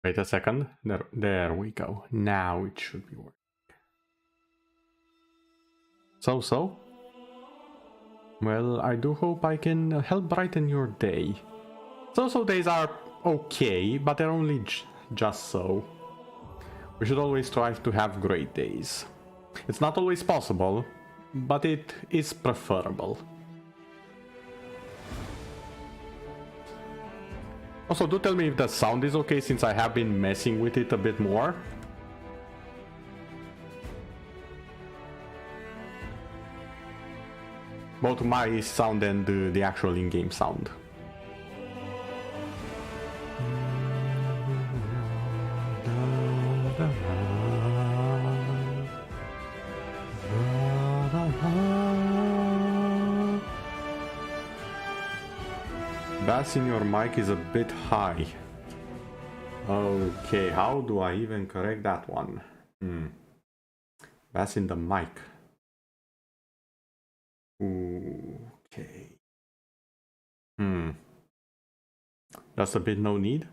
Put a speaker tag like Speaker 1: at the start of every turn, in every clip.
Speaker 1: Wait a second. There we go. Now it should be working. So? Well, I do hope I can help brighten your day. So days are okay, but they're only just so. We should always strive to have great days. It's not always possible, but it is preferable. Also, do tell me if the sound is okay, since I have been messing with it a bit more. Both my sound and the actual in-game sound. Bass in your mic is a bit high. Okay, how do I even correct that one? Bass in the mic. Okay. That's a bit no need.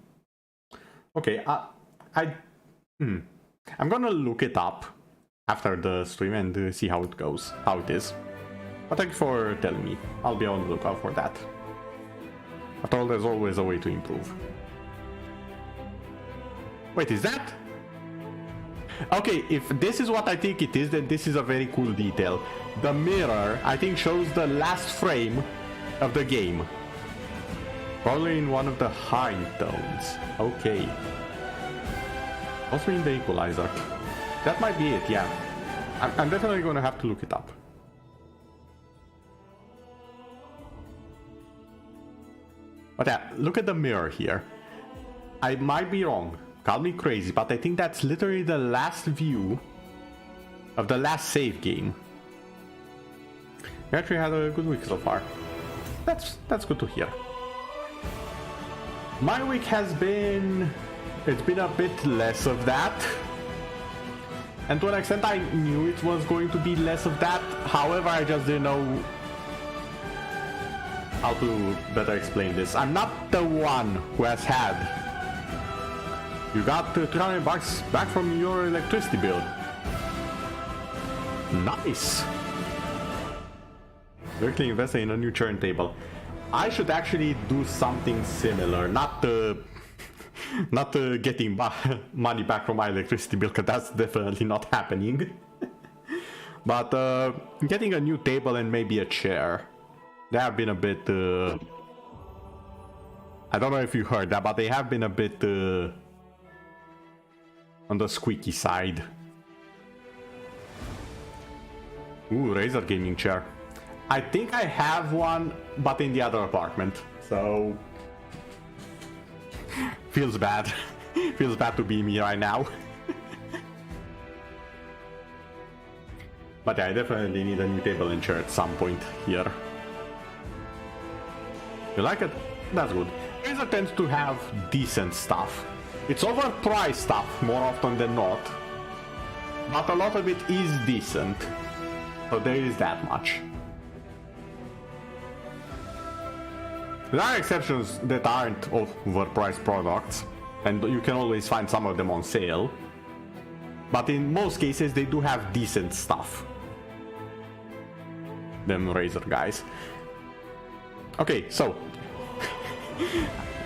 Speaker 1: Okay, I'm gonna look it up after the stream and see how it goes, how it is. But thank you for telling me. I'll be on the lookout for that. After all, there's always a way to improve. Wait, is that? Okay, if this is what I think it is, then this is a very cool detail. The mirror, I think, shows the last frame of the game. Probably in one of the high tones. Okay. Also in the equalizer. That might be it, yeah. I'm definitely gonna have to look it up. But yeah, look at the mirror here. I might be wrong. Call me crazy, but I think that's literally the last view of the last save game. We actually had a good week so far. That's good to hear. My week has been... it's been a bit less of that. And to an extent I knew it was going to be less of that. However, I just didn't know how to better explain this. I'm not the one who has had... You got $300 back from your electricity bill. Nice. Directly invested in a new turntable. I should actually do something similar. Not getting money back from my electricity bill, because that's definitely not happening. But getting a new table and maybe a chair. They have been a bit... I don't know if you heard that, but they have been a bit... on the squeaky side. Ooh, Razer gaming chair. I think I have one, but in the other apartment. So... feels bad. Feels bad to be me right now. But yeah, I definitely need a new table and chair at some point here. You like it? That's good. Razer tends to have decent stuff. It's overpriced stuff more often than not, but a lot of it is decent, so there is that much. There are exceptions that aren't overpriced products, and you can always find some of them on sale, but in most cases they do have decent stuff. Them Razer guys. Okay, so...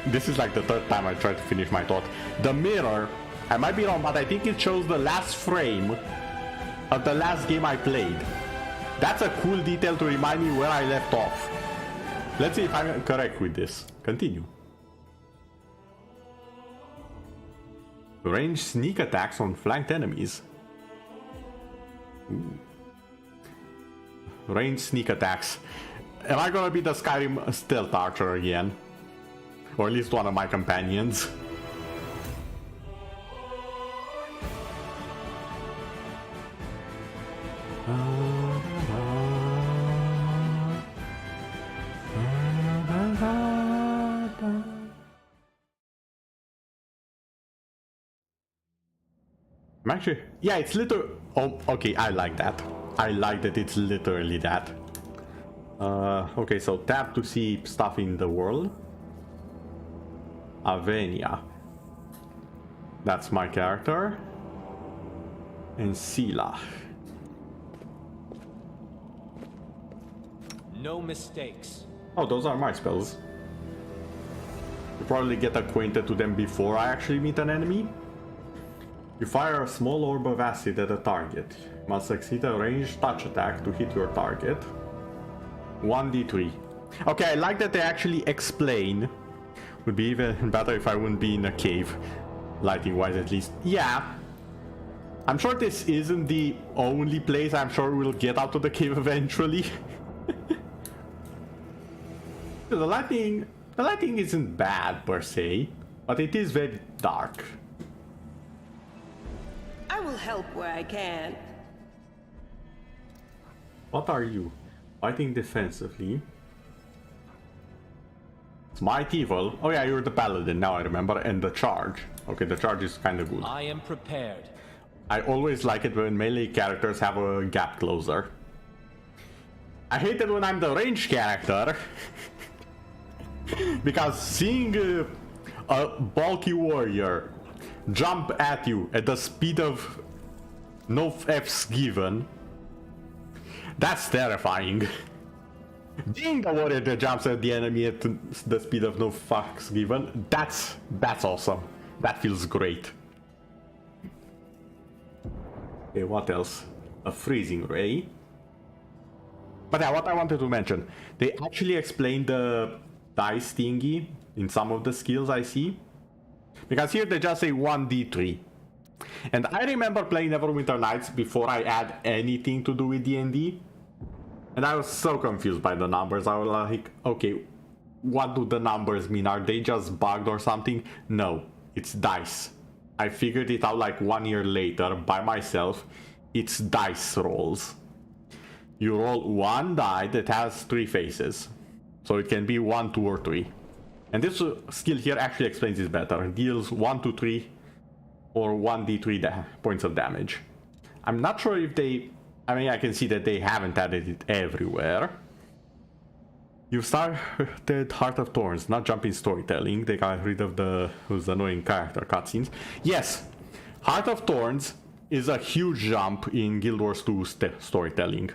Speaker 1: this is like the third time I tried to finish my thought. The mirror, I might be wrong, but I think it shows the last frame of the last game I played. That's a cool detail to remind me where I left off. Let's see if I'm correct with this. Continue. Range sneak attacks on flanked enemies. Ooh. Range sneak attacks. Am I gonna be the Skyrim stealth archer again? Or at least one of my companions. I'm actually... yeah, it's literally... oh, okay, I like that. I like that it's literally that. Okay, so tap to see stuff in the world. Avenia. That's my character. And Sila.
Speaker 2: No mistakes.
Speaker 1: Oh, those are my spells. You probably get acquainted to them before I actually meet an enemy. You fire a small orb of acid at a target. You must succeed a ranged touch attack to hit your target. 1d3. Okay, I like that they actually explain. Would be even better if I wouldn't be in a cave. Lighting wise at least. Yeah. I'm sure this isn't the only place. I'm sure we'll get out of the cave eventually. The lighting isn't bad per se, but it is very dark.
Speaker 3: I will help where I can.
Speaker 1: What are you? Fighting defensively. Smite evil. Oh yeah, you're the paladin, now I remember. And the charge. Okay, the charge is kind of good.
Speaker 2: I am prepared.
Speaker 1: I always like it when melee characters have a gap closer. I hate it when I'm the ranged character. Because seeing a bulky warrior jump at you at the speed of no F's given, that's terrifying. Being the warrior that jumps at the enemy at the speed of no fucks given, that's awesome. That feels great. Okay, what else? A freezing ray. But yeah, what I wanted to mention, they actually explained the dice thingy in some of the skills I see. Because here they just say 1d3. And I remember playing Neverwinter Nights before I had anything to do with D&D. And I was so confused by the numbers. I was like, okay, what do the numbers mean? Are they just bugged or something? No, it's dice. I figured it out like 1 year later by myself. It's dice rolls. You roll one die that has 3 faces. So it can be 1, 2, or 3. And this skill here actually explains this better. It deals 1 to 3 or 1d3 points of damage. I'm not sure if they... I mean, I can see that they haven't added it everywhere. You started Heart of Thorns, not jumping storytelling. They got rid of those annoying character cutscenes. Yes, Heart of Thorns is a huge jump in Guild Wars 2 storytelling.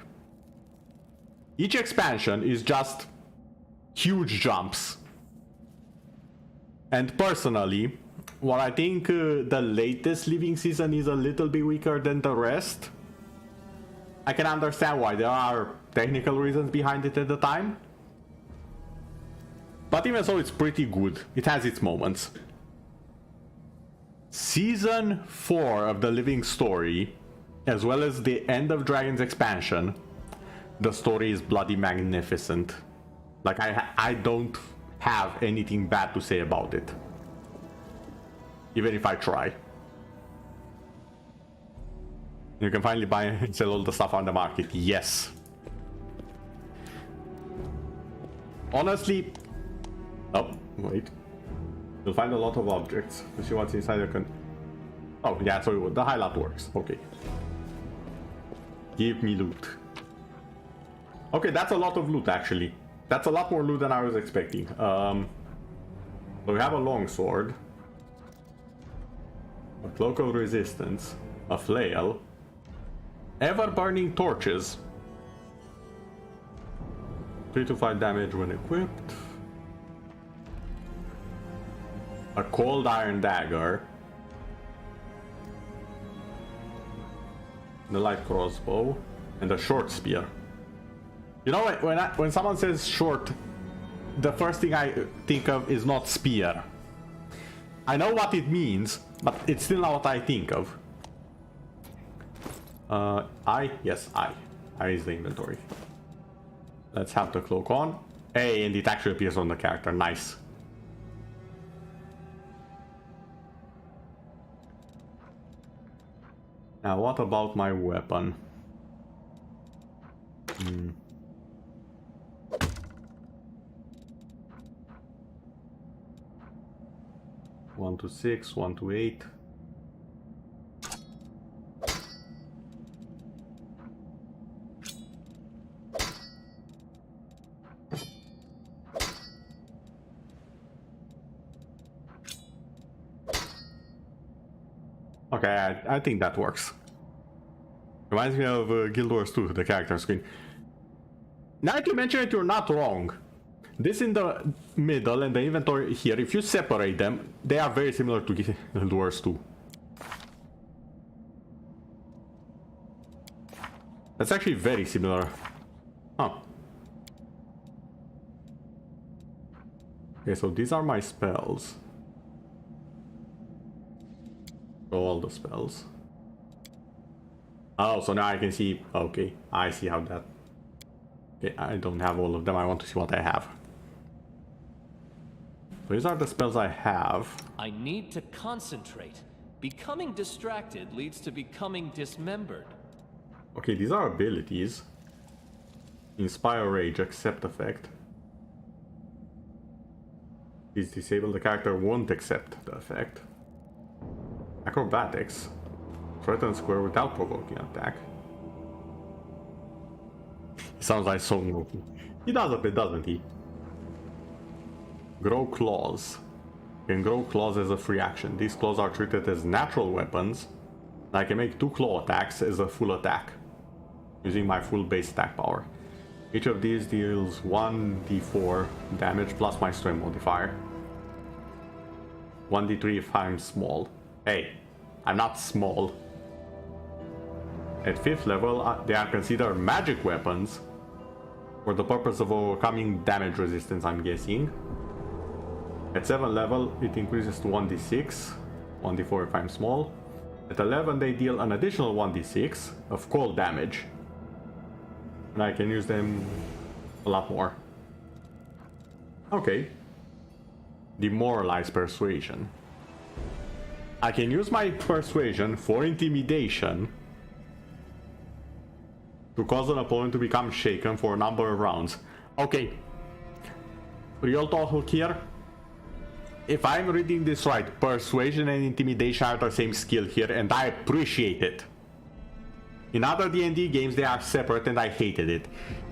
Speaker 1: Each expansion is just huge jumps. And personally, while I think the latest Living Season is a little bit weaker than the rest, I can understand why. There are technical reasons behind it at the time. But even so, it's pretty good. It has its moments. Season 4 of the Living Story, as well as the End of Dragons expansion, the story is bloody magnificent. Like, I don't have anything bad to say about it. Even if I try. You can finally buy and sell all the stuff on the market. Yes. Honestly... Oh, wait. You'll find a lot of objects. To see what's inside your Oh, yeah, so the highlight works. Okay. Give me loot. Okay, that's a lot of loot, actually. That's a lot more loot than I was expecting. So we have a longsword. A cloak of resistance. A flail. Ever-burning torches. 3 to 5 damage when equipped. A cold iron dagger. The light crossbow. And a short spear. You know, when someone says short, the first thing I think of is not spear. I know what it means, but it's still not what I think of. Yes, I is the inventory. Let's have the cloak on. Hey, and it actually appears on the character. Nice. Now, what about my weapon? 1 to 6, 1 to 8. Okay, I think that works. Reminds me of Guild Wars 2, the character screen. Now that you mention it, you're not wrong. This in the middle and the inventory here, if you separate them, they are very similar to Guild Wars 2. That's actually very similar. Huh. Okay, so these are my spells. All the spells. Oh, so now I can see. Okay, I see how that. Okay, I don't have all of them. I want to see what I have. These are the spells I have.
Speaker 2: I need to concentrate. Becoming distracted leads to becoming dismembered.
Speaker 1: Okay, these are abilities. Inspire Rage, accept effect. Is disabled, the character won't accept the effect. Acrobatics. Threaten square without provoking attack. He sounds like so Goku. He does a bit, doesn't he? Grow claws. You can grow claws as a free action. These claws are treated as natural weapons. I can make 2 claw attacks as a full attack, using my full base attack power. Each of these deals 1d4 damage plus my strength modifier. 1d3 if I'm small. Hey, I'm not small. At 5th level, they are considered magic weapons for the purpose of overcoming damage resistance, I'm guessing. At 7th level, it increases to 1d6, 1d4 if I'm small. At 11, they deal an additional 1d6 of cold damage. And I can use them a lot more. Okay. Demoralize Persuasion. I can use my Persuasion for Intimidation to cause an opponent to become shaken for a number of rounds. Okay. Real talk here. If I'm reading this right, Persuasion and Intimidation are the same skill here, and I appreciate it. In other D&D games, they are separate, and I hated it.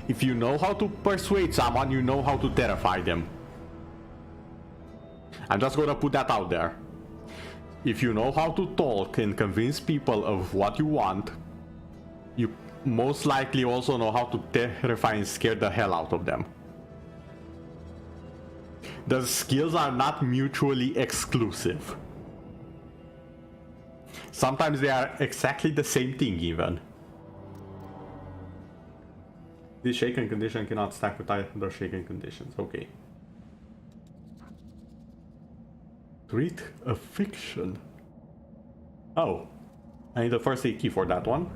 Speaker 1: If you know how to persuade someone, you know how to terrify them. I'm just gonna put that out there. If you know how to talk and convince people of what you want, you most likely also know how to terrify and scare the hell out of them. The skills are not mutually exclusive. Sometimes they are exactly the same thing even. This shaken condition cannot stack with other shaken conditions. Okay. Treat affliction. Oh. I need the first aid key for that one.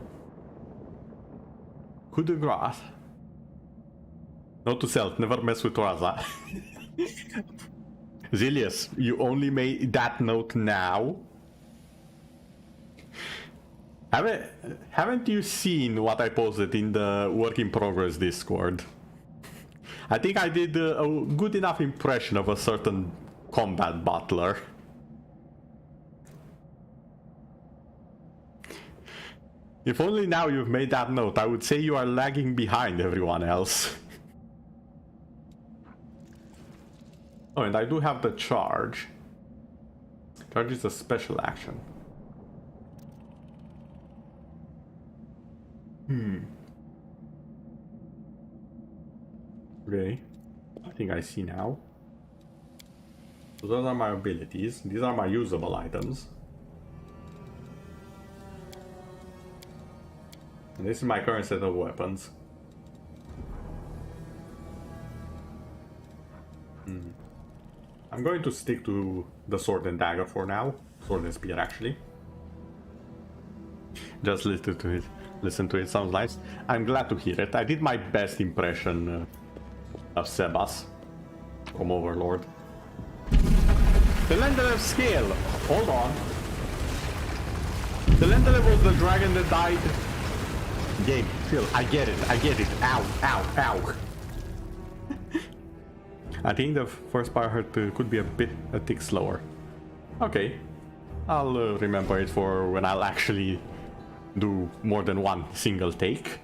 Speaker 1: Coup de grace. Note to self, never mess with Raza. Zilius, you only made that note now? Haven't you seen what I posted in the work in progress Discord? I think I did a good enough impression of a certain combat butler. If only now you've made that note, I would say you are lagging behind everyone else. Oh, and I do have the charge. Charge is a special action. Okay. I think I see now. So those are my abilities. These are my usable items. And this is my current set of weapons. I'm going to stick to the sword and dagger for now. Sword and spear, actually. Just listen to it. Listen to it, sounds nice. I'm glad to hear it. I did my best impression of Sebas from Overlord. The Lenderev scale. Hold on. The Lenderev was the dragon that died. Game, Phil, I get it. I get it. Ow, ow, ow. I think the first part could be a tick slower. Okay. I'll remember it for when I'll actually do more than one single take.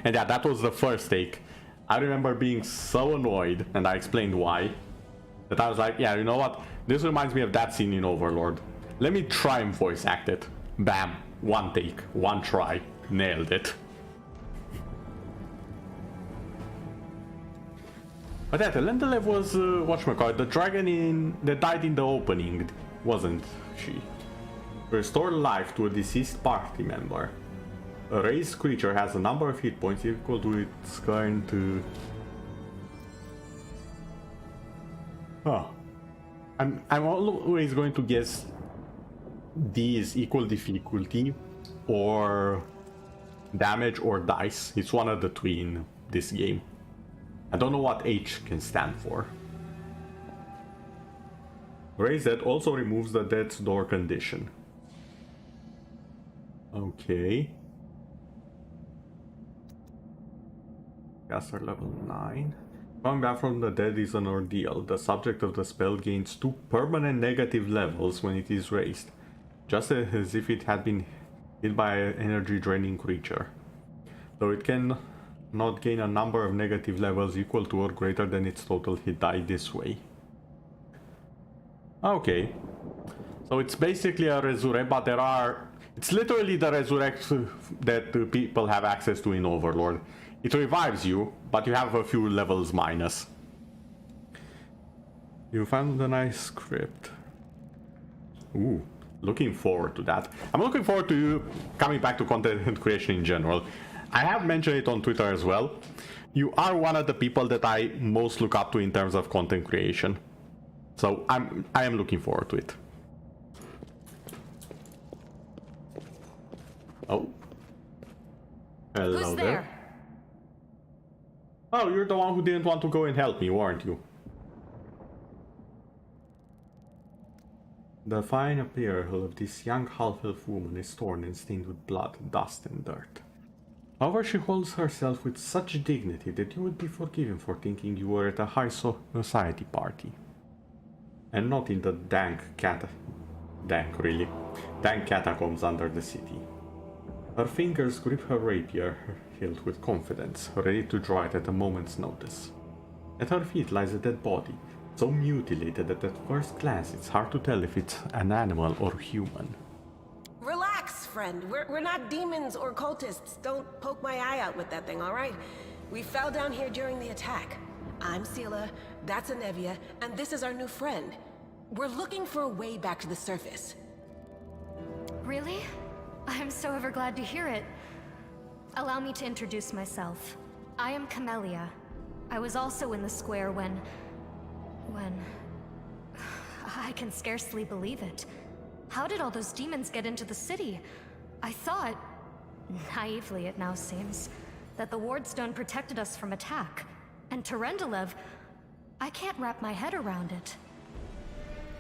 Speaker 1: And yeah, that was the first take. I remember being so annoyed, and I explained why, that I was like, yeah, you know what? This reminds me of that scene in Overlord. Let me try and voice act it. Bam, one take, one try, nailed it. But that Lendelev was, whatchamacallit, the dragon that died in the opening, wasn't she? Restore life to a deceased party member. A raised creature has a number of hit points equal to its current... Huh. I'm always going to guess these equal difficulty or damage or dice. It's one of the two in this game. I don't know what H can stand for. Raise that also removes the death's door condition. Okay. Caster level 9. Coming back from the dead is an ordeal. The subject of the spell gains 2 permanent negative levels when it is raised, just as if it had been hit by an energy draining creature. Though it can not gain a number of negative levels equal to or greater than its total hit die this way. Okay. So it's basically a resurrect, but there are... It's literally the resurrect that people have access to in Overlord. It revives you, but you have a few levels minus. You found a nice script. Ooh, looking forward to that. I'm looking forward to you coming back to content creation in general. I have mentioned it on Twitter as well. You are one of the people that I most look up to in terms of content creation. So I am looking forward to it. Oh. Hello.
Speaker 4: Who's there?
Speaker 1: Oh, you're the one who didn't want to go and help me, weren't you? The fine apparel of this young half-elf woman is torn and stained with blood, dust, and dirt. However, she holds herself with such dignity that you would be forgiven for thinking you were at a high society party. And not in the dank catacombs under the city. Her fingers grip her rapier hilt with confidence, ready to draw it at a moment's notice. At her feet lies a dead body, so mutilated that at first glance it's hard to tell if it's an animal or human.
Speaker 3: Relax, friend. We're not demons or cultists. Don't poke my eye out with that thing, all right? We fell down here during the attack. I'm Sela, that's Anevia, and this is our new friend. We're looking for a way back to the surface.
Speaker 4: Really? I'm so ever glad to hear it. Allow me to introduce myself. I am Camellia. I was also in the square when... I can scarcely believe it. How did all those demons get into the city? I thought, naively it now seems, that the Wardstone protected us from attack. And Terendelev, I can't wrap my head around it.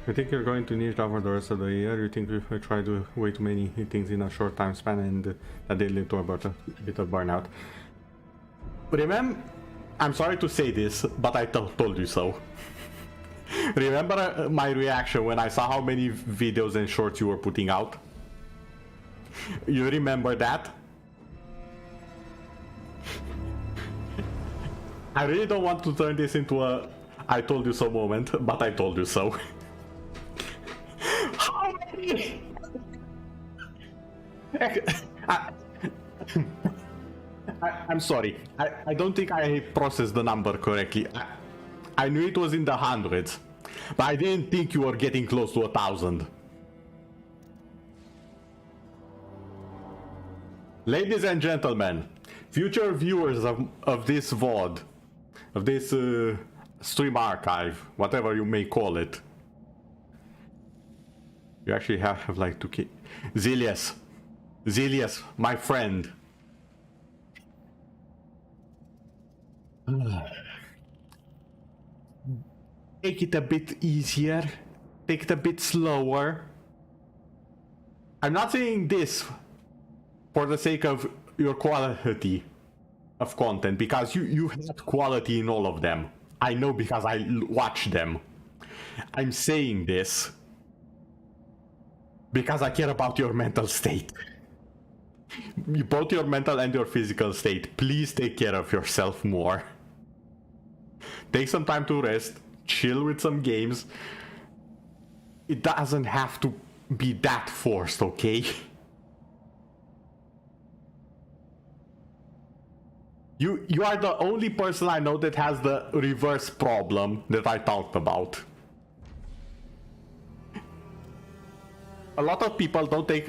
Speaker 1: You think you're going to need over the rest of the year? You think we tried way too many things in a short time span and that they led to a bit of burnout? Remember, I'm sorry to say this, but I told you so. Remember my reaction when I saw how many videos and shorts you were putting out? You remember that? I really don't want to turn this into a I told you so moment, but I told you so. How many? I'm sorry. I don't think I processed the number correctly. I knew it was in the hundreds, but I didn't think you were getting close to 1,000. Ladies and gentlemen, future viewers of this VOD, of this stream archive, whatever you may call it, you actually have like to keep... Zilius, my friend. Take it a bit easier. Take it a bit slower. I'm not saying this for the sake of your quality of content, because you had quality in all of them. I know because I watch them. I'm saying this because I care about your mental state. Both your mental and your physical state. Please take care of yourself more. Take some time to rest. Chill with some games. It doesn't have to be that forced, okay? You are the only person I know that has the reverse problem that I talked about. A lot of people don't take,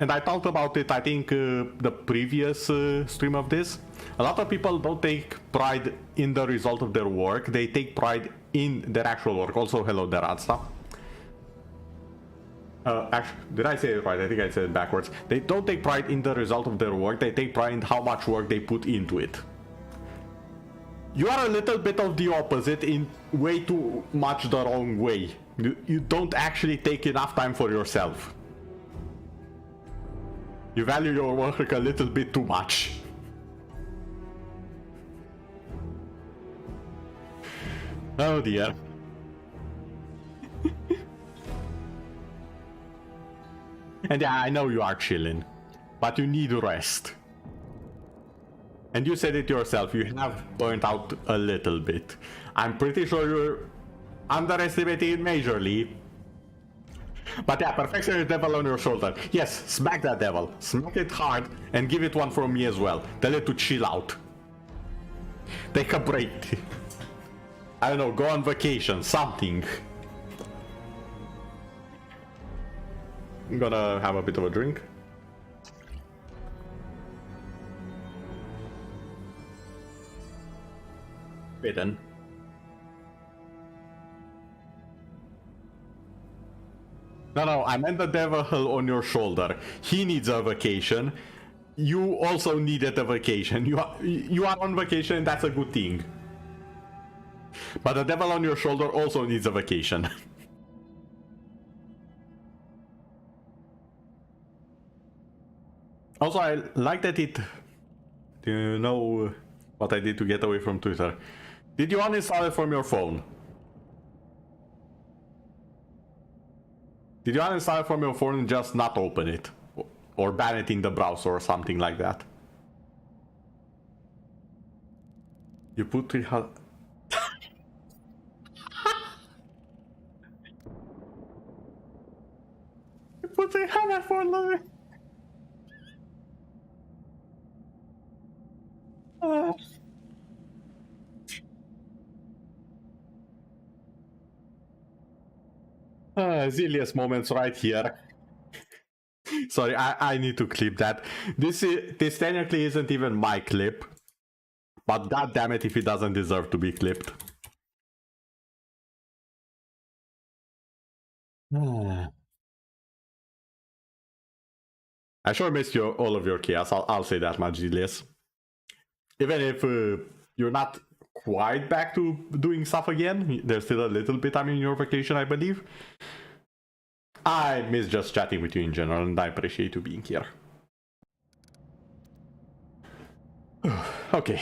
Speaker 1: and I talked about it, I think, the previous stream of this. A lot of people don't take pride in the result of their work. They take pride in their actual work. Also, hello there, Adsta. Actually, did I say it right? I think I said it backwards. They don't take pride in the result of their work. They take pride in how much work they put into it. You are a little bit of the opposite in way too much the wrong way. You don't actually take enough time for yourself. You value your work a little bit too much. Oh dear. And yeah, I know you are chilling, but you need rest. And you said it yourself, you have burnt out a little bit. I'm pretty sure you're underestimating it majorly. But yeah, perfectionist devil on your shoulder. Yes, smack that devil. Smack it hard and give it one from me as well. Tell it to chill out. Take a break. I don't know, go on vacation, something. I'm gonna have a bit of a drink. Wait then. No, I meant the devil on your shoulder. He needs a vacation. You also needed a vacation. You are on vacation, and that's a good thing. But the devil on your shoulder also needs a vacation. Also, I like that it... Do you know what I did to get away from Twitter? Did you uninstall it from your phone? Did you uninstall it from your phone and just not open it? Or ban it in the browser or something like that? You put it... You put it on my phone, Zilius moments right here. Sorry, I need to clip that. This technically isn't even my clip, but god damn it if it doesn't deserve to be clipped. I sure missed all of your chaos. I'll say that much, Zilius. Even if you're not quite back to doing stuff again, there's still a little bit time in your vacation, I believe. I miss just chatting with you in general, and I appreciate you being here. Okay,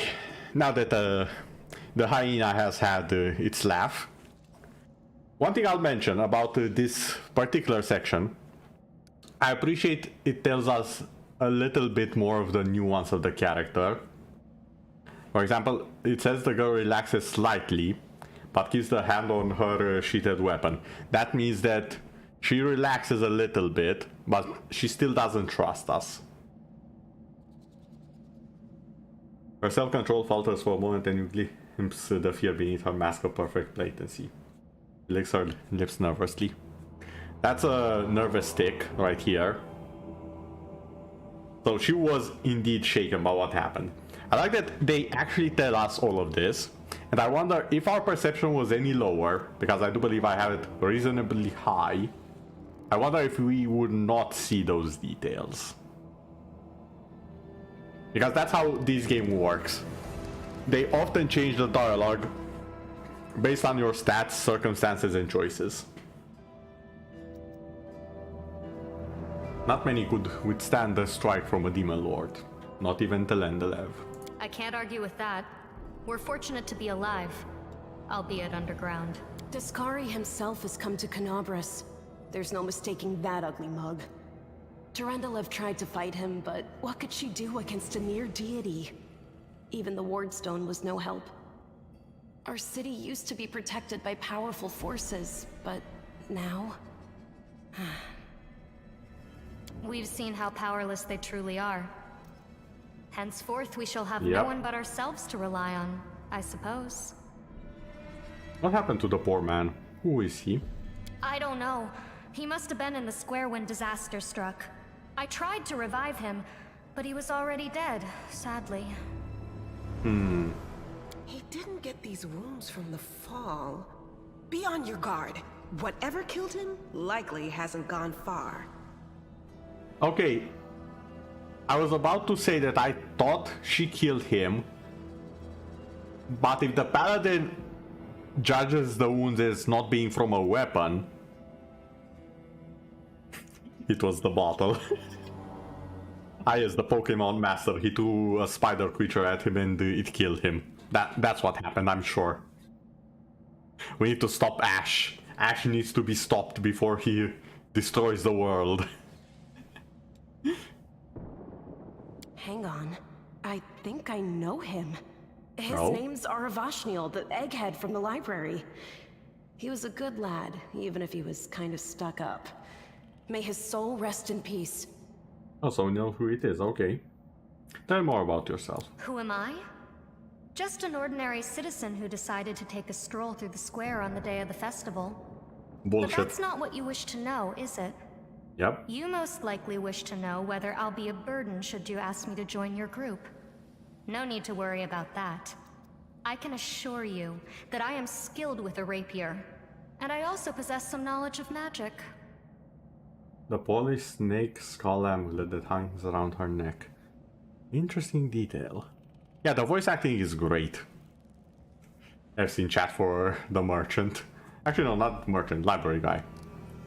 Speaker 1: now that the hyena has had its laugh, one thing I'll mention about this particular section, I appreciate it tells us a little bit more of the nuance of the character. For example, it says the girl relaxes slightly, but keeps the hand on her sheathed weapon. That means that she relaxes a little bit, but she still doesn't trust us. Her self-control falters for a moment and you glimpse the fear beneath her mask of perfect blatancy. She licks her lips nervously. That's a nervous tick right here. So she was indeed shaken by what happened. I like that they actually tell us all of this, and I wonder if our perception was any lower, because I do believe I have it reasonably high. I wonder if we would not see those details. Because that's how this game works. They often change the dialogue based on your stats, circumstances, and choices. Not many could withstand a strike from a demon lord. Not even Telendelev.
Speaker 4: I can't argue with that. We're fortunate to be alive, albeit underground.
Speaker 3: Daskari himself has come to Canobras. There's no mistaking that ugly mug. Durandalev tried to fight him, but what could she do against a near deity? Even the Wardstone was no help. Our city used to be protected by powerful forces, but now...
Speaker 4: We've seen how powerless they truly are. Henceforth, we shall have
Speaker 1: Yep.
Speaker 4: no one but ourselves to rely on, I suppose.
Speaker 1: What happened to the poor man? Who is he?
Speaker 4: I don't know. He must have been in the square when disaster struck. I tried to revive him, but he was already dead, sadly.
Speaker 3: He didn't get these wounds from the fall. Be on your guard. Whatever killed him likely hasn't gone far.
Speaker 1: Okay. I was about to say that I thought she killed him. But if the paladin judges the wounds as not being from a weapon, it was the bottle. I, as the Pokemon master, he threw a spider creature at him and it killed him. That's what happened, I'm sure. We need to stop Ash. Ash needs to be stopped before he destroys the world.
Speaker 3: Hang on. I think I know him. His
Speaker 1: No?
Speaker 3: name's Aravashniel, the egghead from the library. He was a good lad, even if he was kind of stuck up. May his soul rest in peace.
Speaker 1: Oh, so we know who it is, okay. Tell me more about yourself.
Speaker 4: Who am I? Just an ordinary citizen who decided to take a stroll through the square on the day of the festival. But
Speaker 1: Bullshit.
Speaker 4: that's not what you wish to know, is it?
Speaker 1: Yep.
Speaker 4: You most likely wish to know whether I'll be a burden should you ask me to join your group. No need to worry about that. I can assure you that I am skilled with a rapier, and I also possess some knowledge of magic.
Speaker 1: The polished snake skull amulet that hangs around her neck. Interesting detail. Yeah, the voice acting is great. I've seen chat for the merchant. Actually, no, not merchant, library guy.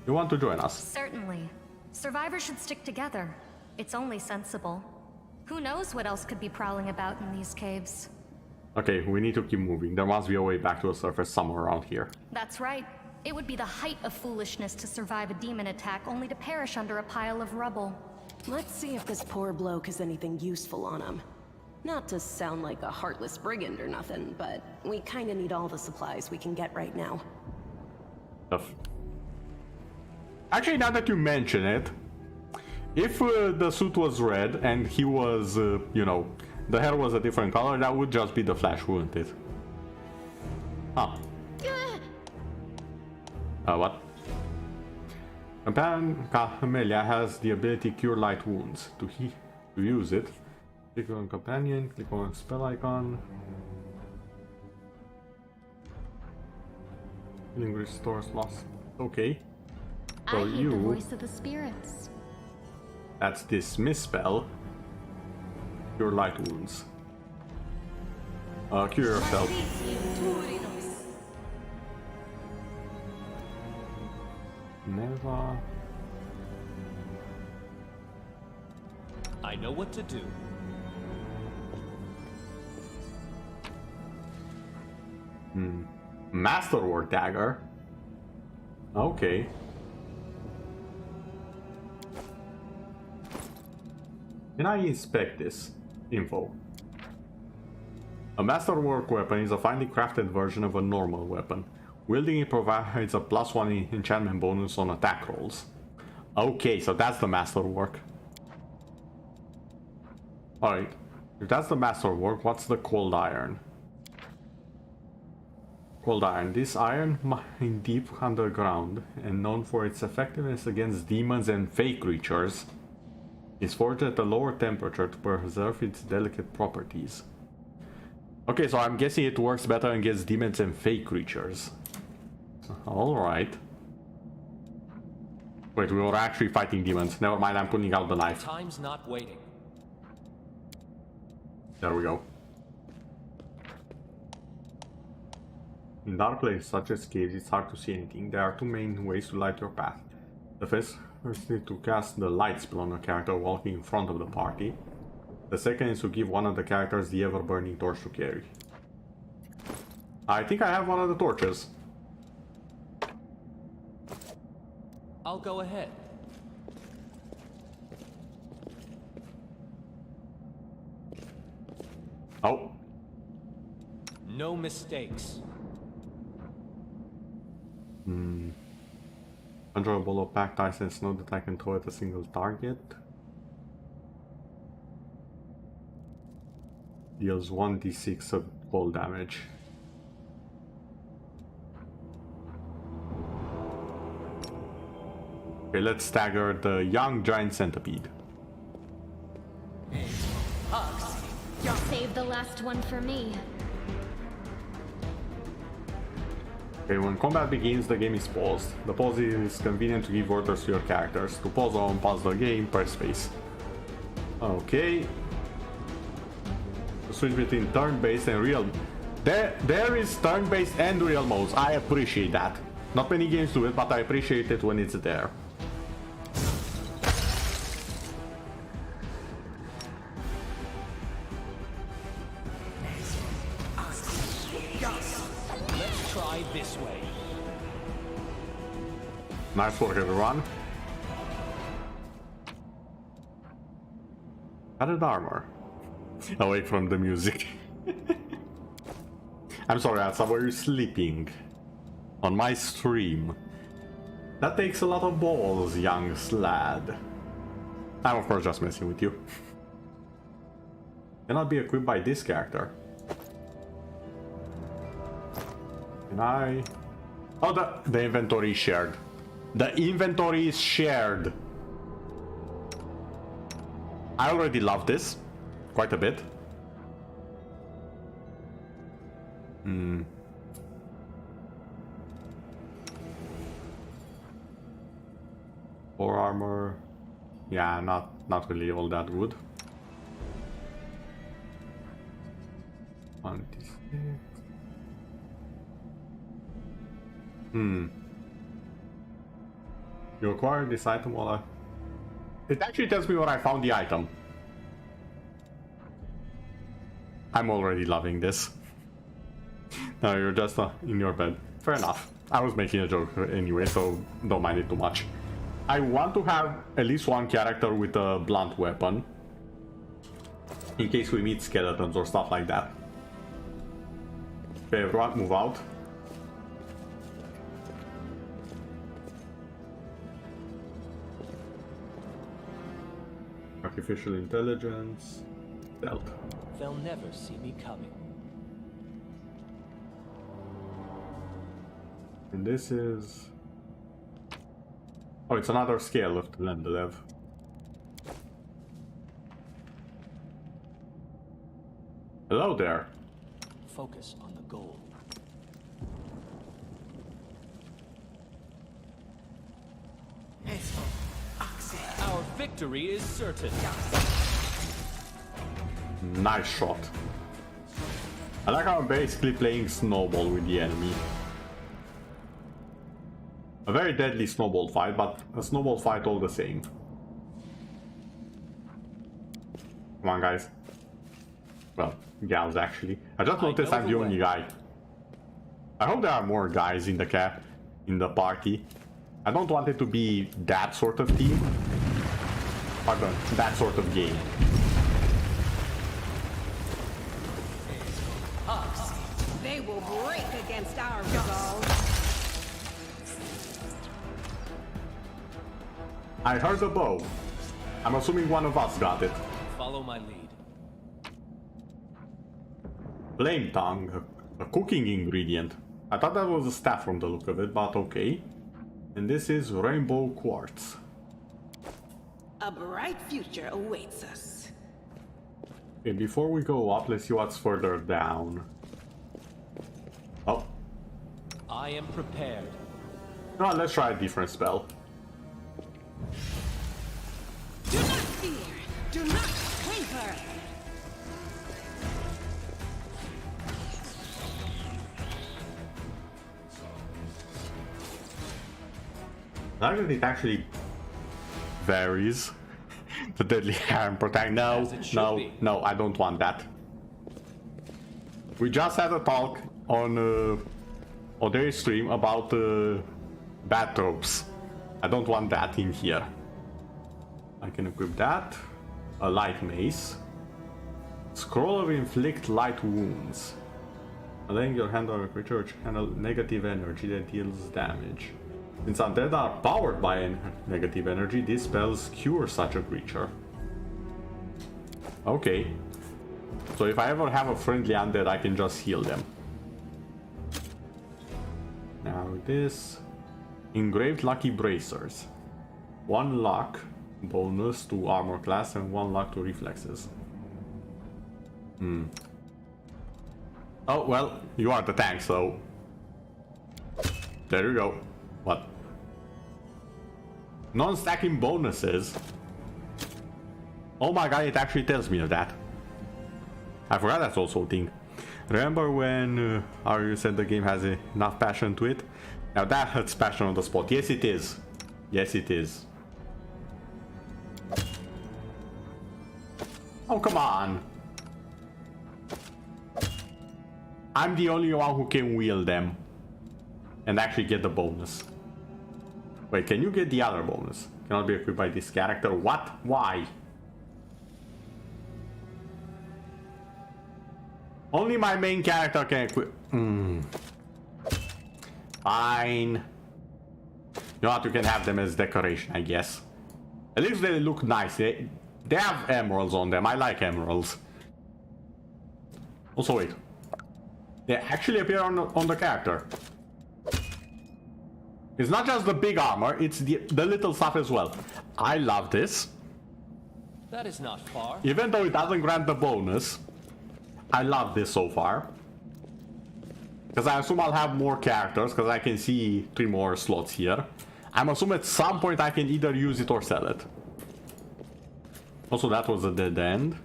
Speaker 1: You want to join us?
Speaker 4: Certainly. Survivors should stick together. It's only sensible. Who knows what else could be prowling about in these caves?
Speaker 1: Okay, we need to keep moving. There must be a way back to the surface somewhere around here.
Speaker 4: That's right. It would be the height of foolishness to survive a demon attack only to perish under a pile of rubble.
Speaker 3: Let's see if this poor bloke has anything useful on him. Not to sound like a heartless brigand or nothing, but we kinda need all the supplies we can get right now.
Speaker 1: Actually, now that you mention it, if the suit was red and he was, you know, the hair was a different color, that would just be the Flash, wouldn't it? Huh. What? Camellia has the ability Cure Light Wounds. To use it, click on Companion, click on Spell icon. Healing restores loss. Okay. So
Speaker 4: I hear the voice of the spirits.
Speaker 1: That's Dismiss spell. Cure Light Wounds. Cure yourself. Never.
Speaker 2: I know what to do.
Speaker 1: Masterwork Dagger. Okay. Can I inspect this info? A masterwork weapon is a finely crafted version of a normal weapon. Wielding it provides a +1 enchantment bonus on attack rolls. Okay, so that's the masterwork. Alright, if that's the masterwork, what's the cold iron? Cold iron. This iron mined deep underground and known for its effectiveness against demons and fey creatures is forged at a lower temperature to preserve its delicate properties. Okay, so I'm guessing it works better against demons and fey creatures. Alright. Wait, we were actually fighting demons. Never mind, I'm pulling out the knife.
Speaker 2: Time's not waiting.
Speaker 1: There we go. In dark places such as caves, it's hard to see anything. There are two main ways to light your path. The first is to cast the light spell on a character walking in front of the party. The second is to give one of the characters the ever-burning torch to carry. I think I have one of the torches.
Speaker 2: I'll go ahead.
Speaker 1: Oh.
Speaker 2: No mistakes.
Speaker 1: Conjure a ball of packed ice and snow that I can throw at a single target. deals 1d6 of cold damage. Okay, let's stagger the young giant centipede.
Speaker 4: Save the last one for me.
Speaker 1: Okay, when combat begins, the game is paused. The pause is convenient to give orders to your characters. To pause or unpause the game, press space. Okay. To switch between turn-based and real. There is turn-based and real modes. I appreciate that. Not many games do it, but I appreciate it when it's there.
Speaker 2: Let's try this way.
Speaker 1: Nice work, everyone. Added armor. Away from the music. I'm sorry, Asa, were you sleeping? On my stream. That takes a lot of balls, young lad. I'm of course just messing with you. Cannot be equipped by this character. Can I... Oh, the inventory is shared. The inventory is shared. I already love this quite a bit. Core armor. Yeah, not really all that good. 26. You acquired this item while I... It actually tells me where I found the item. I'm already loving this. No, you're just in your bed. Fair enough. I was making a joke anyway, so don't mind it too much. I want to have at least one character with a blunt weapon. In case we meet skeletons or stuff like that. Okay, everyone, move out. Artificial intelligence. Stealth.
Speaker 2: They'll never see me coming.
Speaker 1: And this is... Oh, it's another scale of the Lendelev. Hello there.
Speaker 2: Focus on the goal. Our victory is certain.
Speaker 1: Nice shot. I like how I'm basically playing snowball with the enemy. A very deadly snowball fight, but a snowball fight all the same. Come on, guys. Well, gals, actually. I just noticed I'm the only guy. I hope there are more guys in the party. I don't want it to be that sort of team. Pardon, that sort of game.
Speaker 3: They will break against our resolve.
Speaker 1: I heard a bow. I'm assuming one of us got it.
Speaker 2: Follow my lead.
Speaker 1: Flame tongue, a cooking ingredient. I thought that was a staff from the look of it, but okay. And this is rainbow quartz.
Speaker 3: A bright future awaits us.
Speaker 1: Okay, before we go up, let's see what's further down. Oh.
Speaker 2: I am prepared.
Speaker 1: No, let's try a different spell.
Speaker 3: Do not fear! Do not waver!
Speaker 1: I think it actually varies. The deadly harm protect. No, I don't want that. We just had a talk on their stream about bathrobes. I don't want that in here. I can equip that. A light mace. Scroll of inflict light wounds. Laying your hand on a creature which handle negative energy that deals damage. Since undead are powered by negative energy, these spells cure such a creature. Okay. So if I ever have a friendly undead, I can just heal them. Now this... Engraved Lucky Bracers. 1 luck bonus to armor class and 1 luck to reflexes. Oh, well, you are the tank, so... There you go. What? Non-stacking bonuses? Oh my god, it actually tells me of that. I forgot that's also a thing. Remember when you said the game has enough passion to it? Now that hurts passion on the spot. Yes, it is. Yes, it is. Oh, come on. I'm the only one who can wield them. And actually get the bonus. Wait, can you get the other bonus? Cannot be equipped by this character. What? Why? Only my main character can equip. Fine. You know what? You can have them as decoration, I guess. At least they look nice. They have emeralds on them. I like emeralds. Also, wait. They actually appear on the character. It's not just the big armor, it's the little stuff as well. I love this.
Speaker 2: That is not far.
Speaker 1: Even though it doesn't grant the bonus, I love this so far. Because I assume I'll have more characters, because I can see 3 more slots here. I'm assuming at some point I can either use it or sell it. Also, that was a dead end.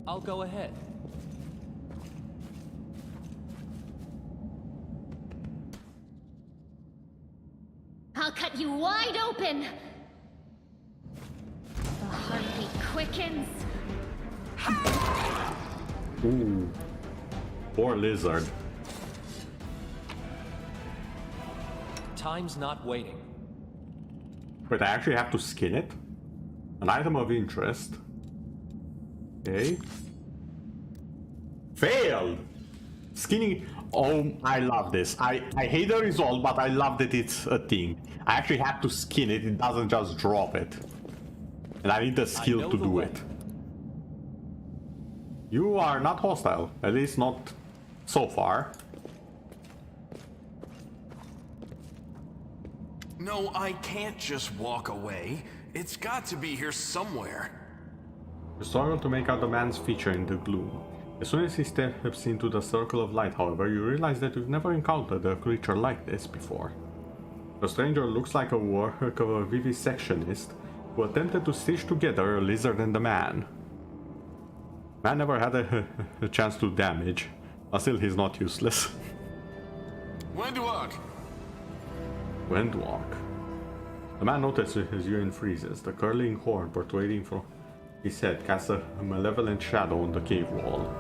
Speaker 2: I'll go ahead.
Speaker 4: I'll cut you wide open! The heartbeat quickens.
Speaker 1: Ooh. Poor lizard.
Speaker 2: Time's not waiting.
Speaker 1: Wait, I actually have to skin it? An item of interest. Okay. Failed! Skinning... Oh, I love this. I hate the result, but I love that it's a thing. I actually have to skin it, it doesn't just drop it. And I need the skill to do it. You are not hostile, at least not so far.
Speaker 5: No, I can't just walk away. It's got to be here somewhere.
Speaker 1: You struggle to make out the man's feature in the gloom. As soon as he steps into the circle of light, however, you realize that you've never encountered a creature like this before. The stranger looks like a work of a vivisectionist who attempted to stitch together a lizard and a man. Man never had a chance to damage, but still he's not useless.
Speaker 5: Windwalk!
Speaker 1: Windwalk. The man notices you and freezes. The curling horn protruding from his head casts a malevolent shadow on the cave wall.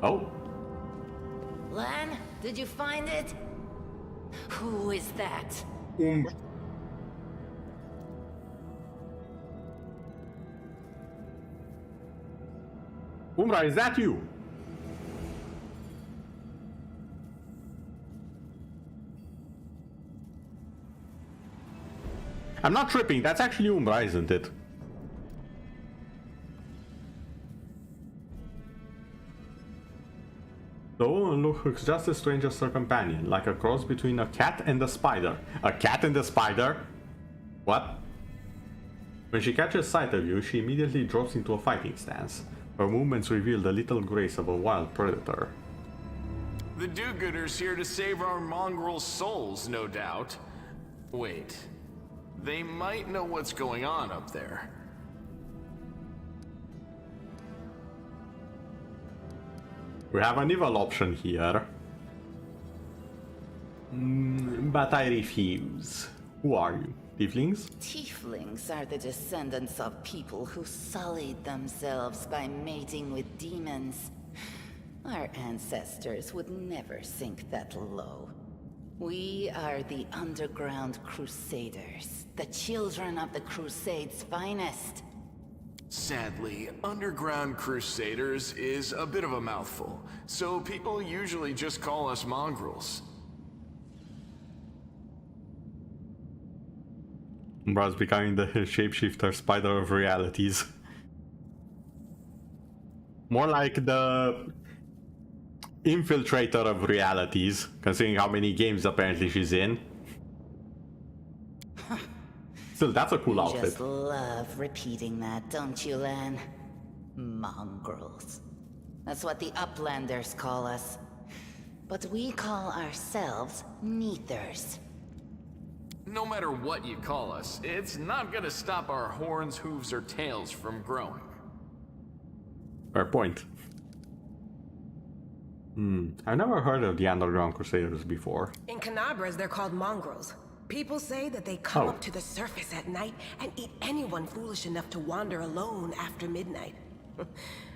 Speaker 1: Oh.
Speaker 6: Lan, did you find it? Who is that?
Speaker 1: Umbra, is that you? I'm not tripping, that's actually Umbra, isn't it? The woman looks just as strange as her companion, like a cross between a cat and a spider. A cat and a spider? What? When she catches sight of you, she immediately drops into a fighting stance. Her movements reveal the little grace of a wild predator.
Speaker 5: The do-gooders here to save our mongrel souls, no doubt. Wait. They might know what's going on up there.
Speaker 1: We have an evil option here. But I refuse. Who are you? Tieflings?
Speaker 6: Tieflings are the descendants of people who sullied themselves by mating with demons. Our ancestors would never sink that low. We are the Underground Crusaders, the children of the Crusades' finest.
Speaker 5: Sadly, Underground Crusaders is a bit of a mouthful, so people usually just call us mongrels.
Speaker 1: Umbra's becoming the shapeshifter spider of realities. More like the infiltrator of realities, considering how many games apparently she's in. Still, that's a cool
Speaker 6: You
Speaker 1: outfit.
Speaker 6: just love repeating that, don't you, Lan? Mongrels. That's what the Uplanders call us. But we call ourselves Neathers.
Speaker 5: No matter what you call us, it's not gonna stop our horns, hooves, or tails from growing.
Speaker 1: Fair point. I've never heard of the Underground Crusaders before.
Speaker 3: In Canabras, they're called mongrels. People say that they come up to the surface at night and eat anyone foolish enough to wander alone after midnight.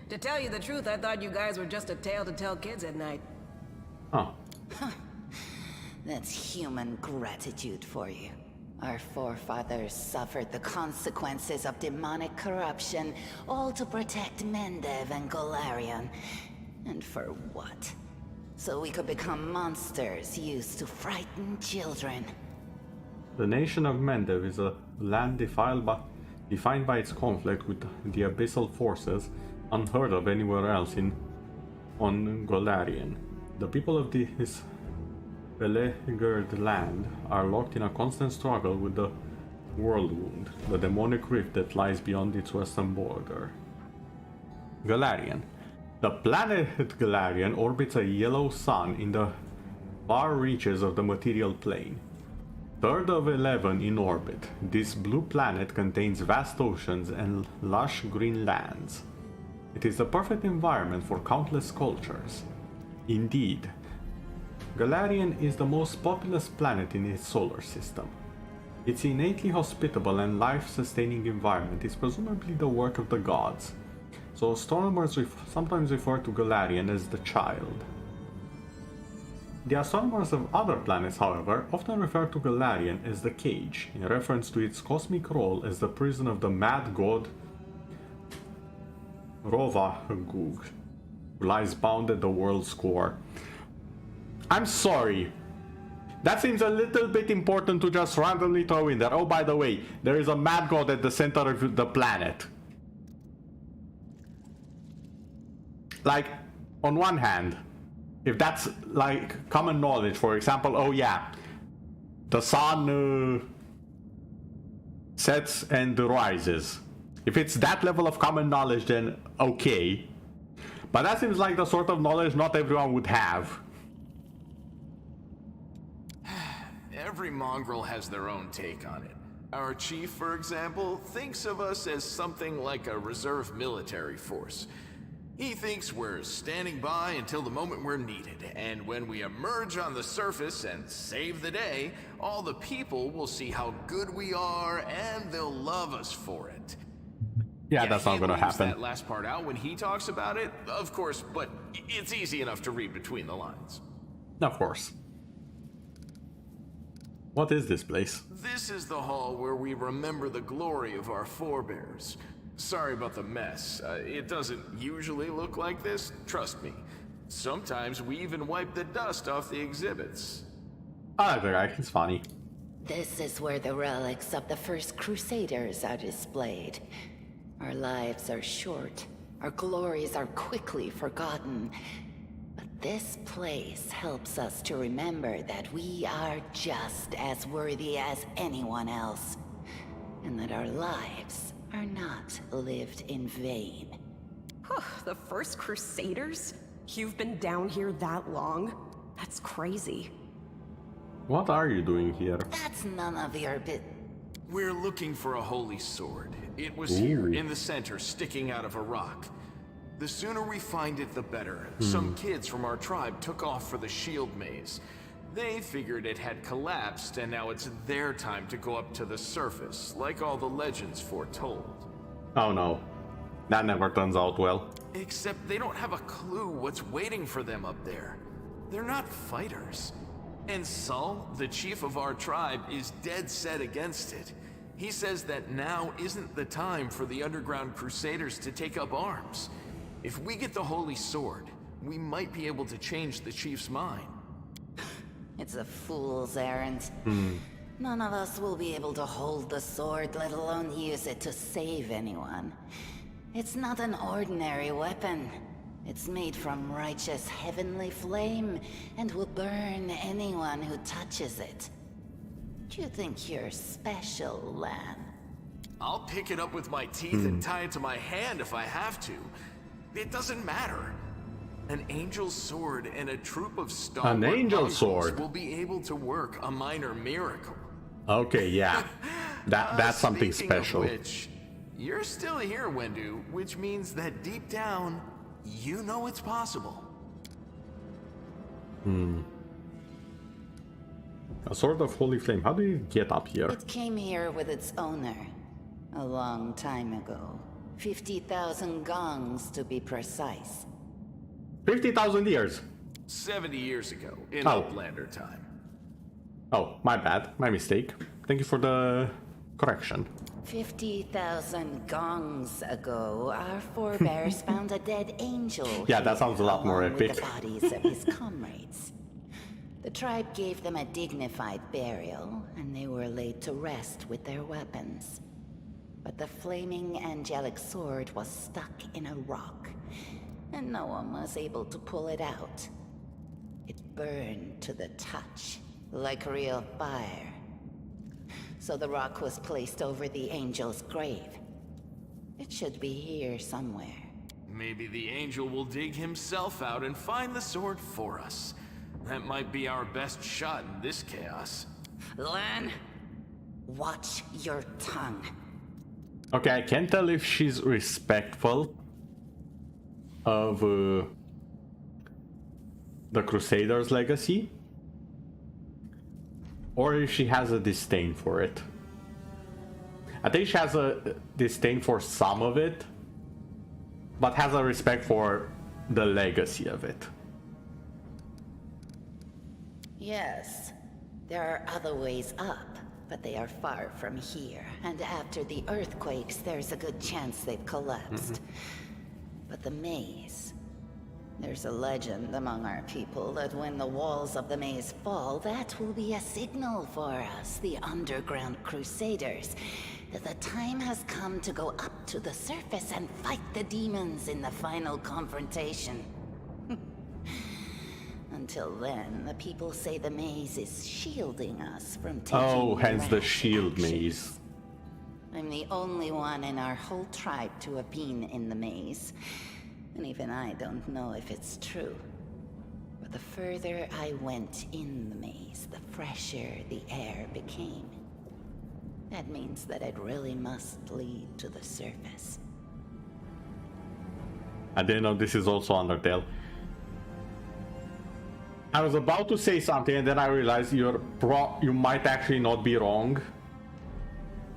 Speaker 3: To tell you the truth, I thought you guys were just a tale to tell kids at night.
Speaker 1: Oh.
Speaker 6: That's human gratitude for you. Our forefathers suffered the consequences of demonic corruption, all to protect Mendev and Golarion. And for what? So we could become monsters used to frighten children.
Speaker 1: The nation of Mendev is a land defined by its conflict with the abyssal forces, unheard of anywhere else on Golarion. The people of this beleaguered land are locked in a constant struggle with the World Wound, the demonic rift that lies beyond its western border. Golarion. The planet Golarion orbits a yellow sun in the far reaches of the material plane. Third of 11 in orbit, this blue planet contains vast oceans and lush green lands. It is the perfect environment for countless cultures. Indeed, Golarion is the most populous planet in its solar system. Its innately hospitable and life-sustaining environment is presumably the work of the gods, so astronomers sometimes refer to Golarion as the Child. The astronomers of other planets, however, often refer to Golarion as the Cage, in reference to its cosmic role as the prison of the mad god Rovagug, who lies bound at the world's core. I'm sorry. That seems a little bit important to just randomly throw in there. Oh, by the way, there is a mad god at the center of the planet. Like, on one hand, if that's like common knowledge, for example, oh yeah, the sun sets and rises. If it's that level of common knowledge, then okay. But that seems like the sort of knowledge not everyone would have.
Speaker 5: Every mongrel has their own take on it. Our chief, for example, thinks of us as something like a reserve military force. He thinks we're standing by until the moment we're needed, and when we emerge on the surface and save the day, all the people will see how good we are and they'll love us for it.
Speaker 1: Yeah, that's not gonna happen.
Speaker 5: That last part out when he talks about it, of course, but it's easy enough to read between the lines.
Speaker 1: Of course. What is this place?
Speaker 5: This is the hall where we remember the glory of our forebears. Sorry about the mess. It doesn't usually look like this, trust me. Sometimes we even wipe the dust off the exhibits.
Speaker 1: I like the guy, he's funny.
Speaker 6: This is where the relics of the first Crusaders are displayed. Our lives are short. Our glories are quickly forgotten. But this place helps us to remember that we are just as worthy as anyone else. And that our lives are not lived in vain.
Speaker 7: The first Crusaders? You've been down here that long? That's crazy.
Speaker 1: What are you doing here?
Speaker 6: That's none of your
Speaker 5: We're looking for a holy sword. It was here, in the center, sticking out of a rock. The sooner we find it, the better. Some kids from our tribe took off for the shield maze. They figured it had collapsed, and now it's their time to go up to the surface, like all the legends foretold.
Speaker 1: Oh no. That never turns out well.
Speaker 5: Except they don't have a clue what's waiting for them up there. They're not fighters. And Sul, the chief of our tribe, is dead set against it. He says that now isn't the time for the underground crusaders to take up arms. If we get the holy sword, we might be able to change the chief's mind.
Speaker 6: It's a fool's errand. None of us will be able to hold the sword, let alone use it to save anyone. It's not an ordinary weapon. It's made from righteous heavenly flame and will burn anyone who touches it. Do you think you're special, Lan?
Speaker 5: I'll pick it up with my teeth and tie it to my hand if I have to. It doesn't matter. An angel's sword and a troop of stalwart mongrels will be able to work a minor miracle.
Speaker 1: Okay, yeah. That's something special.
Speaker 5: Of which, you're still here, Wendu, which means that deep down, you know it's possible.
Speaker 1: A sword of holy flame. How do you get up here?
Speaker 6: It came here with its owner a long time ago. 50,000 gongs to be precise.
Speaker 1: 50,000 years.
Speaker 5: 70 years ago, in
Speaker 1: Oh.
Speaker 5: Uplander time.
Speaker 1: Oh, my bad. My mistake. Thank you for the correction.
Speaker 6: 50,000 gongs ago, our forebears found a dead angel.
Speaker 1: Yeah, that
Speaker 6: here,
Speaker 1: sounds a lot more
Speaker 6: along with
Speaker 1: epic.
Speaker 6: the bodies of his comrades. The tribe gave them a dignified burial, and they were laid to rest with their weapons. But the flaming angelic sword was stuck in a rock, and no one was able to pull it out. It burned to the touch, like real fire. So the rock was placed over the angel's grave. It should be here somewhere.
Speaker 5: Maybe the angel will dig himself out and find the sword for us. That might be our best shot in this chaos.
Speaker 6: Lan, watch your tongue.
Speaker 1: Okay, I can't tell if she's respectful of the Crusaders' legacy, or if she has a disdain for it. I think she has a disdain for some of it, but has a respect for the legacy of it.
Speaker 6: Yes, there are other ways up, but they are far from here. And after the earthquakes, there's a good chance they've collapsed. But the maze... There's a legend among our people that when the walls of the maze fall, that will be a signal for us, the underground crusaders, that the time has come to go up to the surface and fight the demons in the final confrontation. Until then, the people say the maze is shielding us from taking
Speaker 1: Oh, hence the
Speaker 6: rash
Speaker 1: shield
Speaker 6: actions.
Speaker 1: maze.
Speaker 6: I'm the only one in our whole tribe to have been in the maze. And even I don't know if it's true. But the further I went in the maze, the fresher the air became. That means that it really must lead to the surface.
Speaker 1: I didn't know this is also Undertale. I was about to say something and then I realized you might actually not be wrong.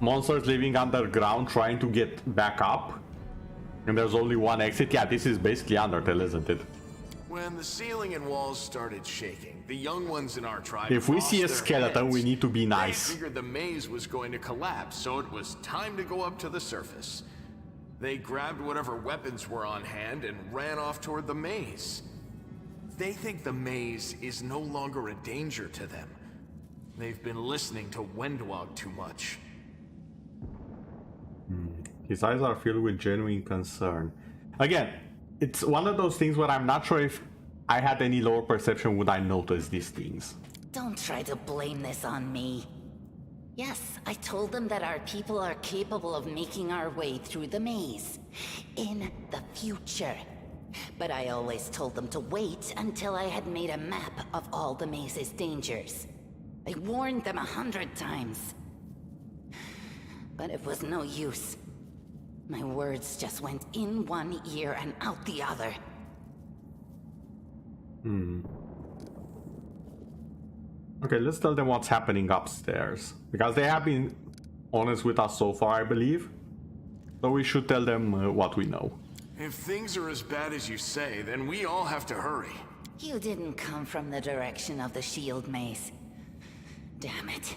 Speaker 1: Monsters living underground trying to get back up. And there's only one exit. Yeah, this is basically Undertale, isn't it?
Speaker 5: When the ceiling and walls started shaking, the young ones in our tribe
Speaker 1: If we
Speaker 5: lost
Speaker 1: see a
Speaker 5: their
Speaker 1: skeleton,
Speaker 5: heads.
Speaker 1: we need to be
Speaker 5: They
Speaker 1: nice.
Speaker 5: figured the maze was going to collapse, so it was time to go up to the surface. They grabbed whatever weapons were on hand and ran off toward the maze. They think the maze is no longer a danger to them. They've been listening to Wendwog too much.
Speaker 1: His eyes are filled with genuine concern. Again, it's one of those things where I'm not sure if I had any lower perception would I notice these things.
Speaker 6: Don't try to blame this on me. Yes, I told them that our people are capable of making our way through the maze. In the future. But I always told them to wait until I had made a map of all the maze's dangers. I warned them 100 times. But it was no use. My words just went in one ear and out the other.
Speaker 1: Okay, let's tell them what's happening upstairs. Because they have been honest with us so far, I believe. So we should tell them what we know.
Speaker 5: If things are as bad as you say, then we all have to hurry.
Speaker 6: You didn't come from the direction of the shield maze. Damn it.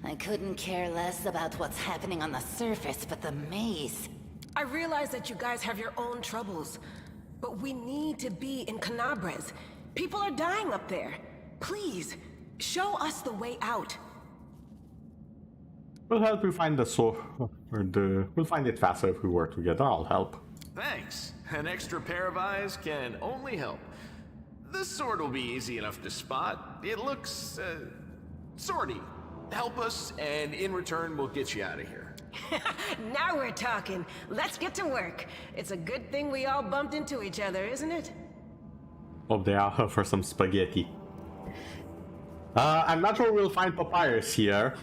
Speaker 6: I couldn't care less about what's happening on the surface, but the maze...
Speaker 3: I realize that you guys have your own troubles, but we need to be in Canabres. People are dying up there. Please, show us the way out.
Speaker 1: We'll help you find the We'll find it faster if we work together. I'll help.
Speaker 5: Thanks. An extra pair of eyes can only help. The sword will be easy enough to spot. It looks, swordy. Help us, and in return, we'll get you out of here.
Speaker 3: Now we're talking. Let's get to work. It's a good thing we all bumped into each other, isn't it?
Speaker 1: Hope they are for some spaghetti. I'm not sure we'll find papyrus here.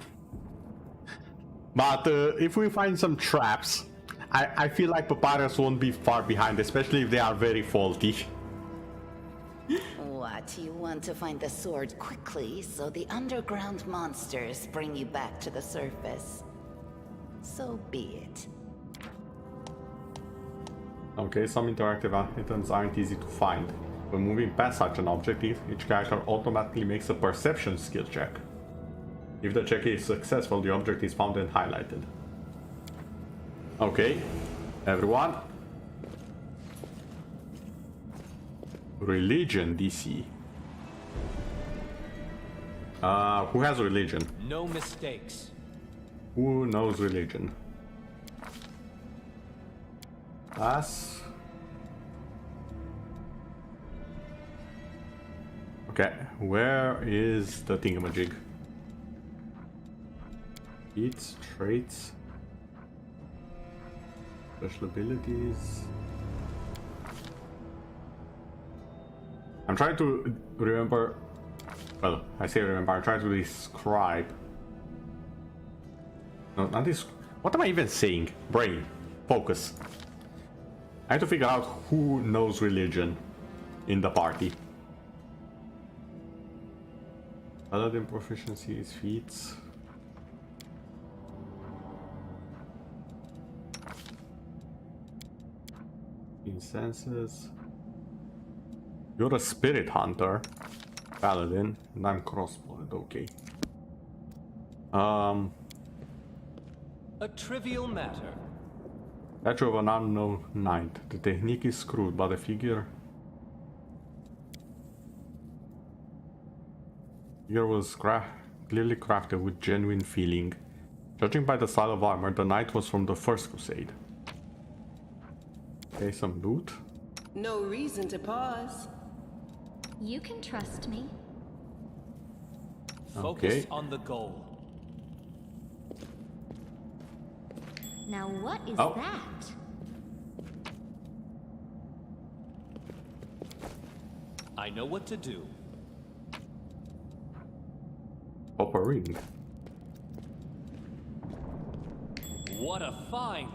Speaker 1: But if we find some traps, I feel like papyrus won't be far behind, especially if they are very faulty.
Speaker 6: What, you want to find the sword quickly so the underground monsters bring you back to the surface? So be it.
Speaker 1: Okay, some interactive items aren't easy to find. When moving past such an objective, each character automatically makes a perception skill check. If the check is successful, the object is found and highlighted. Okay, everyone. Religion DC. Who has religion?
Speaker 2: No mistakes.
Speaker 1: Who knows religion? Us. Okay, where is the thingamajig? Feats, traits, special abilities. I'm trying to remember. Well, I say remember. I'm trying to describe. No, not this. What am I even saying? Brain, focus. I have to figure out who knows religion in the party. Paladin proficiency is feats. Incenses. You're a spirit hunter, paladin, and I'm crossbowed. Okay.
Speaker 2: A trivial matter.
Speaker 1: Statue of an unknown knight. The technique is crude, but the figure was clearly crafted with genuine feeling. Judging by the style of armor, the knight was from the First Crusade. Okay, some loot.
Speaker 3: No reason to pause.
Speaker 4: You can trust me.
Speaker 2: Focus
Speaker 1: Okay.
Speaker 2: on the goal.
Speaker 4: Now what is
Speaker 1: Oh.
Speaker 4: that?
Speaker 2: I know what to do.
Speaker 1: Copper ring.
Speaker 2: What a find!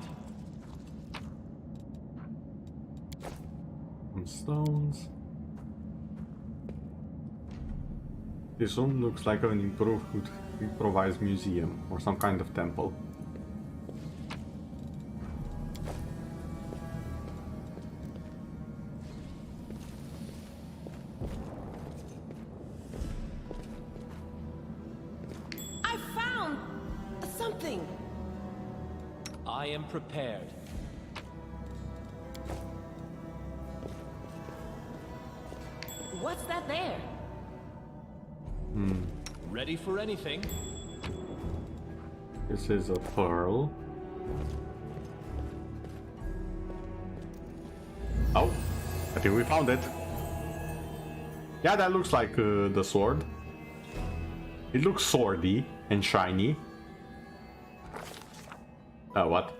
Speaker 1: Some stones. This room looks like an improved improvised museum or some kind of temple.
Speaker 3: I found something.
Speaker 2: I am prepared.
Speaker 3: What's that there?
Speaker 2: Ready for anything?
Speaker 1: This is a pearl. Oh, I think we found it. Yeah, that looks like the sword. It looks swordy and shiny. Oh, what?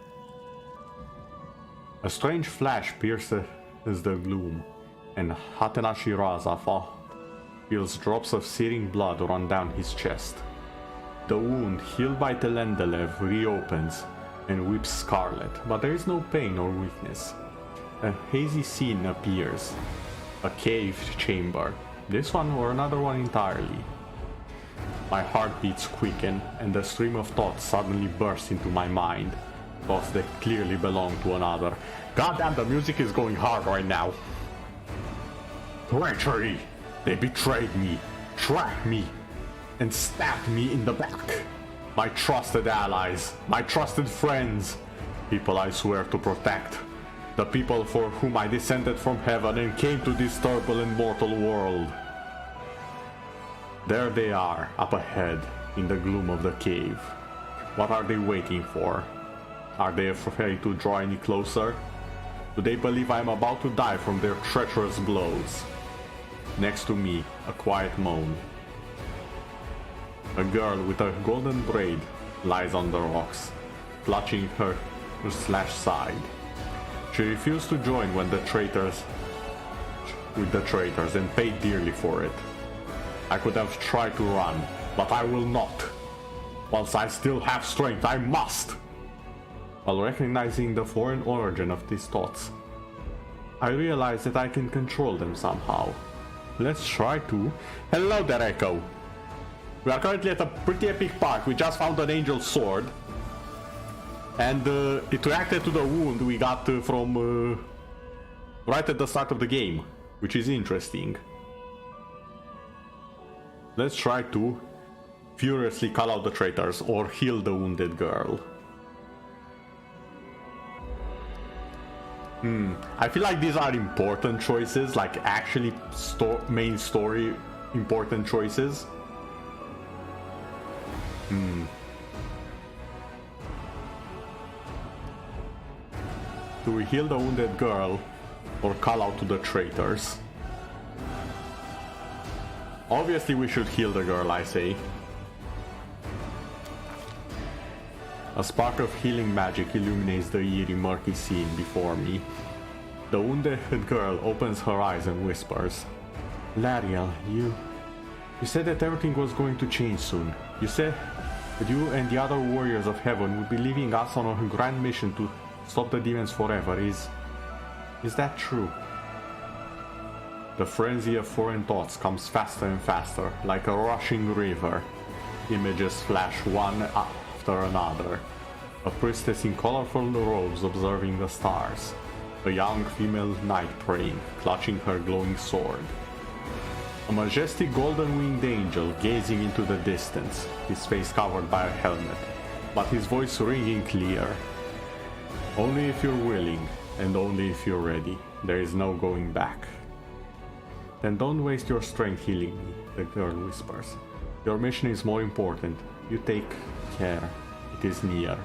Speaker 1: A strange flash pierces the gloom, and Hatenashi Raza feels drops of searing blood run down his chest. The wound healed by Telendalev reopens and weeps scarlet, but there is no pain or weakness. A hazy scene appears. A caved chamber. This one or another one entirely. My heartbeats quicken and a stream of thoughts suddenly bursts into my mind. Thoughts that clearly belong to another. Goddamn, the music is going hard right now. Treachery! They betrayed me, tracked me, and stabbed me in the back. My trusted allies, my trusted friends, people I swear to protect. The people for whom I descended from heaven and came to this turbulent mortal world. There they are, up ahead, in the gloom of the cave. What are they waiting for? Are they afraid to draw any closer? Do they believe I am about to die from their treacherous blows? Next to me, a quiet moan. A girl with a golden braid lies on the rocks, clutching her slashed side. She refused to join with the traitors and paid dearly for it. I could have tried to run, but I will not. Whilst I still have strength, I must! While recognizing the foreign origin of these thoughts, I realize that I can control them somehow. Let's try to. Hello there, Echo! We are currently at a pretty epic part. We just found an angel sword. And it reacted to the wound we got from right at the start of the game, which is interesting. Let's try to furiously call out the traitors or heal the wounded girl. I feel like these are important choices, like actually main story important choices. Do we heal the wounded girl or call out to the traitors? Obviously we should heal the girl, I say. A spark of healing magic illuminates the eerie murky scene before me. The wounded girl opens her eyes and whispers, "Lariel, you said that everything was going to change soon. You said that you and the other warriors of heaven would be leaving us on a grand mission to stop the demons forever. Is that true?" The frenzy of foreign thoughts comes faster and faster, like a rushing river. Images flash one after another. A priestess in colorful robes observing the stars. A young female knight praying, clutching her glowing sword. A majestic golden-winged angel gazing into the distance, his face covered by a helmet, but his voice ringing clear. "Only if you're willing, and only if you're ready. There is no going back." "Then don't waste your strength healing me," the girl whispers. "Your mission is more important. You take care. It is near."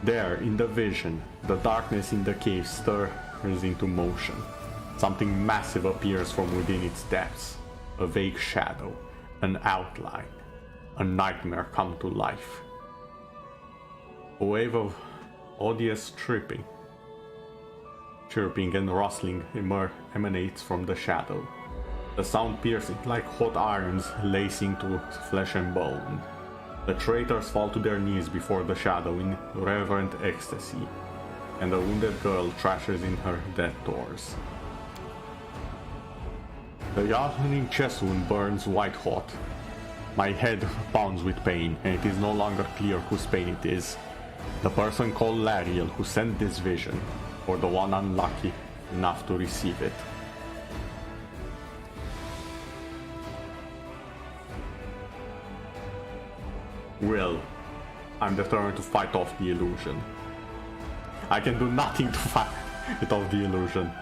Speaker 1: There, in the vision, the darkness in the cave stirs into motion. Something massive appears from within its depths. A vague shadow, an outline, a nightmare come to life. A wave of odious chirping and rustling emanates from the shadow. The sound piercing like hot irons lacing to flesh and bone. The traitors fall to their knees before the shadow in reverent ecstasy, and the wounded girl trashes in her death doors. The yawning chest wound burns white hot. My head pounds with pain, and it is no longer clear whose pain it is. The person called Lariel who sent this vision, or the one unlucky enough to receive it. Well, I'm determined to fight off the illusion. I can do nothing to fight off the illusion.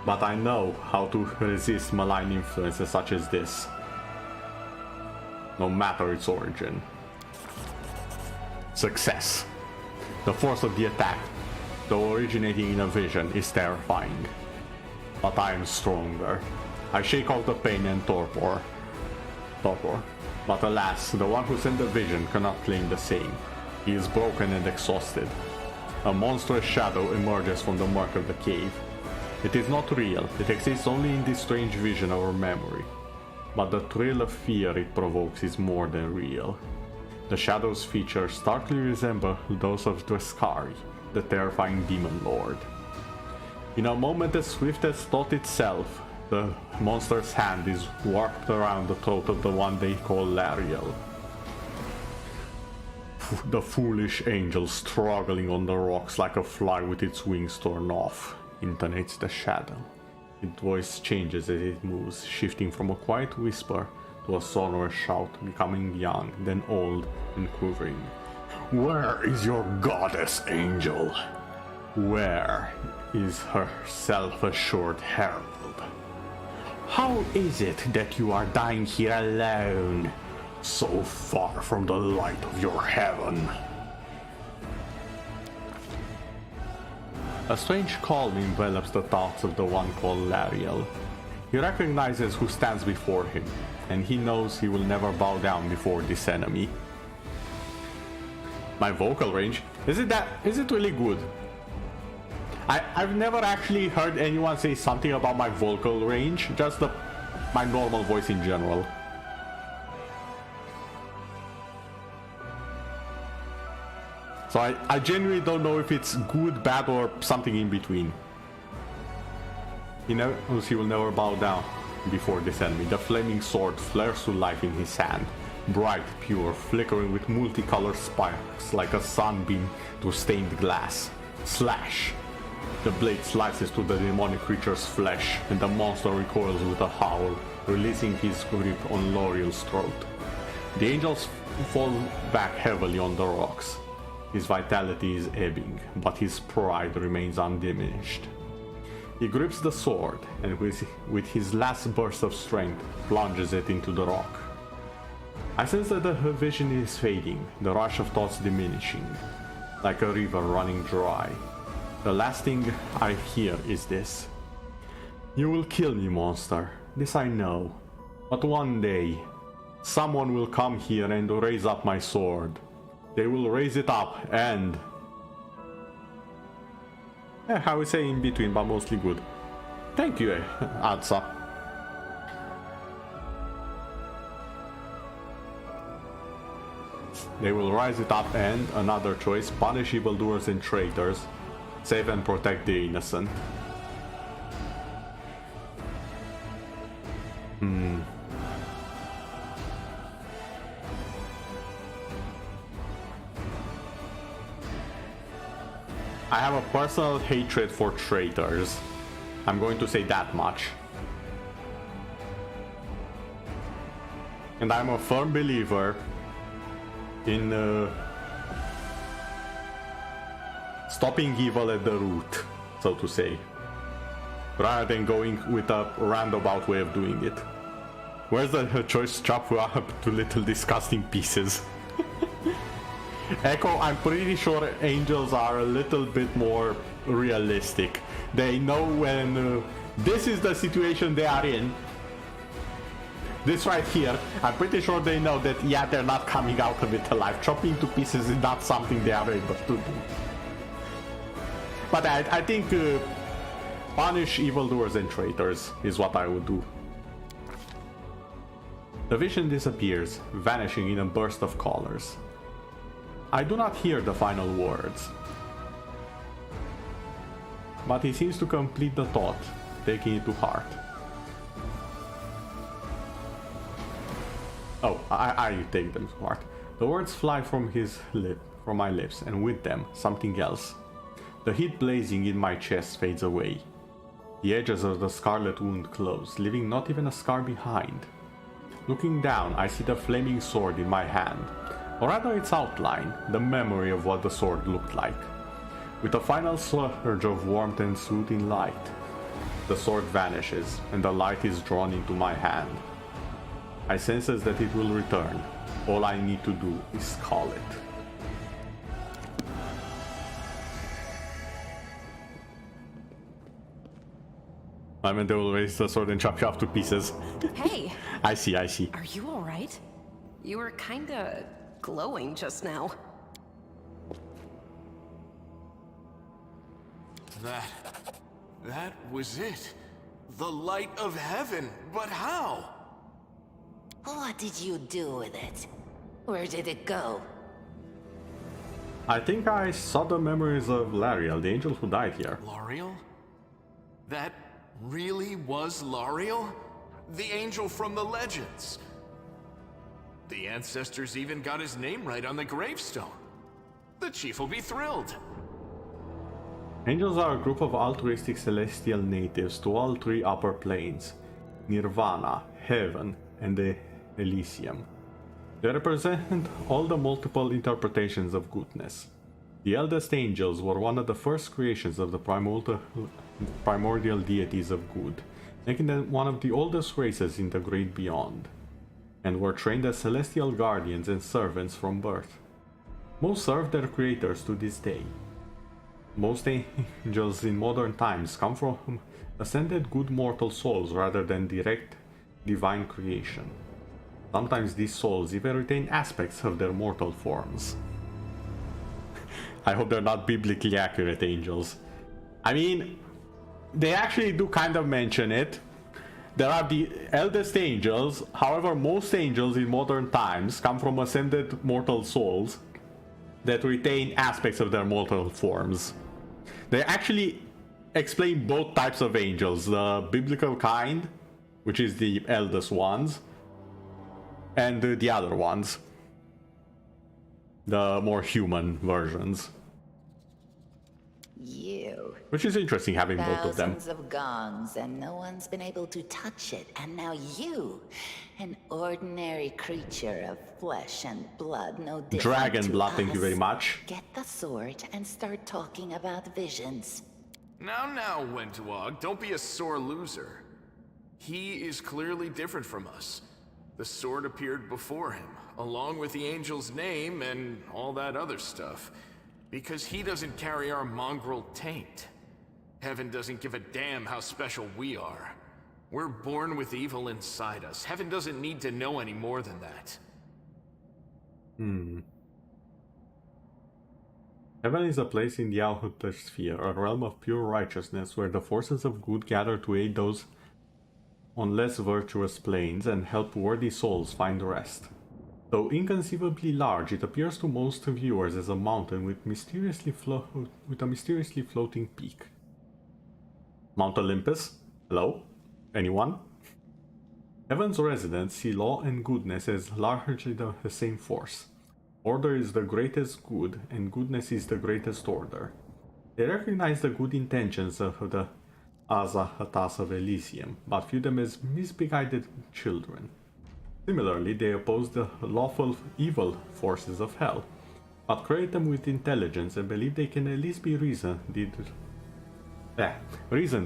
Speaker 1: But I know how to resist malign influences such as this, no matter its origin. Success. The force of the attack, though originating in a vision, is terrifying. But I am stronger. I shake off the pain and torpor. But alas, the one who sent the vision cannot claim the same. He is broken and exhausted. A monstrous shadow emerges from the murk of the cave. It is not real, it exists only in this strange vision or memory. But the thrill of fear it provokes is more than real. The shadow's features starkly resemble those of Dweskari, the terrifying demon lord. In a moment as swift as thought itself, the monster's hand is warped around the throat of the one they call Lariel. The foolish angel struggling on the rocks like a fly with its wings torn off, intonates the shadow. Its voice changes as it moves, shifting from a quiet whisper to a sonorous shout, becoming young, then old and quivering. "Where is your goddess, angel? Where is her self-assured herald? How is it that you are dying here alone? So far from the light of your heaven. A strange calm envelops the thoughts of the one called Lariel. He recognizes who stands before him, and he knows he will never bow down before this enemy. My vocal range? Is it really good? I've never actually heard anyone say something about my vocal range, just my normal voice in general. So I genuinely don't know if it's good, bad, or something in between. He knows he will never bow down before this enemy. The flaming sword flares to life in his hand. Bright, pure, flickering with multicolored sparks like a sunbeam through stained glass. Slash! The blade slices through the demonic creature's flesh, and the monster recoils with a howl, releasing his grip on L'Oreal's throat. The angels fall back heavily on the rocks. His vitality is ebbing, but his pride remains undiminished. He grips the sword, and with his last burst of strength, plunges it into the rock. I sense that the vision is fading, the rush of thoughts diminishing, like a river running dry. The last thing I hear is this. You will kill me, monster. This I know. But one day, someone will come here and raise up my sword. They will raise it up and... I would say in between, but mostly good. Thank you, Adsa. They will rise it up and, another choice, punish evildoers and traitors, save and protect the innocent. I have a personal hatred for traitors. I'm going to say that much. And I'm a firm believer in stopping evil at the root, so to say, rather than going with a roundabout way of doing it. Where's the choice chop up to little disgusting pieces? Echo, I'm pretty sure angels are a little bit more realistic. They know when this is the situation they are in. This right here, I'm pretty sure they know that, yeah, they're not coming out of it alive. Chopping to pieces is not something they are able to do. But I think punish evildoers and traitors is what I would do. The vision disappears, vanishing in a burst of colors. I do not hear the final words, but he seems to complete the thought, taking it to heart. Oh, I take them to heart. The words fly from my lips, and with them, something else. The heat blazing in my chest fades away. The edges of the scarlet wound close, leaving not even a scar behind. Looking down, I see the flaming sword in my hand. Or rather its outline, the memory of what the sword looked like. With a final surge of warmth and soothing light, the sword vanishes, and the light is drawn into my hand. I sense that it will return. All I need to do is call it. I mean, they will raise the sword and chop you up to pieces.
Speaker 7: Hey!
Speaker 1: I see.
Speaker 7: Are you alright? You were kinda glowing just now.
Speaker 5: That was it. The light of heaven. But how?
Speaker 6: What did you do with it? Where did it go?
Speaker 1: I think I saw the memories of Lariel, the angel who died here.
Speaker 5: L'Oreal? That really was L'Oreal? The angel from the legends. The ancestors even got his name right on the gravestone. The chief will be thrilled.
Speaker 1: Angels are a group of altruistic celestial natives to all three upper planes, Nirvana, Heaven, and the Elysium. They represent all the multiple interpretations of goodness. The eldest angels were one of the first creations of the primordial deities of good, making them one of the oldest races in the great beyond. and were trained as celestial guardians and servants from birth. Most serve their creators to this day. Most angels in modern times come from ascended good mortal souls rather than direct divine creation. Sometimes these souls even retain aspects of their mortal forms. I hope they're not biblically accurate angels. I mean, they actually do kind of mention it. There are the eldest angels, however most angels in modern times come from ascended mortal souls that retain aspects of their mortal forms. They actually explain both types of angels, the biblical kind, which is the eldest ones, and the other ones, the more human versions.
Speaker 6: You.
Speaker 1: Which is interesting having both of them.
Speaker 6: Thousands of gongs and no one's been able to touch it. And now you, an ordinary creature of flesh and blood, no different
Speaker 1: Dragon
Speaker 6: to
Speaker 1: blood, thank you
Speaker 6: us.
Speaker 1: very much.
Speaker 6: Get the sword and start talking about visions.
Speaker 5: Now, Wentwog, don't be a sore loser. He is clearly different from us. The sword appeared before him, along with the angel's name and all that other stuff. Because he doesn't carry our mongrel taint. Heaven doesn't give a damn how special we are. We're born with evil inside us. Heaven doesn't need to know any more than that.
Speaker 1: Heaven is a place in the outer sphere, a realm of pure righteousness where the forces of good gather to aid those on less virtuous planes and help worthy souls find rest. Though inconceivably large, it appears to most viewers as a mountain with a mysteriously floating peak. Mount Olympus? Hello? Anyone? Heaven's residents see law and goodness as largely the same force. Order is the greatest good, and goodness is the greatest order. They recognize the good intentions of the Azahatas of Elysium, but view them as misguided children. Similarly, they oppose the lawful evil forces of hell, but create them with intelligence and believe they can at least be reasoned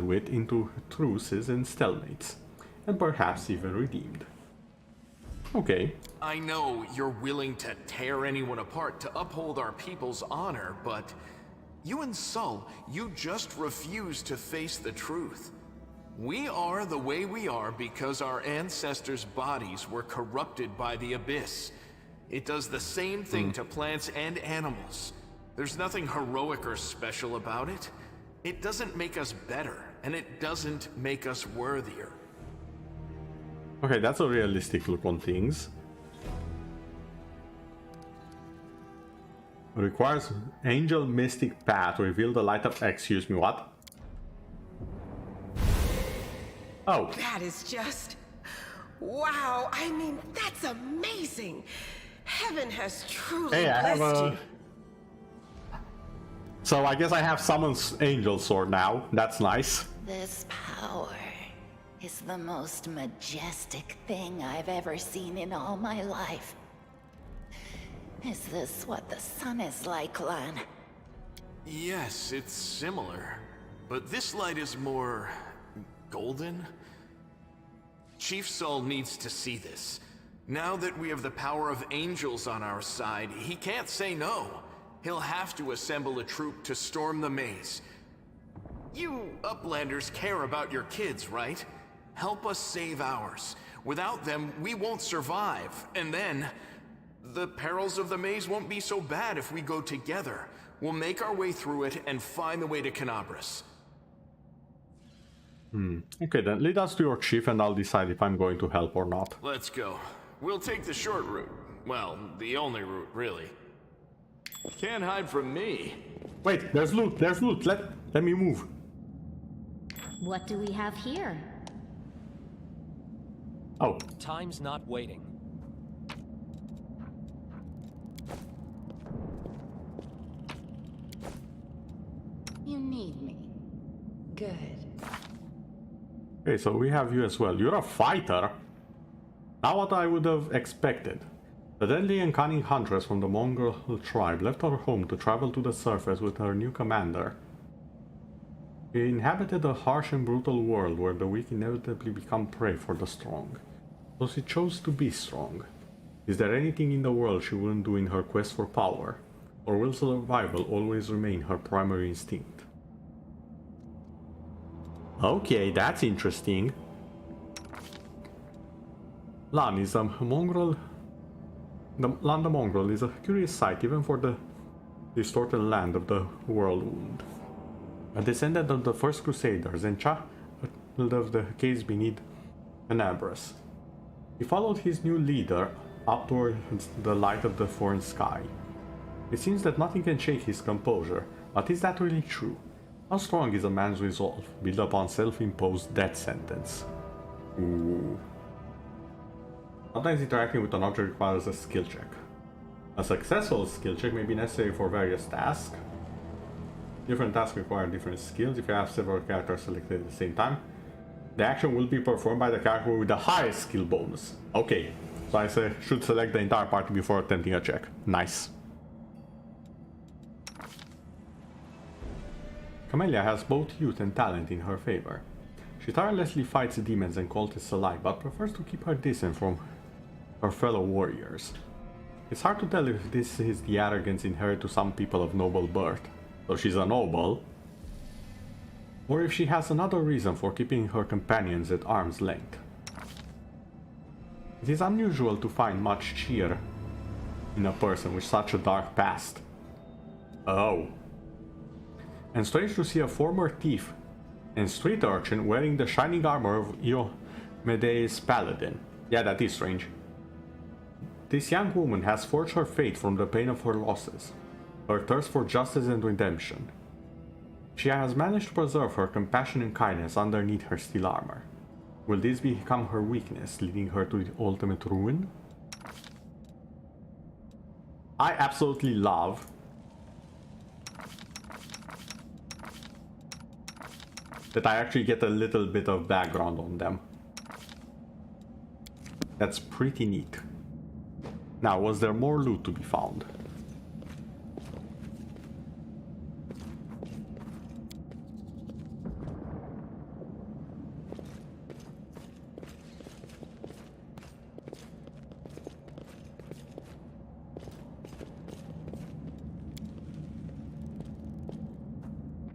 Speaker 1: with into truces and stalemates, and perhaps even redeemed. Okay.
Speaker 5: I know you're willing to tear anyone apart to uphold our people's honor, but you and Sol, you just refuse to face the truth. We are the way we are because our ancestors' bodies were corrupted by the Abyss. It does the same thing to plants and animals. There's nothing heroic or special about it. It doesn't make us better, and it doesn't make us worthier.
Speaker 1: Okay, that's a realistic look on things. Requires angel mystic path to reveal the light of... Excuse me, what? Oh.
Speaker 3: That is just... wow, I mean, that's amazing! Heaven has truly
Speaker 1: Hey, I have
Speaker 3: blessed
Speaker 1: a...
Speaker 3: you.
Speaker 1: So I guess I have Summon's angel sword now. That's nice.
Speaker 6: This power is the most majestic thing I've ever seen in all my life. Is this what the sun is like, Lan?
Speaker 5: Yes, it's similar. But this light is more... golden? Chief Sol needs to see this. Now that we have the power of angels on our side, he can't say no. He'll have to assemble a troop to storm the maze. You Uplanders care about your kids, right? Help us save ours. Without them, we won't survive. And then, the perils of the maze won't be so bad if we go together. We'll make our way through it and find the way to Canabras.
Speaker 1: Okay, then lead us to your chief and I'll decide if I'm going to help or not.
Speaker 5: Let's go. We'll take the short route. Well, the only route, really. Can't hide from me.
Speaker 1: Wait, there's loot, there's loot. Let me move.
Speaker 8: What do we have here?
Speaker 1: Oh,
Speaker 2: Time's not waiting.
Speaker 6: You need me. Good.
Speaker 1: okay, so we have you as well. You're a fighter. Not what I would have expected. The deadly and cunning huntress from the Mongol tribe left her home to travel to the surface with her new commander. She inhabited a harsh and brutal world where the weak inevitably become prey for the strong. So she chose to be strong. Is there anything in the world she wouldn't do in her quest for power? Or will survival always remain her primary instinct? Okay, that's interesting. Lan is a mongrel. Lan the mongrel is a curious sight even for the distorted land of the Whirlwind. A descendant of the first Crusaders and child of the caves beneath Anabras. He followed his new leader up towards the light of the foreign sky. It seems that nothing can shake his composure, but is that really true? How strong is a man's resolve, built upon self-imposed death sentence? Ooh. Sometimes interacting with an object requires a skill check. A successful skill check may be necessary for various tasks. Different tasks require different skills. If you have several characters selected at the same time, the action will be performed by the character with the highest skill bonus. Okay, so I should select the entire party before attempting a check. Nice. Camellia has both youth and talent in her favor. She tirelessly fights demons and cultists alike, but prefers to keep her distance from her fellow warriors. It's hard to tell if this is the arrogance inherent to some people of noble birth, so she's a noble, or if she has another reason for keeping her companions at arm's length. It is unusual to find much cheer in a person with such a dark past. Oh. And strange to see a former thief and street urchin wearing the shining armor of Iomede's paladin. Yeah, that is strange. This young woman has forged her fate from the pain of her losses, her thirst for justice and redemption. She has managed to preserve her compassion and kindness underneath her steel armor. Will this become her weakness, leading her to the ultimate ruin? I absolutely love that I actually get a little bit of background on them. That's pretty neat. Now, was there more loot to be found?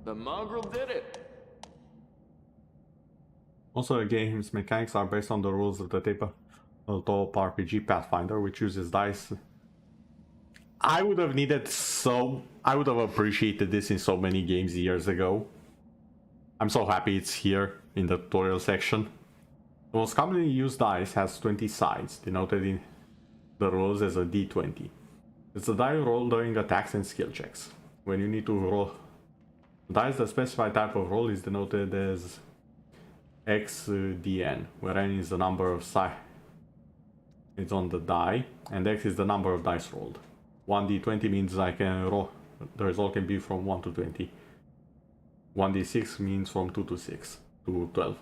Speaker 5: The mongrel did it.
Speaker 1: Also, the game's mechanics are based on the rules of the tabletop RPG Pathfinder, which uses dice. I would have appreciated this in so many games years ago. I'm so happy it's here in the tutorial section. The most commonly used dice has 20 sides, denoted in the rules as a d20. It's a die rolled during attacks and skill checks. When you need to roll dice, the specified type of roll is denoted as XDN, where N is the number of sides on the die, and X is the number of dice rolled. 1d20 means I can roll, the result can be from 1 to 20. 1d6 means from 2 to 6 to 12.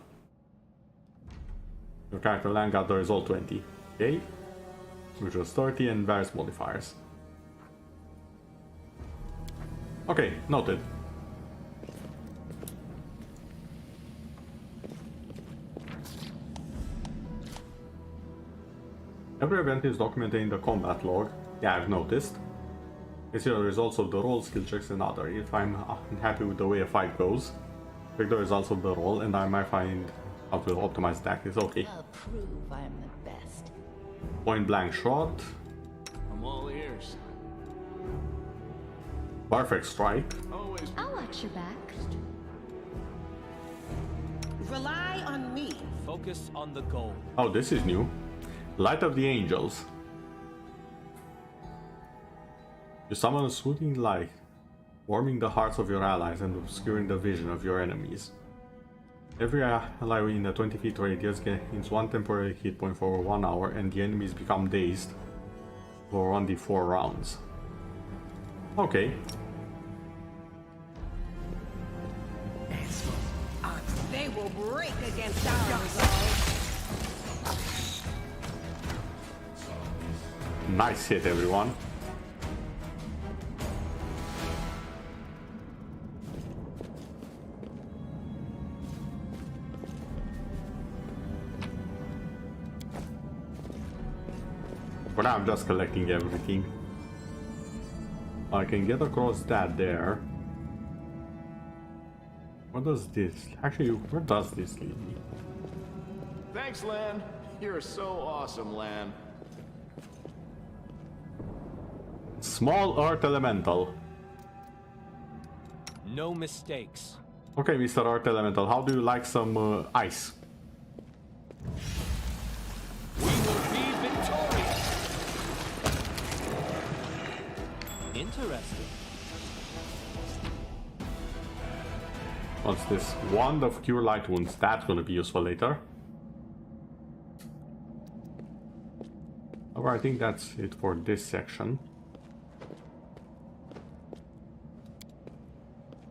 Speaker 1: Your character land got the result 20, okay? Which was 30 and various modifiers. Okay, noted. Every event is documented in the combat log. Yeah, I've noticed. You see the results of the roll, skill checks, and other. If I'm unhappy with the way a fight goes, check the results of the roll, and I might find how to optimize tactics. Okay.
Speaker 6: I'll prove I'm the best.
Speaker 1: Point blank shot.
Speaker 5: I'm all ears.
Speaker 1: Perfect strike.
Speaker 5: Always.
Speaker 8: I'll watch your back.
Speaker 3: Rely on me.
Speaker 2: Focus on the goal.
Speaker 1: Oh, this is new. Light of the Angels. You summon a soothing light, warming the hearts of your allies and obscuring the vision of your enemies. Every ally in a 20 feet radius gains 1 temporary hit point for 1 hour, and the enemies become dazed for 1d4 rounds. Okay.
Speaker 3: They will break against our resolve.
Speaker 1: Nice hit, everyone. For now, I'm just collecting everything. I can get across that there. What does this... Actually, where does this lead me?
Speaker 5: Thanks, Lan. You're so awesome, Lan.
Speaker 1: Small Earth Elemental.
Speaker 2: No mistakes.
Speaker 1: Okay, Mr. Earth Elemental, how do you like some ice?
Speaker 2: We will be victorious. Interesting.
Speaker 1: What's this? Wand of Cure Light Wounds. That's gonna be useful later. Alright, I think that's it for this section.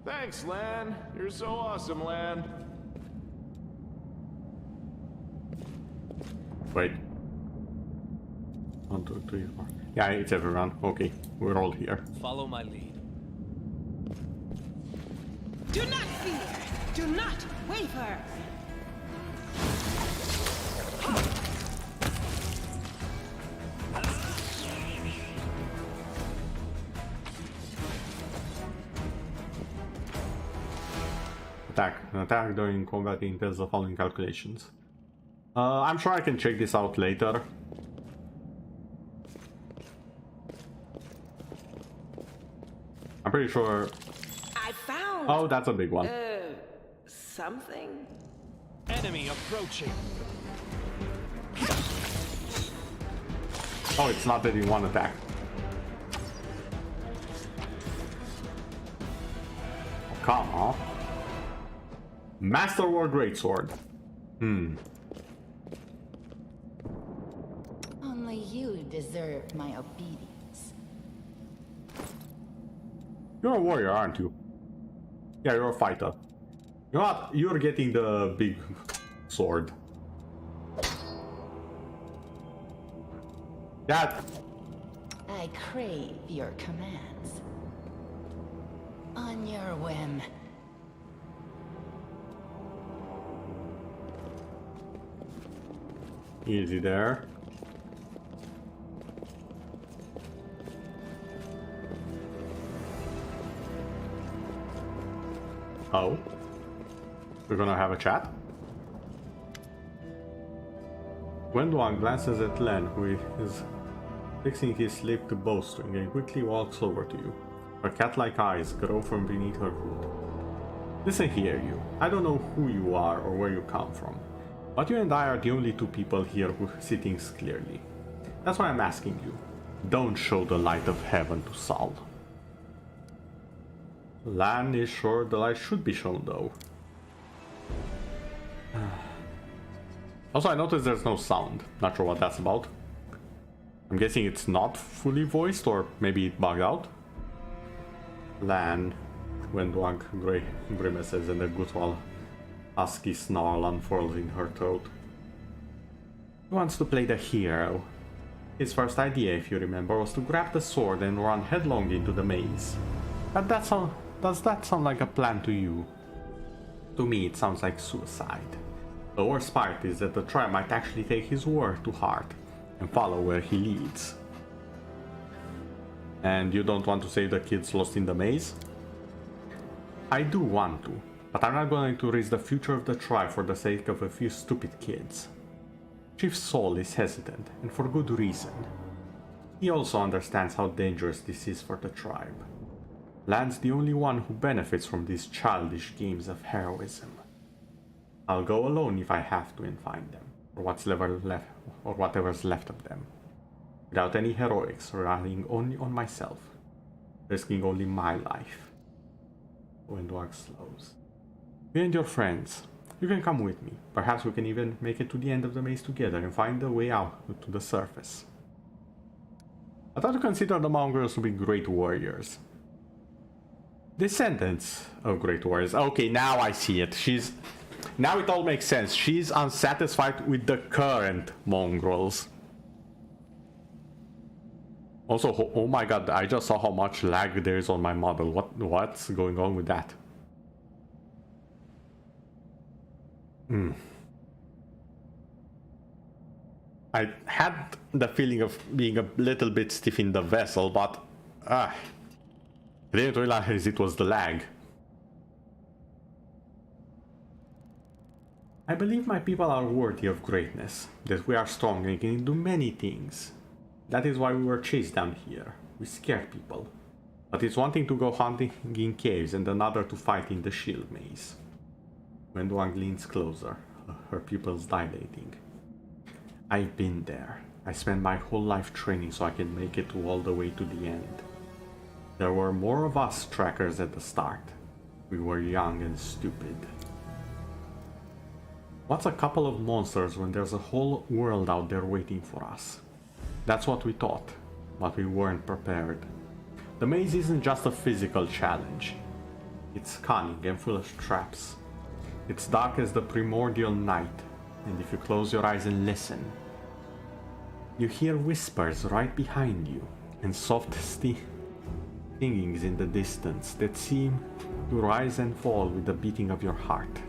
Speaker 5: Thanks, Lan. You're so awesome, Lan.
Speaker 1: Wait. 1, 2, 3, 4. Yeah, it's everyone. Okay, we're all here.
Speaker 2: Follow my lead.
Speaker 3: Do not fear! Do not waver!
Speaker 1: An attack during combat entails the following calculations. I'm sure I can check this out later. I'm pretty sure...
Speaker 3: I found...
Speaker 1: Oh, that's a big one.
Speaker 3: something?
Speaker 2: Enemy approaching.
Speaker 1: Oh, it's not that in one attack. Oh, come on. Master War Greatsword.
Speaker 6: Only you deserve my obedience.
Speaker 1: You're a warrior, aren't you? Yeah, you're a fighter. You know what? You're getting the big sword. That...
Speaker 6: I crave your commands. On your whim.
Speaker 1: Easy there. Oh. We're gonna have a chat. Gwendolyn glances at Len, who is fixing his lip to bowstring, and quickly walks over to you. Her cat-like eyes grow from beneath her hood. Listen here, you. I don't know who you are or where you come from, but you and I are the only two people here who see things clearly. That's why I'm asking you. Don't show the light of heaven to Saul. Lan is sure the light should be shown, though. Also, I noticed there's no sound. Not sure what that's about. I'm guessing it's not fully voiced, or maybe it bugged out. Lan, Gwendolyn grimaces and a guttural husky snarl unfurls in her throat. He wants to play the hero. His first idea, if you remember, was to grab the sword and run headlong into the maze. But does that sound like a plan to you? To me, it sounds like suicide. The worst part is that the tribe might actually take his word to heart and follow where he leads. And you don't want to save the kids lost in the maze? I do want to, but I'm not going to risk the future of the tribe for the sake of a few stupid kids. Chief Saul is hesitant, and for good reason. He also understands how dangerous this is for the tribe. Lan's the only one who benefits from these childish games of heroism. I'll go alone if I have to and find them, or whatever's left of them. Without any heroics, relying only on myself, risking only my life. Gwendolyn slows. You and your friends, you can come with me. Perhaps we can even make it to the end of the maze together and find a way out to the surface. I thought you considered the mongrels to be great warriors. Descendants of great warriors. Okay, now I see it. Now it all makes sense. She's unsatisfied with the current mongrels. Also, oh my god, I just saw how much lag there is on my model. What's going on with that? I had the feeling of being a little bit stiff in the vessel, but I didn't realize it was the lag. I believe my people are worthy of greatness, that we are strong and can do many things. That is why we were chased down here. We scared people. But it's one thing to go hunting in caves and another to fight in the shield maze. When Wang leans closer, her pupils dilating. I've been there. I spent my whole life training so I can make it all the way to the end. There were more of us trackers at the start. We were young and stupid. What's a couple of monsters when there's a whole world out there waiting for us? That's what we thought, but we weren't prepared. The maze isn't just a physical challenge. It's cunning and full of traps. It's dark as the primordial night, and if you close your eyes and listen, you hear whispers right behind you, and soft singings in the distance that seem to rise and fall with the beating of your heart.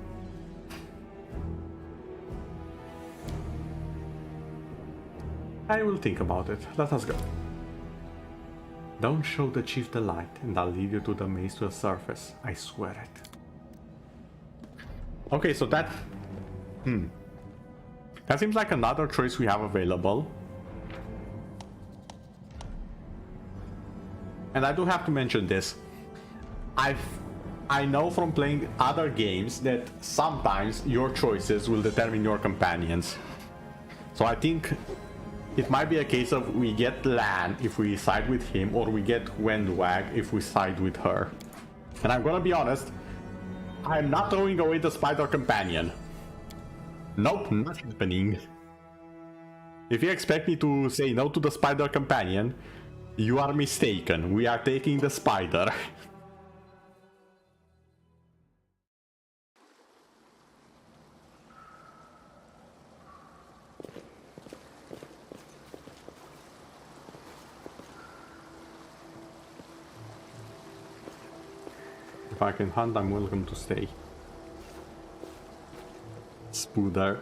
Speaker 1: I will think about it. Let us go. Don't show the chief the light, and I'll lead you to the maze to the surface. I swear it. Okay, so that... That seems like another choice we have available. And I do have to mention this. I know from playing other games that sometimes your choices will determine your companions. So I think it might be a case of we get Lan if we side with him, or we get Wendwag if we side with her. And I'm gonna be honest, I'm not throwing away the spider companion. Nope, not happening. If you expect me to say no to the spider companion, you are mistaken. We are taking the spider. If I can hunt, I'm welcome to stay. Spooder.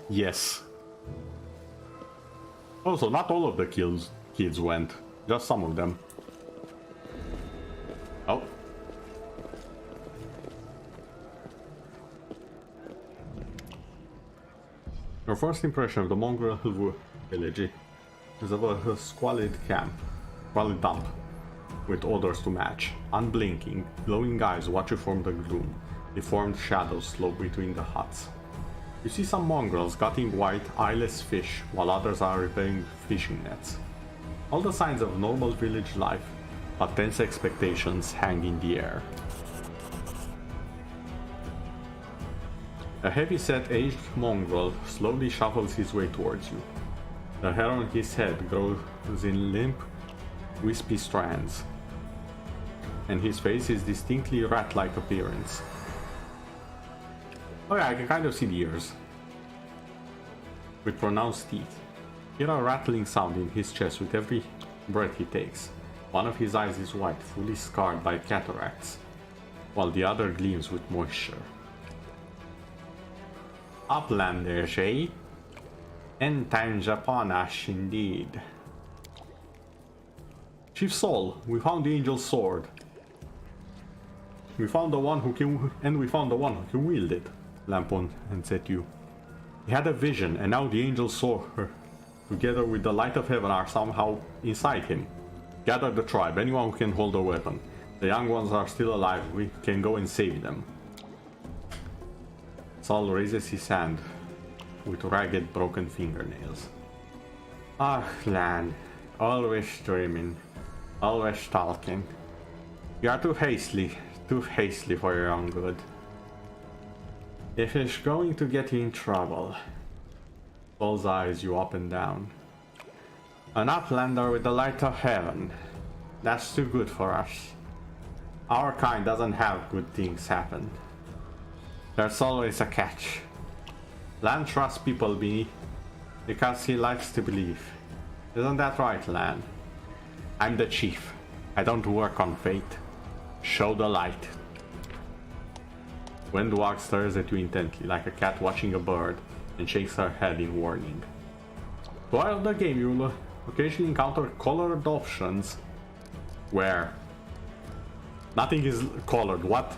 Speaker 1: Yes. Also, not all of the kids went. Just some of them. Oh. Your first impression of the mongrel village is of a squalid dump, with odors to match. Unblinking, glowing eyes watch you from the gloom. Deformed shadows slope between the huts. You see some mongrels gutting white, eyeless fish, while others are repairing fishing nets. All the signs of normal village life, but tense expectations hang in the air. A heavy-set aged mongrel slowly shuffles his way towards you. The hair on his head grows in limp, wispy strands, and his face is distinctly rat-like appearance. Oh yeah, I can kind of see the ears. With pronounced teeth. Hear a rattling sound in his chest with every breath he takes. One of his eyes is white, fully scarred by cataracts, while the other gleams with moisture. Uplandish, eh? End time Japanash indeed. Chief Sol, we found the angel's sword. We found the one who can wield it, Lampon and said you. He had a vision, and now the angel saw her, together with the light of heaven, are somehow inside him. Gather the tribe, anyone who can hold a weapon. The young ones are still alive, we can go and save them. Saul raises his hand, with ragged, broken fingernails. Ah, Lan, always dreaming, always talking. You are too hasty for your own good. If it's going to get you in trouble. Saul's eyes you up and down. An uplander with the light of heaven. That's too good for us. Our kind doesn't have good things happen. There's always a catch. Lan trusts people because he likes to believe. Isn't that right, Lan? I'm the chief. I don't work on fate. Show the light. Wendwag stares at you intently, like a cat watching a bird, and shakes her head in warning. Throughout the game, you will occasionally encounter colored options where nothing is colored. What?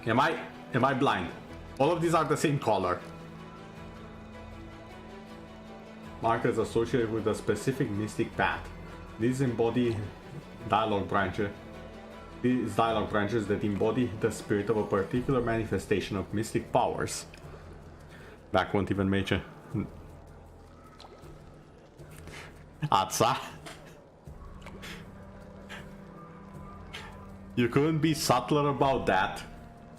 Speaker 1: Am I blind? All of these are the same color. Markers associated with a specific mystic path. These embody dialogue branches. These dialogue branches that embody the spirit of a particular manifestation of mystic powers. Back won't even mention. Atsa. You couldn't be subtler about that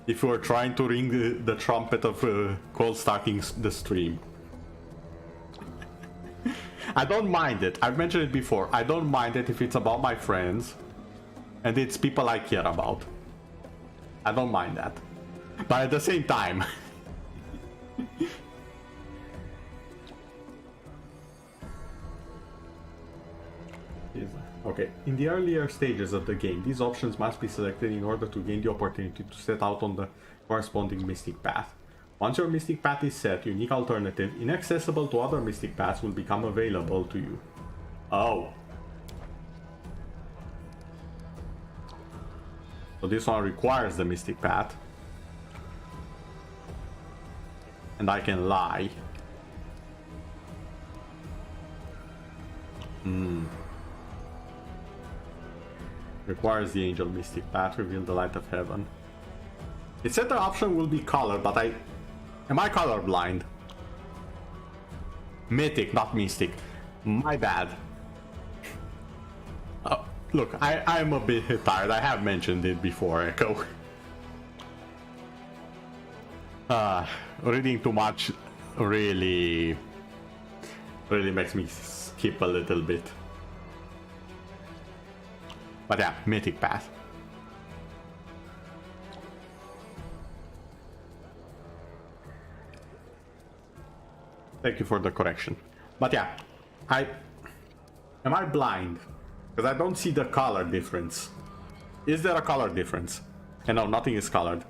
Speaker 1: if you were trying to ring the trumpet of cold starting the stream. I don't mind it. I've mentioned it before. I don't mind it if it's about my friends and it's people I care about. I don't mind that. But at the same time... Okay, in the earlier stages of the game, these options must be selected in order to gain the opportunity to set out on the corresponding mystic path. Once your mystic path is set, unique alternative, inaccessible to other mystic paths, will become available to you. Oh. So this one requires the mystic path. And I can lie. Requires the angel mystic path, reveal the light of heaven. It said the option will be color, but am I colorblind? Mythic, not mystic. My bad. Look, I'm a bit tired. I have mentioned it before, Echo. Reading too much really makes me skip a little bit. But yeah, mythic path. Thank you for the correction. But yeah, am I blind? Because I don't see the color difference. Is there a color difference? And no, nothing is colored.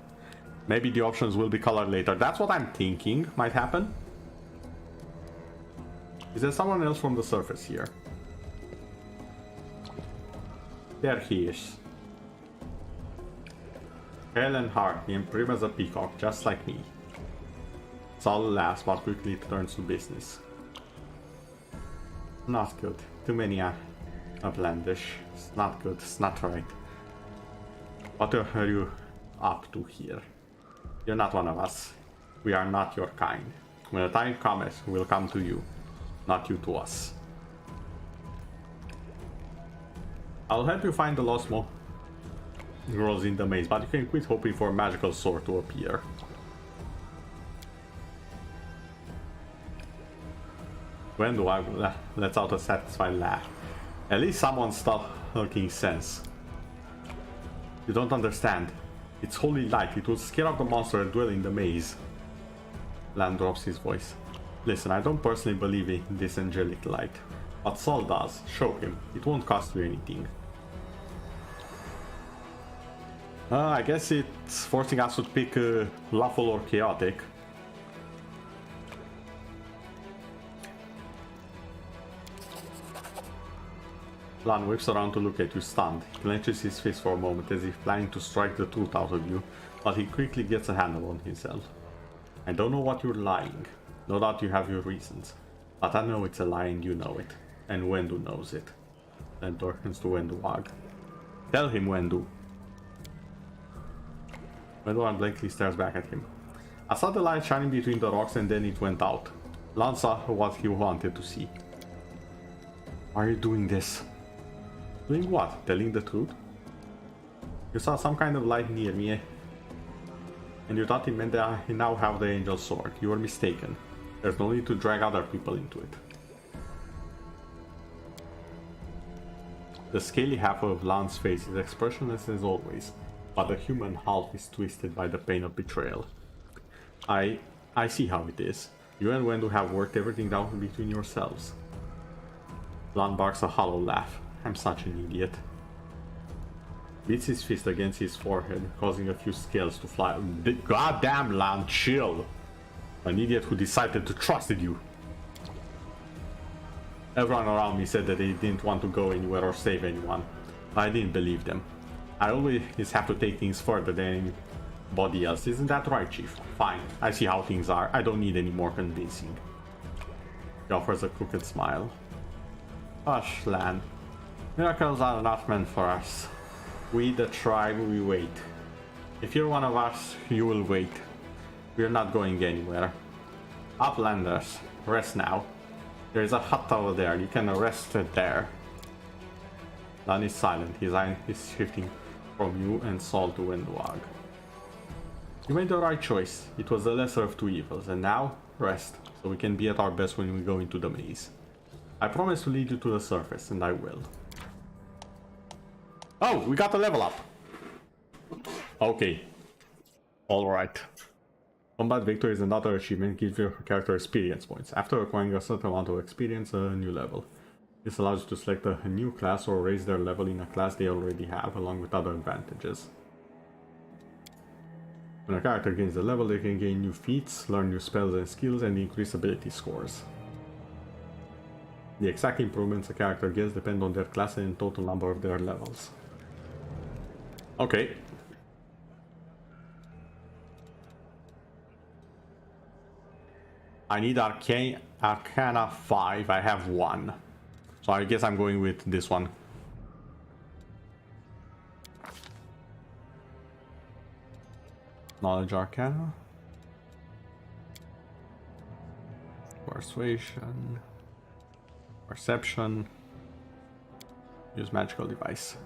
Speaker 1: Maybe the options will be colored later. That's what I'm thinking might happen. Is there someone else from the surface here? There he is. Pale and hardy and prim as a peacock, just like me. Saul laughs, but quickly turns to business. Not good. Too many outlandish. It's not good. It's not right. What are you up to here? You're not one of us. We are not your kind. When the time comes, we'll come to you, not you to us. I'll help you find the lost girls in the maze, but you can quit hoping for a magical sword to appear. When do I let out a satisfied laugh? At least someone's talking sense. You don't understand. It's holy light. It will scare off the monster that dwell in the maze. Lan drops his voice. Listen, I don't personally believe in this angelic light. But Saul does. Show him. It won't cost you anything. I guess it's forcing us to pick lawful or chaotic. Lan whips around to look at you, stunned. He clenches his fist for a moment as if planning to strike the truth out of you, but he quickly gets a handle on himself. I don't know what you're lying. No doubt you have your reasons. But I know it's a lie and you know it. And Wendu knows it. Then turns to Wenduag. Tell him, Wendu. Wenduag blankly stares back at him. I saw the light shining between the rocks and then it went out. Lan saw what he wanted to see. Why are you doing this? Doing what? Telling the truth? You saw some kind of light near me, and you thought it meant that I now have the angel sword. You were mistaken. There's no need to drag other people into it. The scaly half of Lan's face is expressionless as always, but the human half is twisted by the pain of betrayal. I see how it is. You and Wendu have worked everything down between yourselves. Lan barks a hollow laugh. I'm such an idiot. Beats his fist against his forehead, causing a few scales to fly. Goddamn, Lan, chill! An idiot who decided to trust you. Everyone around me said that they didn't want to go anywhere or save anyone. I didn't believe them. I always have to take things further than anybody else. Isn't that right, Chief? Fine. I see how things are. I don't need any more convincing. He offers a crooked smile. Hush, Lan. Miracles are not meant for us. We, the tribe, we wait. If you're one of us, you will wait. We're not going anywhere. Uplanders, rest now. There is a hut over there. You can rest there. Lan is silent. His eye is shifting from you and Saul to Wendwag. You made the right choice. It was the lesser of two evils. And now, rest, so we can be at our best when we go into the maze. I promise to lead you to the surface, and I will. Oh, we got a level up. Okay. Alright. Combat victory is another achievement, gives your character experience points. After acquiring a certain amount of experience, a new level. This allows you to select a new class or raise their level in a class they already have, along with other advantages. When a character gains a level, they can gain new feats, learn new spells and skills, and increase ability scores. The exact improvements a character gets depend on their class and total number of their levels. Okay. I need Arcana 5. I have 1. So I guess I'm going with this one. Knowledge Arcana. Persuasion. Perception. Use magical device.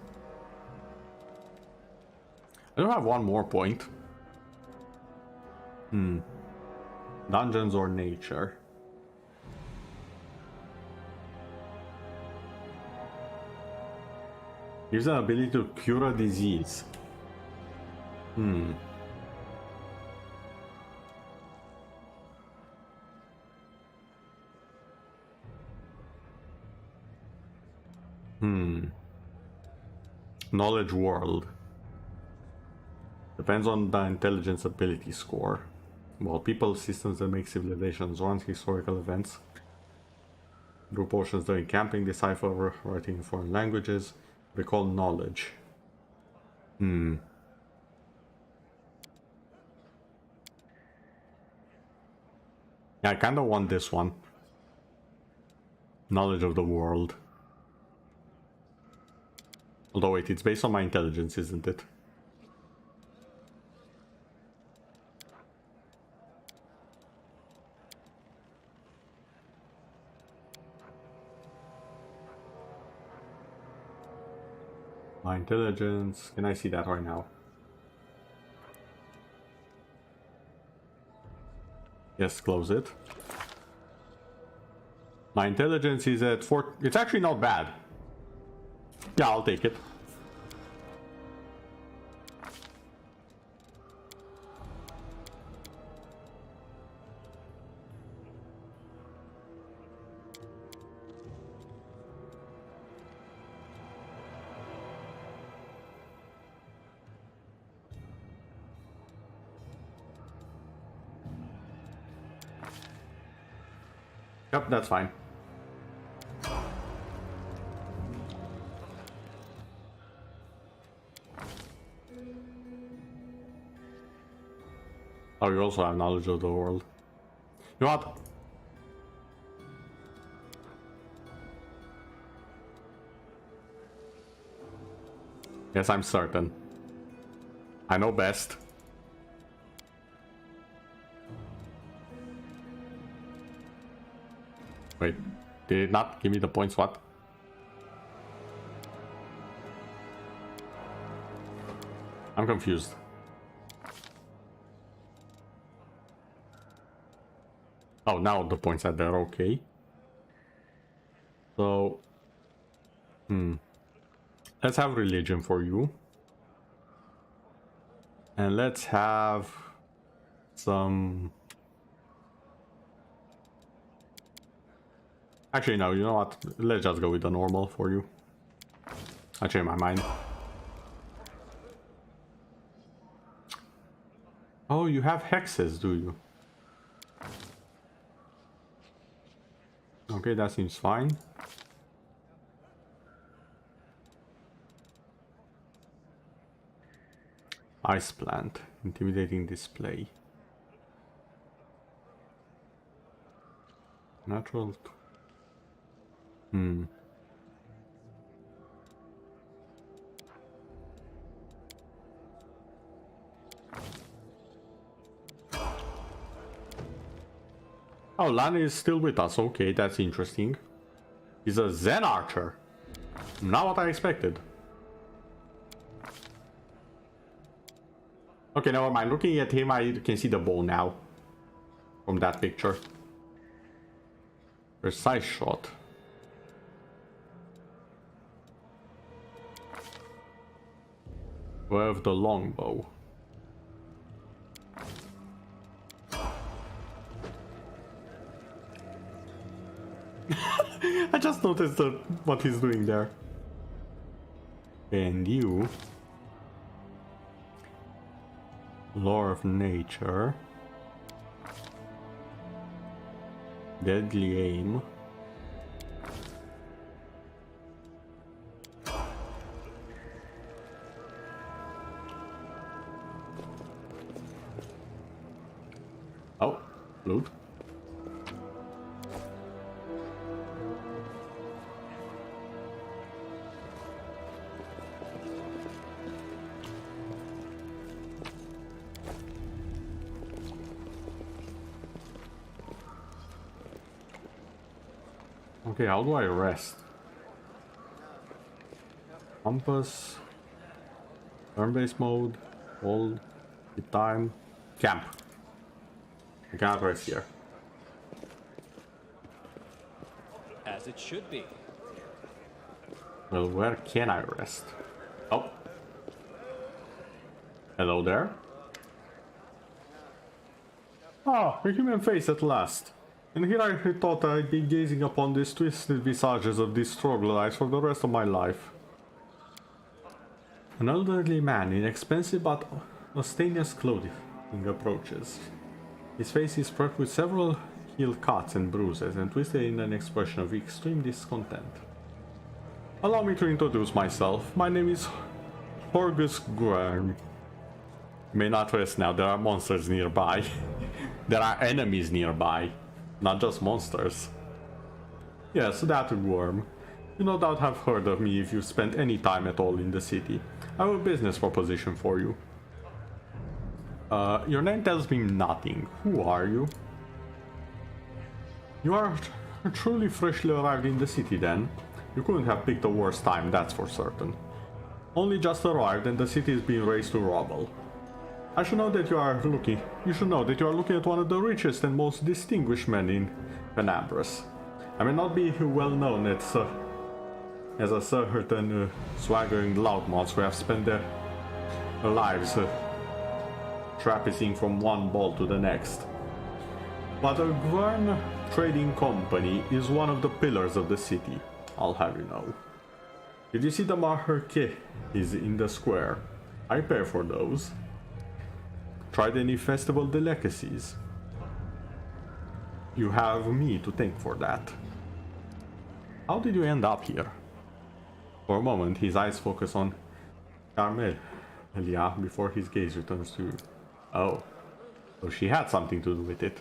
Speaker 1: I don't have one more point. Dungeons or nature. Gives an ability to cure a disease. Knowledge world. Depends on the intelligence ability score. Well, people, systems that make civilizations run, historical events. Brew potions during camping, decipher writing in foreign languages, recall knowledge. Yeah, I kinda want this one. Knowledge of the world. Although wait, it's based on my intelligence, isn't it? My intelligence, can I see that right now? Yes, close it. My intelligence is at 4. It's actually not bad. Yeah, I'll take it. Yep, that's fine. Oh, you also have knowledge of the world. You know what? Yes, I'm certain. I know best. Wait, did it not give me the points? What? I'm confused. Oh, now the points are there, okay. So, let's have religion for you. And let's have some... Actually, no, you know what? Let's just go with the normal for you. I changed my mind. Oh, you have hexes, do you? Okay, that seems fine. Ice plant. Intimidating display. Natural. Oh, Lana is still with us. Okay, that's interesting. He's a Zen archer. Not what I expected. Okay, never mind. Looking at him, I can see the bow now. From that picture. Precise shot. We have the longbow. I just noticed what he's doing there. And you. Law of nature. Deadly aim. Oh, loot. Okay, how do I rest? Compass. Turn-based mode. Hold. Hit time. Camp. I can't rest here.
Speaker 2: As it should be.
Speaker 1: Well, where can I rest? Oh. Hello there. Ah, a human face at last. And here I thought I'd be gazing upon these twisted visages of these troglodytes for the rest of my life. An elderly man in expensive but ostensious clothing approaches. His face is spread with several heel cuts and bruises and twisted in an expression of extreme discontent. Allow me to introduce myself. My name is Horgus Guern. May not rest now, there are monsters nearby. There are enemies nearby. Not just monsters. Yes, that worm. You no doubt have heard of me if you've spent any time at all in the city. I have a business proposition for you. Your name tells me nothing. Who are you? You are truly freshly arrived in the city then. You couldn't have picked a worse time, that's for certain. Only just arrived and the city is being razed to rubble. You should know that you are looking at one of the richest and most distinguished men in Penambris. I may not be well known as a certain swaggering loudmouths who have spent their lives traipsing from one ball to the next. But a Gwern trading company is one of the pillars of the city, I'll have you know. Did you see the marquee is in the square? I pay for those. Tried any festival delicacies? You have me to thank for that. How did you end up here? For a moment, his eyes focus on Carmelia before his gaze returns to you. Oh, so she had something to do with it.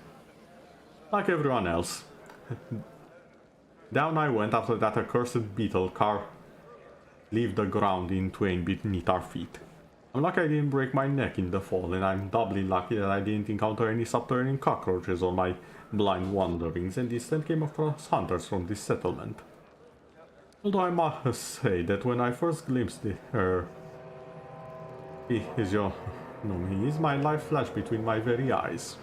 Speaker 1: Like everyone else. Down I went after that accursed beetle car leave the ground in twain beneath our feet. I'm lucky I didn't break my neck in the fall, and I'm doubly lucky that I didn't encounter any subterranean cockroaches on my blind wanderings, and instead came across hunters from this settlement. Although I must say that when I first glimpsed my life flashed between my very eyes.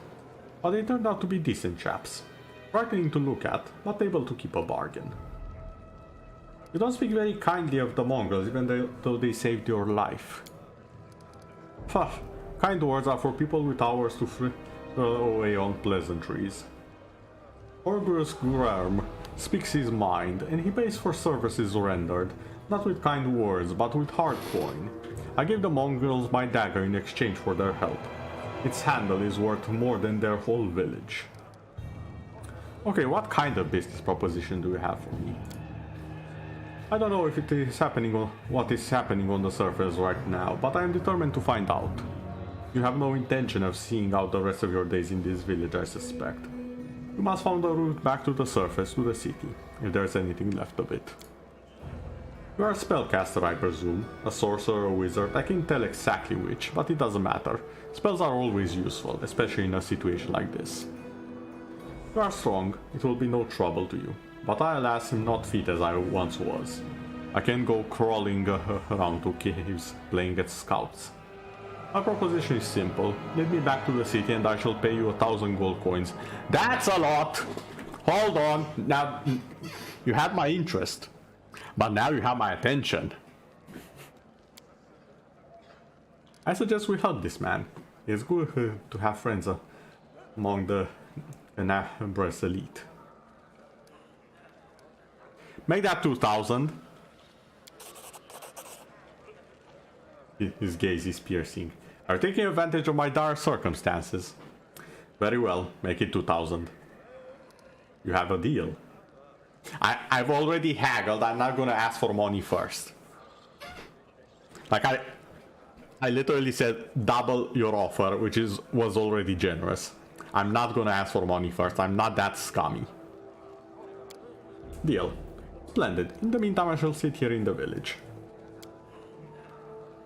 Speaker 1: But they turned out to be decent chaps. Frightening to look at, but able to keep a bargain. You don't speak very kindly of the mongrels, even though they saved your life. Kind words are for people with hours to throw away on pleasantries. Orgus Grarm speaks his mind, and he pays for services rendered, not with kind words, but with hard coin. I gave the mongrels my dagger in exchange for their help. Its handle is worth more than their whole village. Okay, what kind of business proposition do you have for me? I don't know if it is happening or what is happening on the surface right now, but I am determined to find out. You have no intention of seeing out the rest of your days in this village, I suspect. You must find a route back to the surface, to the city, if there is anything left of it. You are a spellcaster, I presume, a sorcerer or wizard, I can't tell exactly which, but it doesn't matter. Spells are always useful, especially in a situation like this. You are strong, it will be no trouble to you, but I alas am not fit as I once was. I can go crawling around to caves, playing at scouts. My proposition is simple, lead me back to the city and I shall pay you 1,000 gold coins. That's a lot! Hold on, now, you had my interest, but now you have my attention. I suggest we help this man. It's good to have friends among the Nabrus elite. Make that 2,000. His gaze is piercing. Are you taking advantage of my dire circumstances? Very well, make it 2,000. You have a deal. I've already haggled, I'm not gonna ask for money first. Like I literally said double your offer, which was already generous. I'm not gonna ask for money first, I'm not that scummy. Deal. Splendid. In the meantime I shall sit here in the village.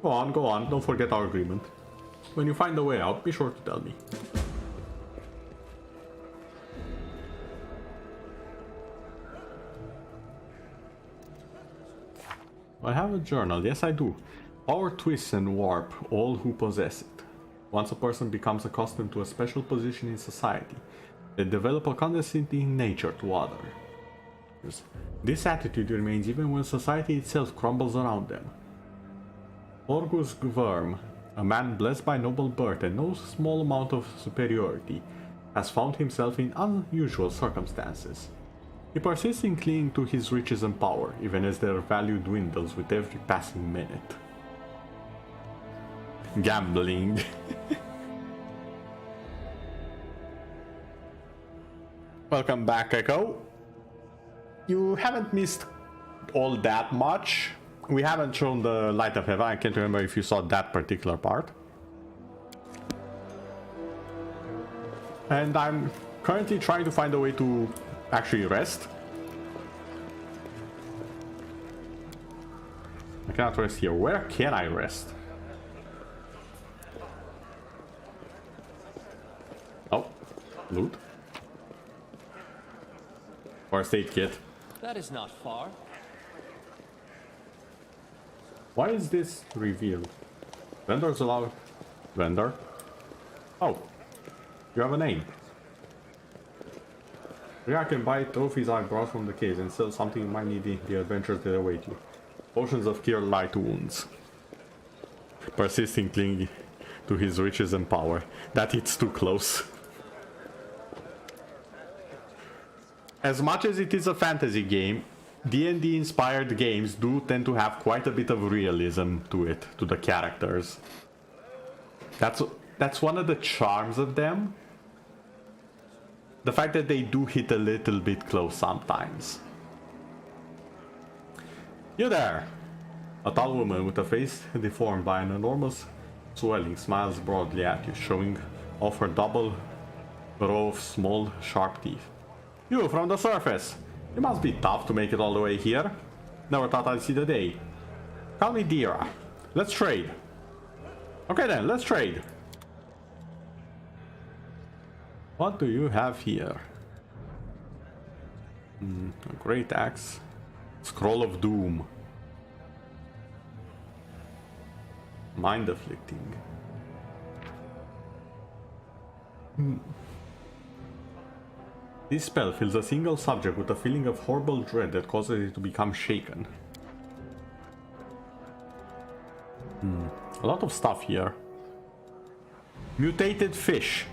Speaker 1: Go on, don't forget our agreement. When you find a way out, be sure to tell me. I have a journal, yes I do. Power twists and warp all who possess it. Once a person becomes accustomed to a special position in society, they develop a condescending nature to others. This attitude remains even when society itself crumbles around them. Orgus Gverm, a man blessed by noble birth and no small amount of superiority, has found himself in unusual circumstances. He persists in clinging to his riches and power, even as their value dwindles with every passing minute. Gambling. Welcome back, Echo. You haven't missed all that much. We haven't shown the Light of Heaven. I can't remember if you saw that particular part. And I'm currently trying to find a way to actually rest. I cannot rest here. Where can I rest? Oh, loot. First aid kit.
Speaker 2: That is not far.
Speaker 1: Why is this revealed? Vendors allowed. Vendor? Oh, you have a name. Here I can buy trophies I brought from the caves and sell something you might need in the adventures that await you. Potions of cure light wounds. Persisting clinging to his riches and power. That hits too close. As much as it is a fantasy game, D&D inspired games do tend to have quite a bit of realism to it, to the characters. That's one of the charms of them. The fact that they do hit a little bit close sometimes. You there! A tall woman with a face deformed by an enormous swelling smiles broadly at you, showing off her double row of small, sharp teeth. You, from the surface! You must be tough to make it all the way here. Never thought I'd see the day. Call me Dira. Let's trade. Okay then, let's trade. What do you have here? A great axe. Scroll of Doom. Mind afflicting. This spell fills a single subject with a feeling of horrible dread that causes it to become shaken. A lot of stuff here. Mutated fish.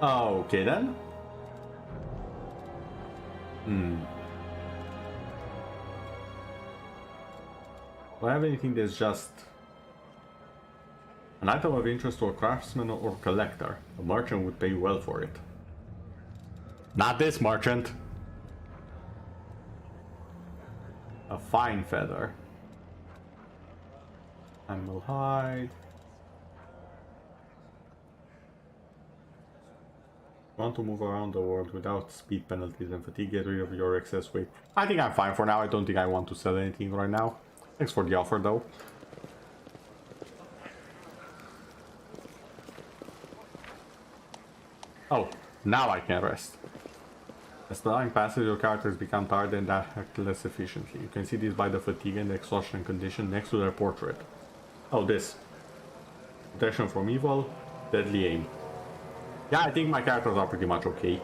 Speaker 1: Okay then. Do I have anything that's just An item of interest to a craftsman or collector. A merchant would pay well for it. Not this merchant. A fine feather. Animal hide. Want to move around the world without speed penalties and fatigue, get rid of your excess weight. I think I'm fine for now. I don't think I want to sell anything right now. Thanks for the offer though. Oh, now I can rest. As the time passes, your characters become tired and act less efficiently. You can see this by the fatigue and exhaustion condition next to their portrait. Oh, this. Protection from evil, deadly aim. Yeah, I think my characters are pretty much okay.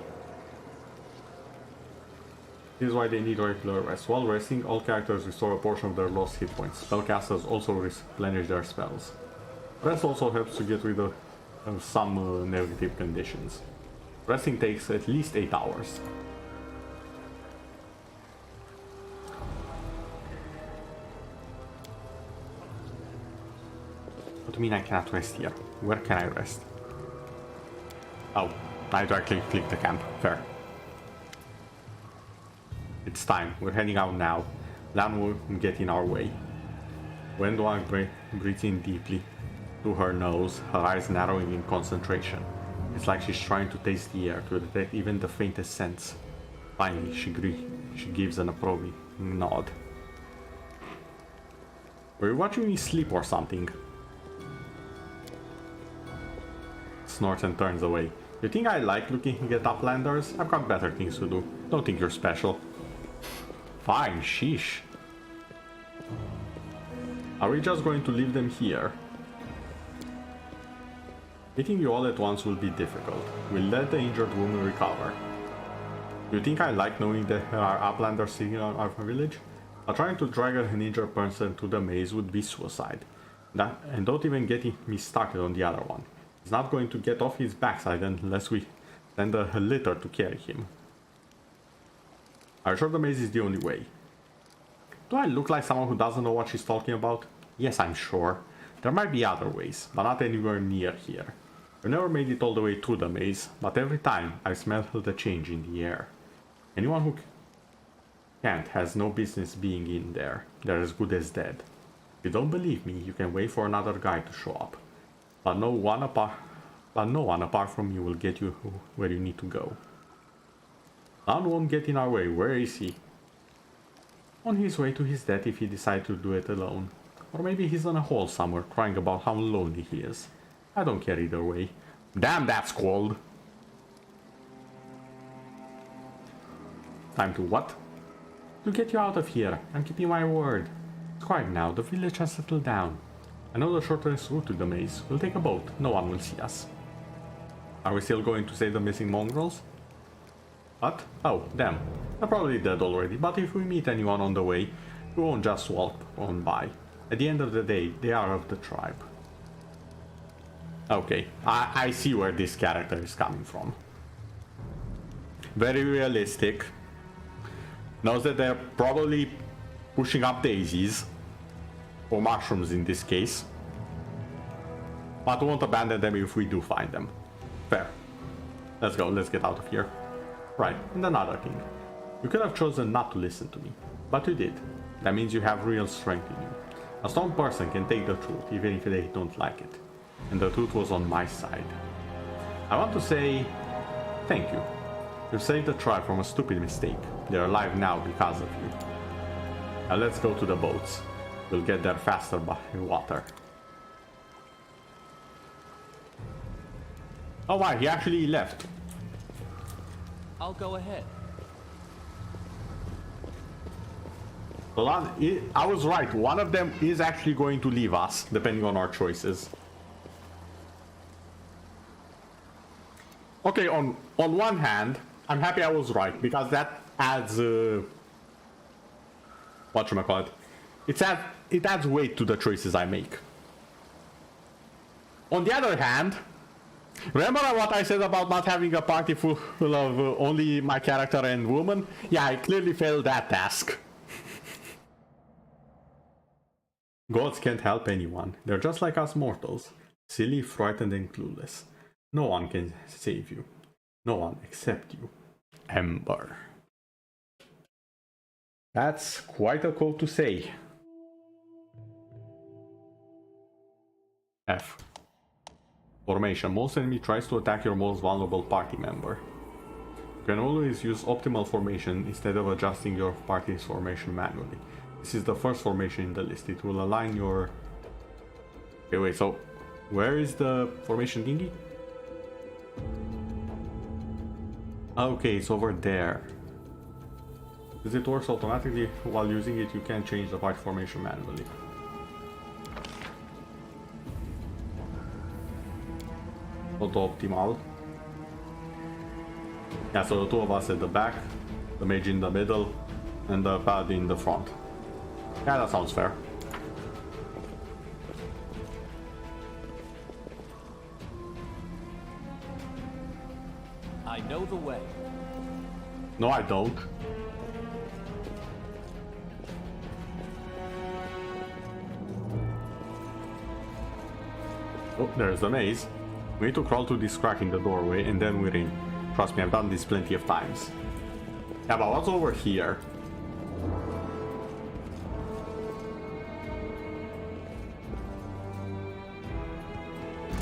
Speaker 1: This is why they need regular rest. While resting, all characters restore a portion of their lost hit points. Spellcasters also replenish their spells. Rest also helps to get rid of some negative conditions. Resting takes at least 8 hours. What do you mean I cannot rest here? Where can I rest? Oh, I directly click the camp. Fair. It's time. We're heading out now. Lan will get in our way. Wenduang breathes in deeply through her nose, her eyes narrowing in concentration. It's like she's trying to taste the air, to detect even the faintest sense. Finally, she gives an approving nod. Were you watching me sleep or something? Snorts and turns away. You think I like looking at Uplanders? I've got better things to do. Don't think you're special. Fine, sheesh. Are we just going to leave them here? Meeting you all at once will be difficult. We'll let the injured woman recover. Do you think I like knowing there are Uplanders sitting on our village? Trying to drag an injured person to the maze would be suicide. And don't even get me started on the other one. He's not going to get off his backside unless we send a litter to carry him. Are you sure the maze is the only way? Do I look like someone who doesn't know what she's talking about? Yes, I'm sure. There might be other ways, but not anywhere near here. I never made it all the way through the maze, but every time I smell the change in the air. Anyone who can't has no business being in there. They're as good as dead. If you don't believe me, you can wait for another guy to show up. But no one apart from you will get you where you need to go. Lan won't get in our way. Where is he? On his way to his death if he decides to do it alone. Or maybe he's in a hole somewhere crying about how lonely he is. I don't care either way. Damn, that's cold. Time to what? To get you out of here. I'm keeping my word. It's quiet now. The village has settled down. I know the shortest route to the maze. We'll take a boat. No one will see us. Are we still going to save the missing mongrels? What? Oh, damn. They're probably dead already, but if we meet anyone on the way, we won't just walk on by. At the end of the day, they are of the tribe. Okay, I see where this character is coming from. Very realistic. Knows that they're probably pushing up daisies. Or mushrooms in this case. But won't abandon them if we do find them. Fair. Let's go, let's get out of here. Right, and another thing. You could have chosen not to listen to me, but you did. That means you have real strength in you. A strong person can take the truth, even if they don't like it. And the truth was on my side. I want to say thank you. You've saved the tribe from a stupid mistake. They're alive now because of you. Now let's go to the boats. We'll get there faster by water. Oh my, he actually left.
Speaker 2: I'll go ahead.
Speaker 1: I was right, one of them is actually going to leave us, depending on our choices. Okay, on one hand, I'm happy I was right, because that adds... whatchamacallit? It adds weight to the choices I make. On the other hand, remember what I said about not having a party full of only my character and woman? Yeah, I clearly failed that task. Gods can't help anyone. They're just like us mortals. Silly, frightened, and clueless. No one can save you. No one except you. Ember. That's quite a quote to say. F. Formation. Most enemy tries to attack your most vulnerable party member. You can always use optimal formation instead of adjusting your party's formation manually. This is the first formation in the list. It will align your... Okay, wait, so where is the formation thingy? Okay, it's over there. Because it works automatically. While using it, you can change the party formation manually. Auto-optimal. Yeah, so the two of us at the back, the mage in the middle, and the paladin in the front. Yeah, that sounds fair.
Speaker 2: I know the way.
Speaker 1: No, I don't. Oh, there's the maze. We need to crawl to this crack in the doorway and then we're in. Trust me, I've done this plenty of times. Yeah, but what's over here?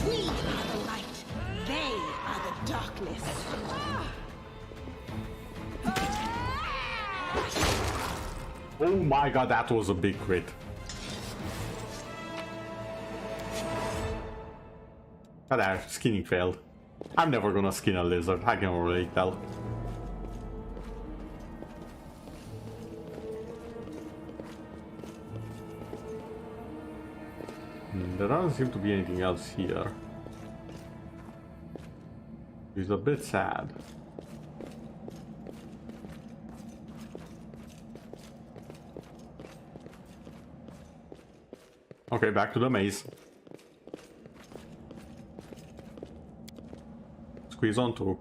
Speaker 3: We are the light. They are the darkness.
Speaker 1: Oh my god, that was a big crit. That skinning failed. I'm never gonna skin a lizard, I can already tell. There doesn't seem to be anything else here. It's a bit sad. Okay, back to the maze. Squeeze on through.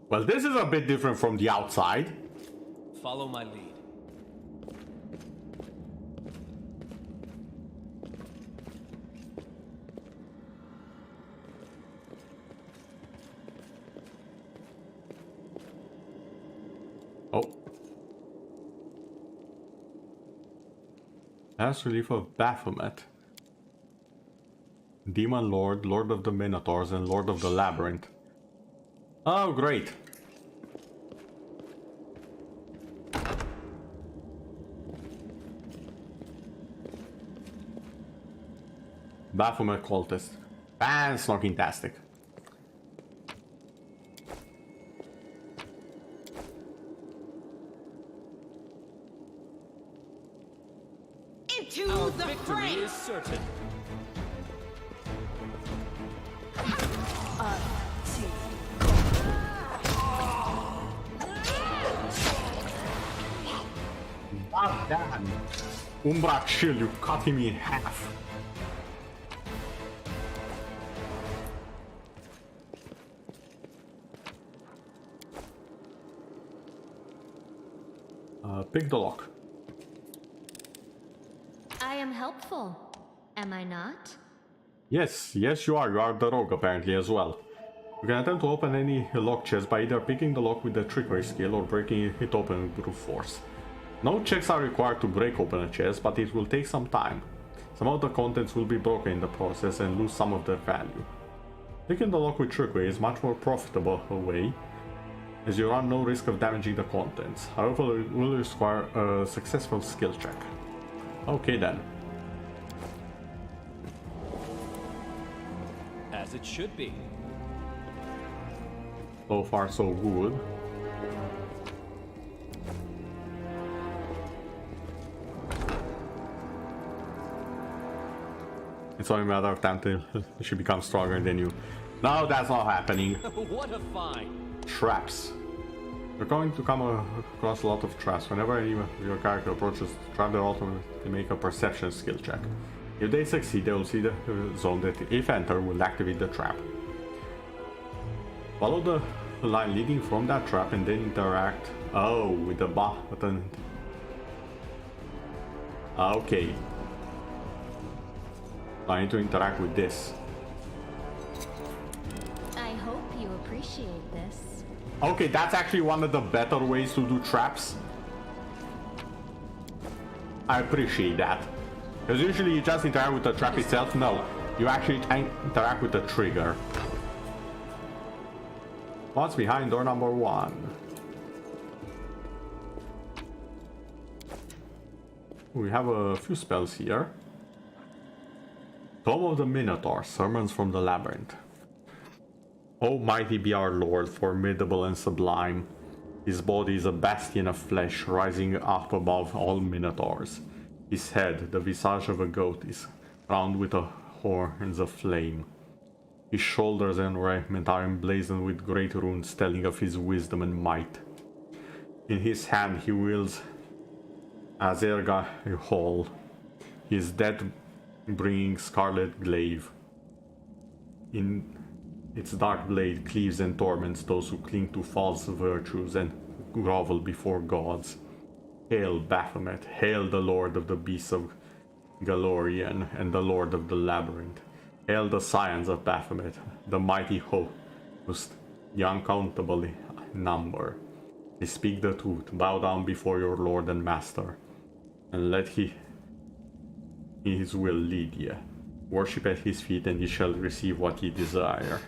Speaker 1: Well, this is a bit different from the outside.
Speaker 2: Follow my lead.
Speaker 1: Oh. Last relief of Baphomet. Demon Lord, Lord of the Minotaurs, and Lord of the Labyrinth. Oh, great. Baphomet cultist. Fan-snocking-tastic.
Speaker 3: Into
Speaker 2: Our
Speaker 3: the
Speaker 2: victory
Speaker 3: fray!
Speaker 2: is certain.
Speaker 1: God damn. Umbra chill, you cut him in half. Pick the lock.
Speaker 8: I am helpful, am I not?
Speaker 1: Yes, yes you are. You are the rogue apparently as well. You can attempt to open any lock chest by either picking the lock with the trickery skill or breaking it open with brute force. No checks are required to break open a chest, but it will take some time. Some of the contents will be broken in the process and lose some of their value. Picking the lock with trickery is much more profitable way, as you run no risk of damaging the contents. However, it will require a successful skill check. Okay then.
Speaker 2: As it should be.
Speaker 1: So far so good. It's only a matter of time till she becomes stronger than you. No, that's not happening.
Speaker 2: What a find!
Speaker 1: Traps. You're going to come across a lot of traps. Whenever any of your character approaches the trap, they'll automatically make a perception skill check. If they succeed, they will see the zone that, if entered, will activate the trap. Follow the line leading from that trap and then interact. Oh, with the button. Okay. I need to interact with this.
Speaker 8: I hope you appreciate this.
Speaker 1: Okay, that's actually one of the better ways to do traps. I appreciate that. Because usually you just interact with the trap itself. No, you actually interact with the trigger. What's behind door number 1? We have a few spells here. Tome of the Minotaur, Sermons from the Labyrinth. O mighty be our Lord, formidable and sublime. His body is a bastion of flesh, rising up above all Minotaurs. His head, the visage of a goat, is crowned with horns of flame. His shoulders and raiment are emblazoned with great runes telling of his wisdom and might. In his hand he wields Azerga Hall, his death-bringing scarlet glaive. In its dark blade cleaves and torments those who cling to false virtues and grovel before gods. Hail Baphomet, hail the Lord of the Beasts of Galorian and the Lord of the Labyrinth. Hail the scions of Baphomet, the mighty host, the uncountable number. They speak the truth, bow down before your Lord and Master, and let his will lead ye. Worship at his feet and ye shall receive what ye desire.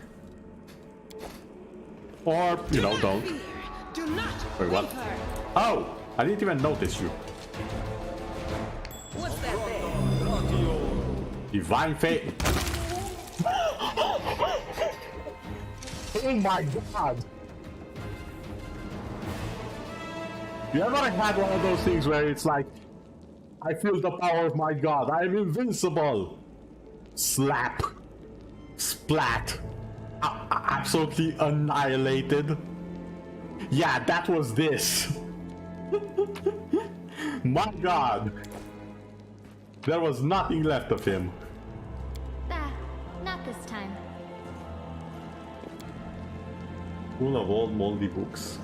Speaker 1: Or, you know, don't.
Speaker 3: Do not.
Speaker 1: Wait, what? Oh! I didn't even notice you.
Speaker 3: What's that thing?
Speaker 1: Divine Fate. Oh my god! You ever had one of those things where it's like, I feel the power of my god, I am invincible! Slap. Splat. Absolutely annihilated. Yeah, that was this. My god. There was nothing left of him.
Speaker 8: Ah, not this time.
Speaker 1: Full of old moldy books.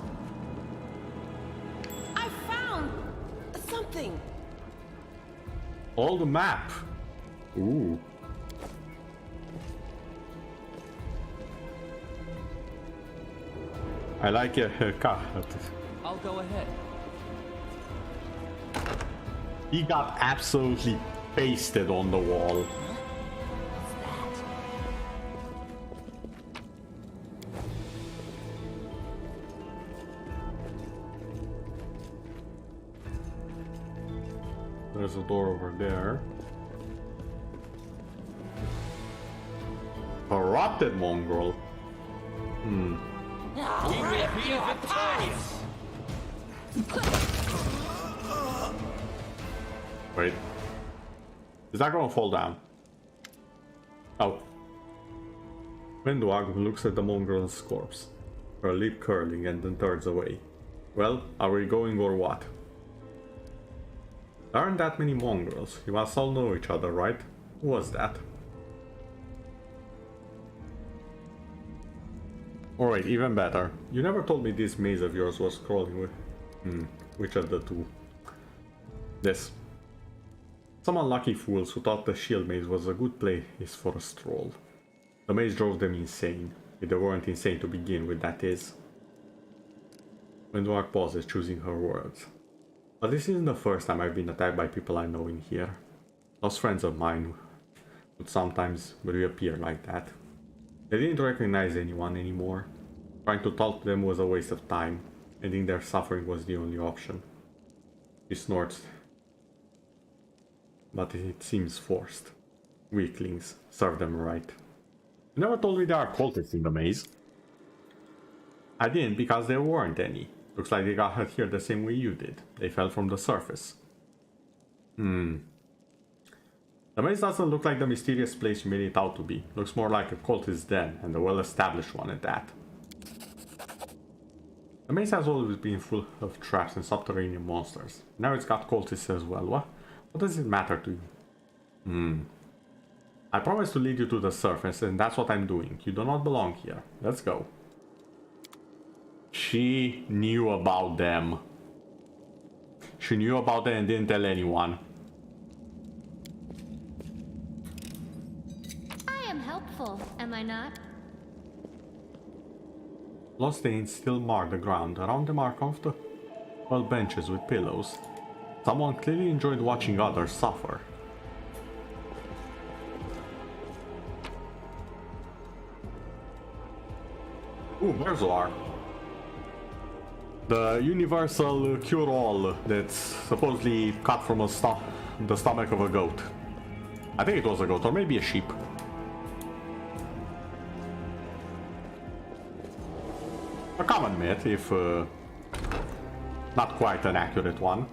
Speaker 3: I found something.
Speaker 1: Old map. Ooh. I like your haircut.
Speaker 2: I'll go ahead.
Speaker 1: He got absolutely pasted on the wall. There's a door over there. Corrupted mongrel.
Speaker 2: We will be victorious!
Speaker 1: Wait. Is that gonna fall down? Oh. Menduag looks at the mongrel's corpse, her lip curling and then turns away. Well, are we going or what? There aren't that many mongrels. You must all know each other, right? Who was that? Alright, even better. You never told me this maze of yours was crawling with... which of the two? This. Some unlucky fools who thought the shield maze was a good place for a stroll. The maze drove them insane. If they weren't insane to begin with, that is. Menduag pauses, choosing her words. But this isn't the first time I've been attacked by people I know in here. Lost friends of mine would sometimes reappear like that. They didn't recognize anyone anymore. Trying to talk to them was a waste of time. Ending their suffering was the only option. He snorts. But it seems forced. Weaklings, serve them right. You never told me there are cultists in the maze. I didn't because there weren't any. Looks like they got hurt here the same way you did. They fell from the surface. The maze doesn't look like the mysterious place you made it out to be. Looks more like a cultist den, and a well-established one at that. The maze has always been full of traps and subterranean monsters. Now it's got cultists as well. What does it matter to you? I promised to lead you to the surface, and that's what I'm doing. You do not belong here. Let's go. She knew about them. She knew about them and didn't tell anyone.
Speaker 8: helpful, am I not?
Speaker 1: Blood stains still mark the ground. Around them are comfortable benches with pillows. Someone clearly enjoyed watching others suffer. Ooh, Berzoar. The universal cure-all that's supposedly cut from the stomach of a goat. I think it was a goat, or maybe a sheep. A common myth, if not quite an accurate one.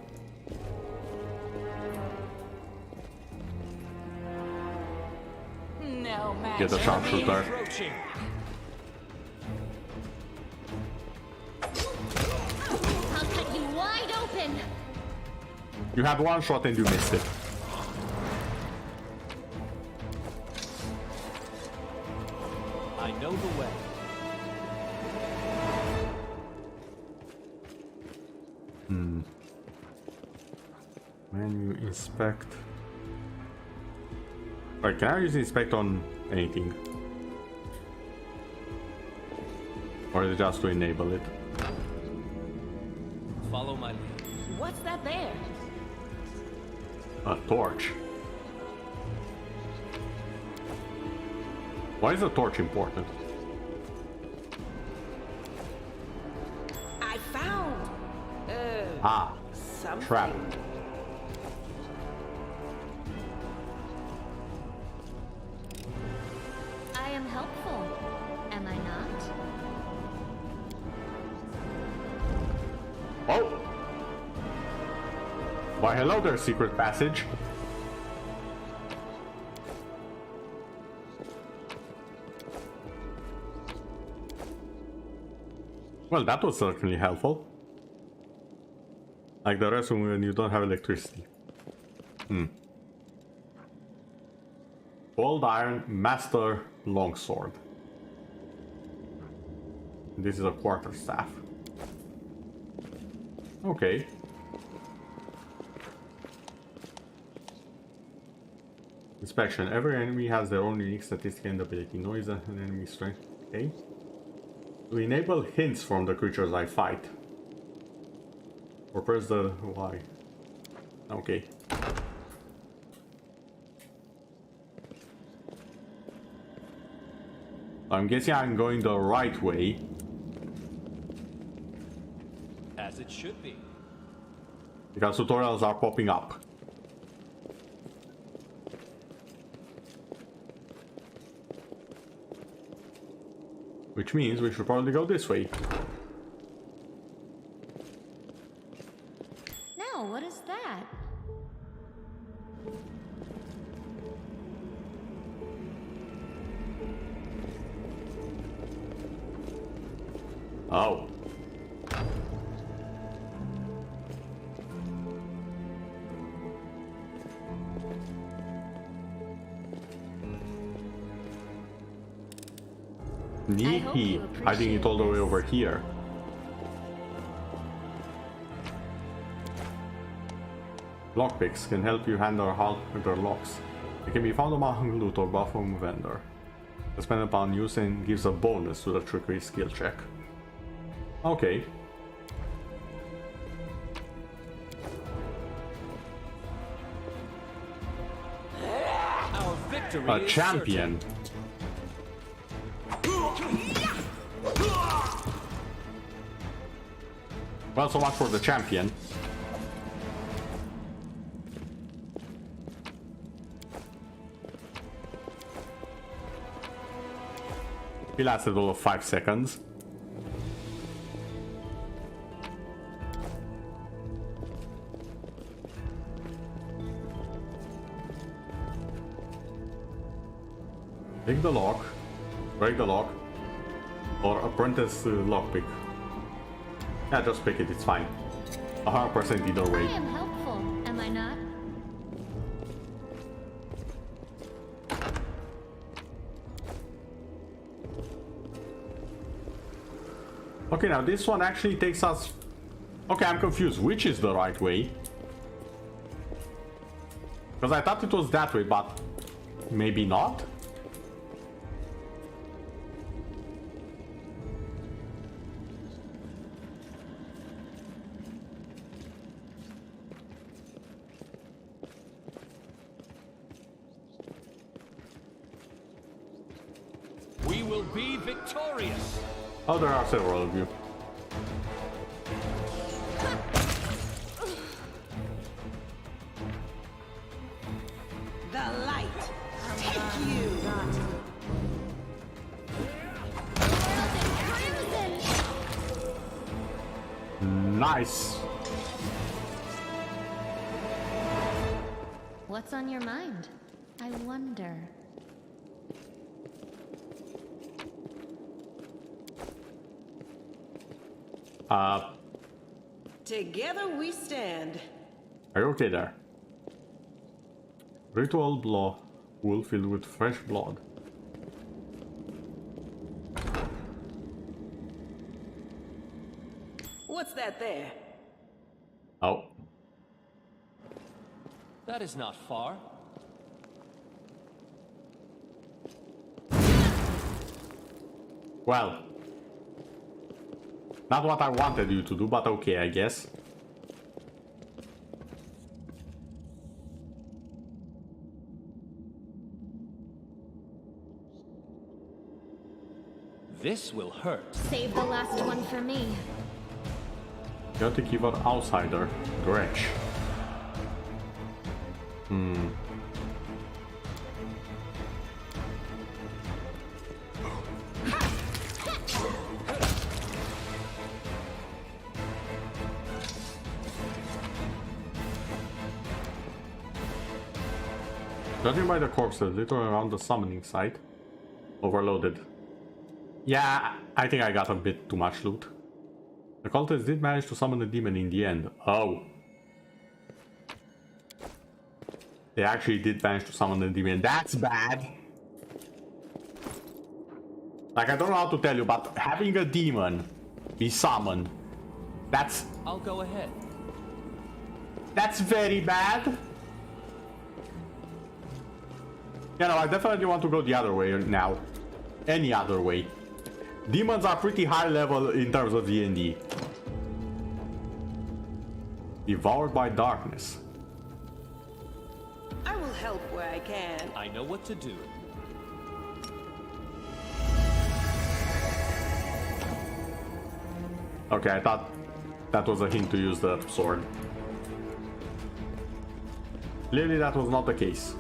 Speaker 6: No match.
Speaker 1: Get a sharpshooter.
Speaker 8: I'll cut you wide open!
Speaker 1: You had one shot and you missed it.
Speaker 2: I know the way.
Speaker 1: Menu inspect. Alright, can I use inspect on anything? Or is it just to enable it?
Speaker 2: Follow my lead.
Speaker 7: What's that there?
Speaker 1: A torch. Why is a torch important?
Speaker 3: I found
Speaker 1: Ah,
Speaker 3: something.
Speaker 1: trap.
Speaker 8: I am helpful, am I not?
Speaker 1: Oh! Why hello there, secret passage. Well, that was certainly helpful. Like the rest when you don't have electricity. Old iron master longsword. This is a quarterstaff. Okay. Inspection. Every enemy has their own unique statistic and ability. Noise and enemy strength. Okay. To enable hints from the creatures I fight. Or press the Y. Okay. I'm guessing I'm going the right way.
Speaker 2: As it should be.
Speaker 1: Because tutorials are popping up. Which means we should probably go this way.
Speaker 8: Now, what is that?
Speaker 1: Oh. Neehee, hiding it all the way over here. Lockpicks can help you handle harder locks. They can be found among loot or buff from vendor. Spend upon use and gives a bonus to the trickery skill check. Okay.
Speaker 2: Our victory
Speaker 1: A
Speaker 2: is
Speaker 1: champion. Well, so much for the champion. He lasted all of 5 seconds. Pick the lock, break the lock, or apprentice lockpick. Yeah, just pick it, it's fine. 100% either
Speaker 8: I
Speaker 1: way.
Speaker 8: am helpful, am I not?
Speaker 1: Okay, now this one actually takes us... Okay, I'm confused. Which is the right way? Because I thought it was that way, but maybe not?
Speaker 2: be victorious.
Speaker 1: Oh, there are several of you.
Speaker 3: The light. Take you.
Speaker 1: Nice.
Speaker 8: What's on your mind? I wonder.
Speaker 3: Together we stand.
Speaker 1: Are you okay there? Ritual blow wool filled with fresh blood.
Speaker 3: What's that there?
Speaker 1: Oh.
Speaker 2: That is not far.
Speaker 1: Well. Not what I wanted you to do, but okay, I guess.
Speaker 2: This will hurt.
Speaker 8: Save the last one for me.
Speaker 1: Chaotic Evil Outsider. Gretch. Judging by the corpses littered around the summoning site. Overloaded. Yeah, I think I got a bit too much loot. The cultists did manage to summon the demon in the end. Oh. They actually did manage to summon the demon. That's bad. Like, I don't know how to tell you, but having a demon be summoned,
Speaker 2: I'll go ahead.
Speaker 1: that's very bad. You know, I definitely want to go the other way now. Any other way. Demons are pretty high level in terms of D&D. Devoured by darkness.
Speaker 3: I will help where I can.
Speaker 2: I know what to do.
Speaker 1: Okay, I thought that was a hint to use the sword. Clearly that was not the case.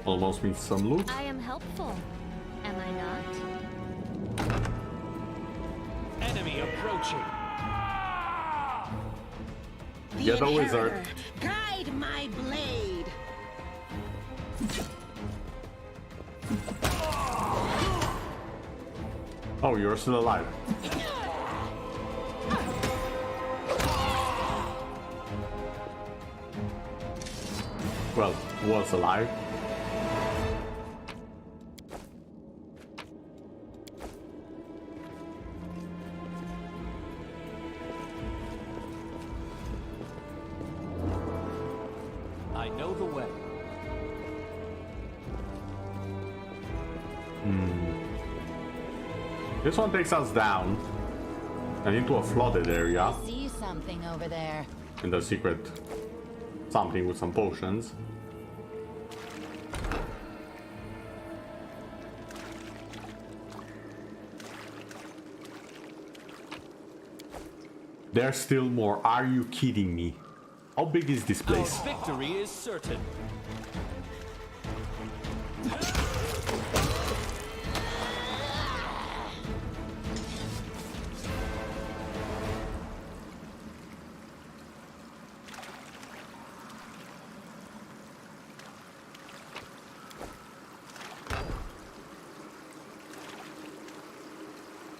Speaker 1: Almost means some loot.
Speaker 8: I am helpful. Am I not?
Speaker 2: Enemy approaching.
Speaker 1: Get the wizard.
Speaker 3: Guide my blade.
Speaker 1: Oh, you're still alive. Well, was alive.
Speaker 2: I know the way.
Speaker 1: This one takes us down and into a flooded area.
Speaker 6: I see something over there.
Speaker 1: In the secret something with some potions. There's still more. Are you kidding me? How big is this place?
Speaker 2: Our victory is certain.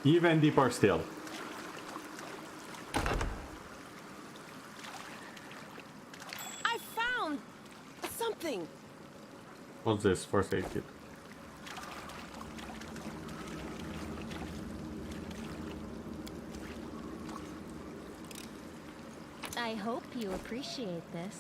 Speaker 1: Even deeper still.
Speaker 3: I found something.
Speaker 1: What's this? First aid kit.
Speaker 8: I hope you appreciate this.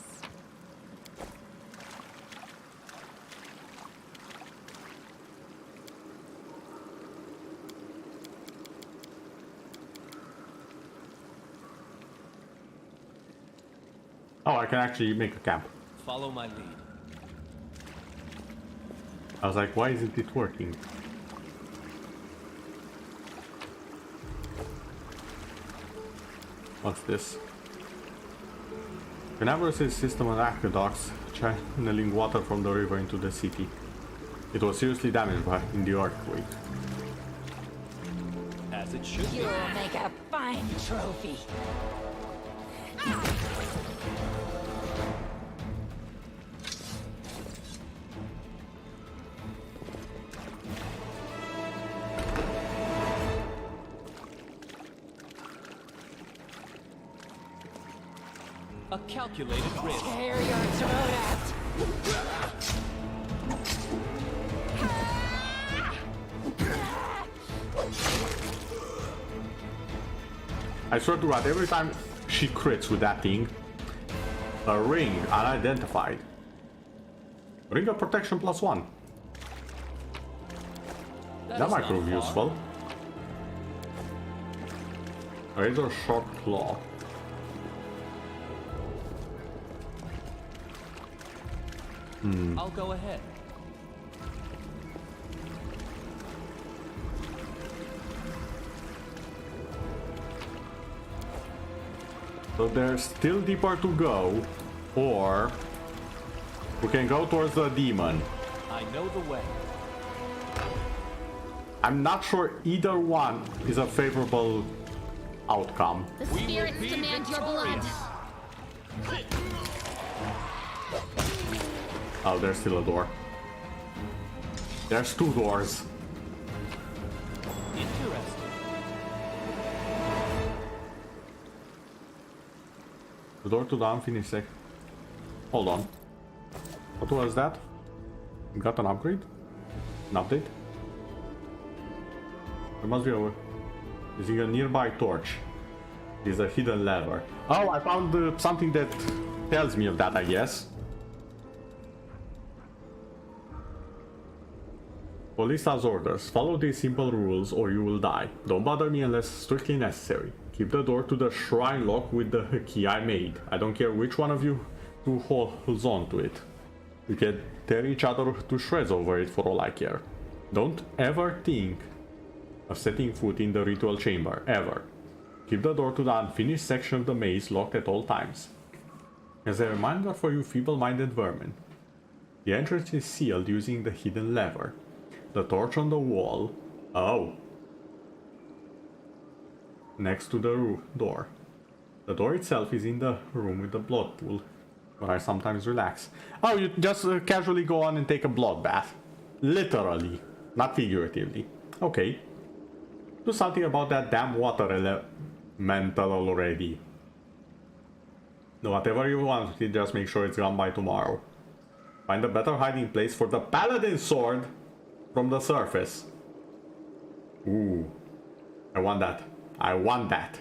Speaker 1: Oh, I can actually make a camp.
Speaker 2: Follow my lead.
Speaker 1: I was like, why isn't it working? What's this? Whenever this system of aqueducts channeling water from the river into the city. It was seriously damaged in the earthquake.
Speaker 2: As it should be.
Speaker 6: You'll make a fine trophy.
Speaker 2: A calculated risk.
Speaker 6: Tear your throat out.
Speaker 1: I swear to God, every time she crits with that thing, a ring unidentified. Ring of protection +1. That might prove useful. Razor short claw.
Speaker 2: I'll go ahead.
Speaker 1: So there's still deeper to go, or we can go towards the demon.
Speaker 2: I know the way.
Speaker 1: I'm not sure either one is a favorable outcome.
Speaker 8: The spirits demand your blood.
Speaker 1: Oh, there's still a door. There's 2 doors.
Speaker 2: Interesting.
Speaker 1: The door to the unfinished sec. Hold on. What was that? You got an upgrade? An update? There must be a... Using a nearby torch. There's a hidden lever. Oh, I found something that tells me of that, I guess. Polista's orders. Follow these simple rules or you will die. Don't bother me unless strictly necessary. Keep the door to the shrine locked with the key I made. I don't care which one of you two holds on to it. We can tear each other to shreds over it for all I care. Don't ever think of setting foot in the ritual chamber, ever. Keep the door to the unfinished section of the maze locked at all times. As a reminder for you feeble-minded vermin, the entrance is sealed using the hidden lever. The torch on the wall. Oh. Next to the door. The door itself is in the room with the blood pool, where I sometimes relax. Oh, you just casually go on and take a blood bath. Literally, not figuratively. Okay. Do something about that damn water elemental already. Whatever you want, just make sure it's gone by tomorrow. Find a better hiding place for the paladin sword from the surface. Ooh. I want that. I want that.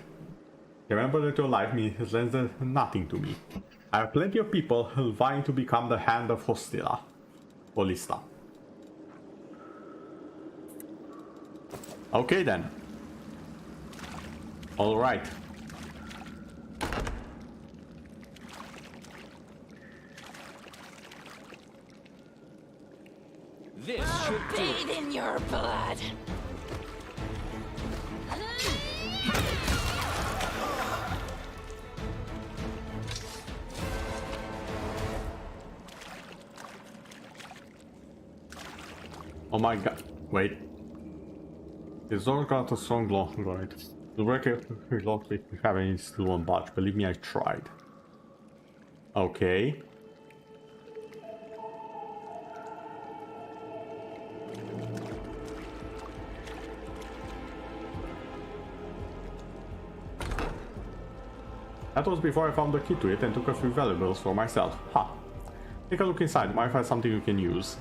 Speaker 1: Remember that your life means less than nothing to me. I have plenty of people vying to become the hand of Polista. Okay then. Alright.
Speaker 2: This should do it.
Speaker 6: Bathe in your blood.
Speaker 1: Oh my god. Wait. His door got a strong lock, right? The record locked if you have any still won't budge. Believe me, I tried. Okay. That was before I found the key to it and took a few valuables for myself. Ha! Take a look inside, might find something you can use.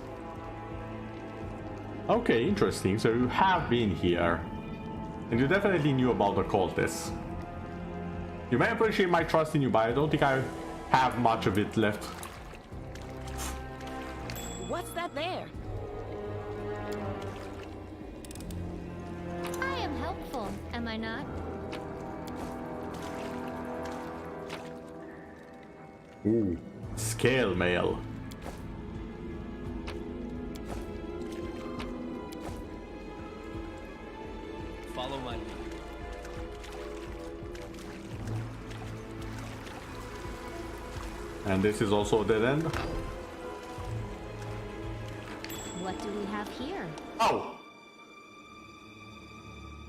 Speaker 1: Okay, interesting, so you have been here. And you definitely knew about the cultists. You may appreciate my trust in you, but I don't think I have much of it left.
Speaker 8: What's that there? I am helpful, am I not?
Speaker 1: Ooh, scale mail.
Speaker 2: Follow my lead.
Speaker 1: And this is also a dead end.
Speaker 8: What do we have here?
Speaker 1: Oh!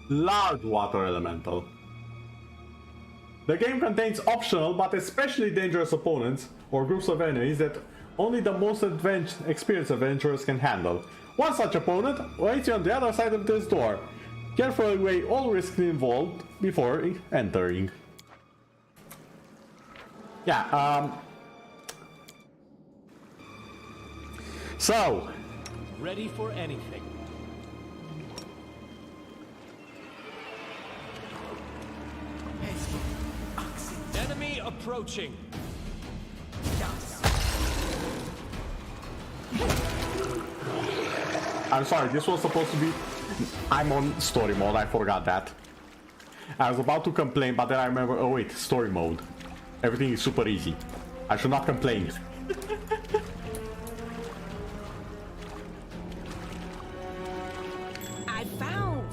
Speaker 1: Large water elemental. The game contains optional but especially dangerous opponents or groups of enemies that only the most experienced adventurers can handle. One such opponent waits you on the other side of this door. Carefully weigh all risks involved before entering. Yeah, so,
Speaker 2: Ready for anything. Enemy approaching.
Speaker 1: I'm sorry, this was supposed to be... I'm on story mode, I forgot that. I was about to complain, but then I remember, oh wait, story mode. Everything is super easy. I should not complain.
Speaker 3: I found...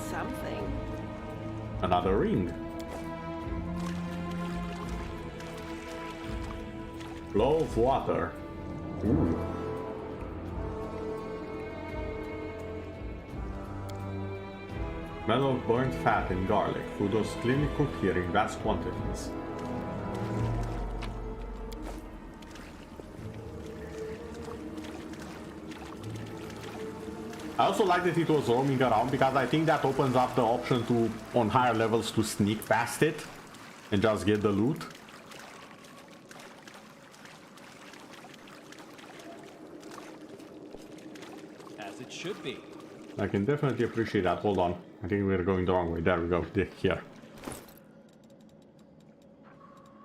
Speaker 3: something.
Speaker 1: Another ring. Flow of water. Ooh. Smell of burnt fat and garlic. Food was cleanly cooked here in vast quantities. I also like that it was roaming around because I think that opens up the option to, on higher levels, to sneak past it and just get the loot.
Speaker 2: As it should be.
Speaker 1: I can definitely appreciate that. Hold on. I think we're going the wrong way. There we go. Here.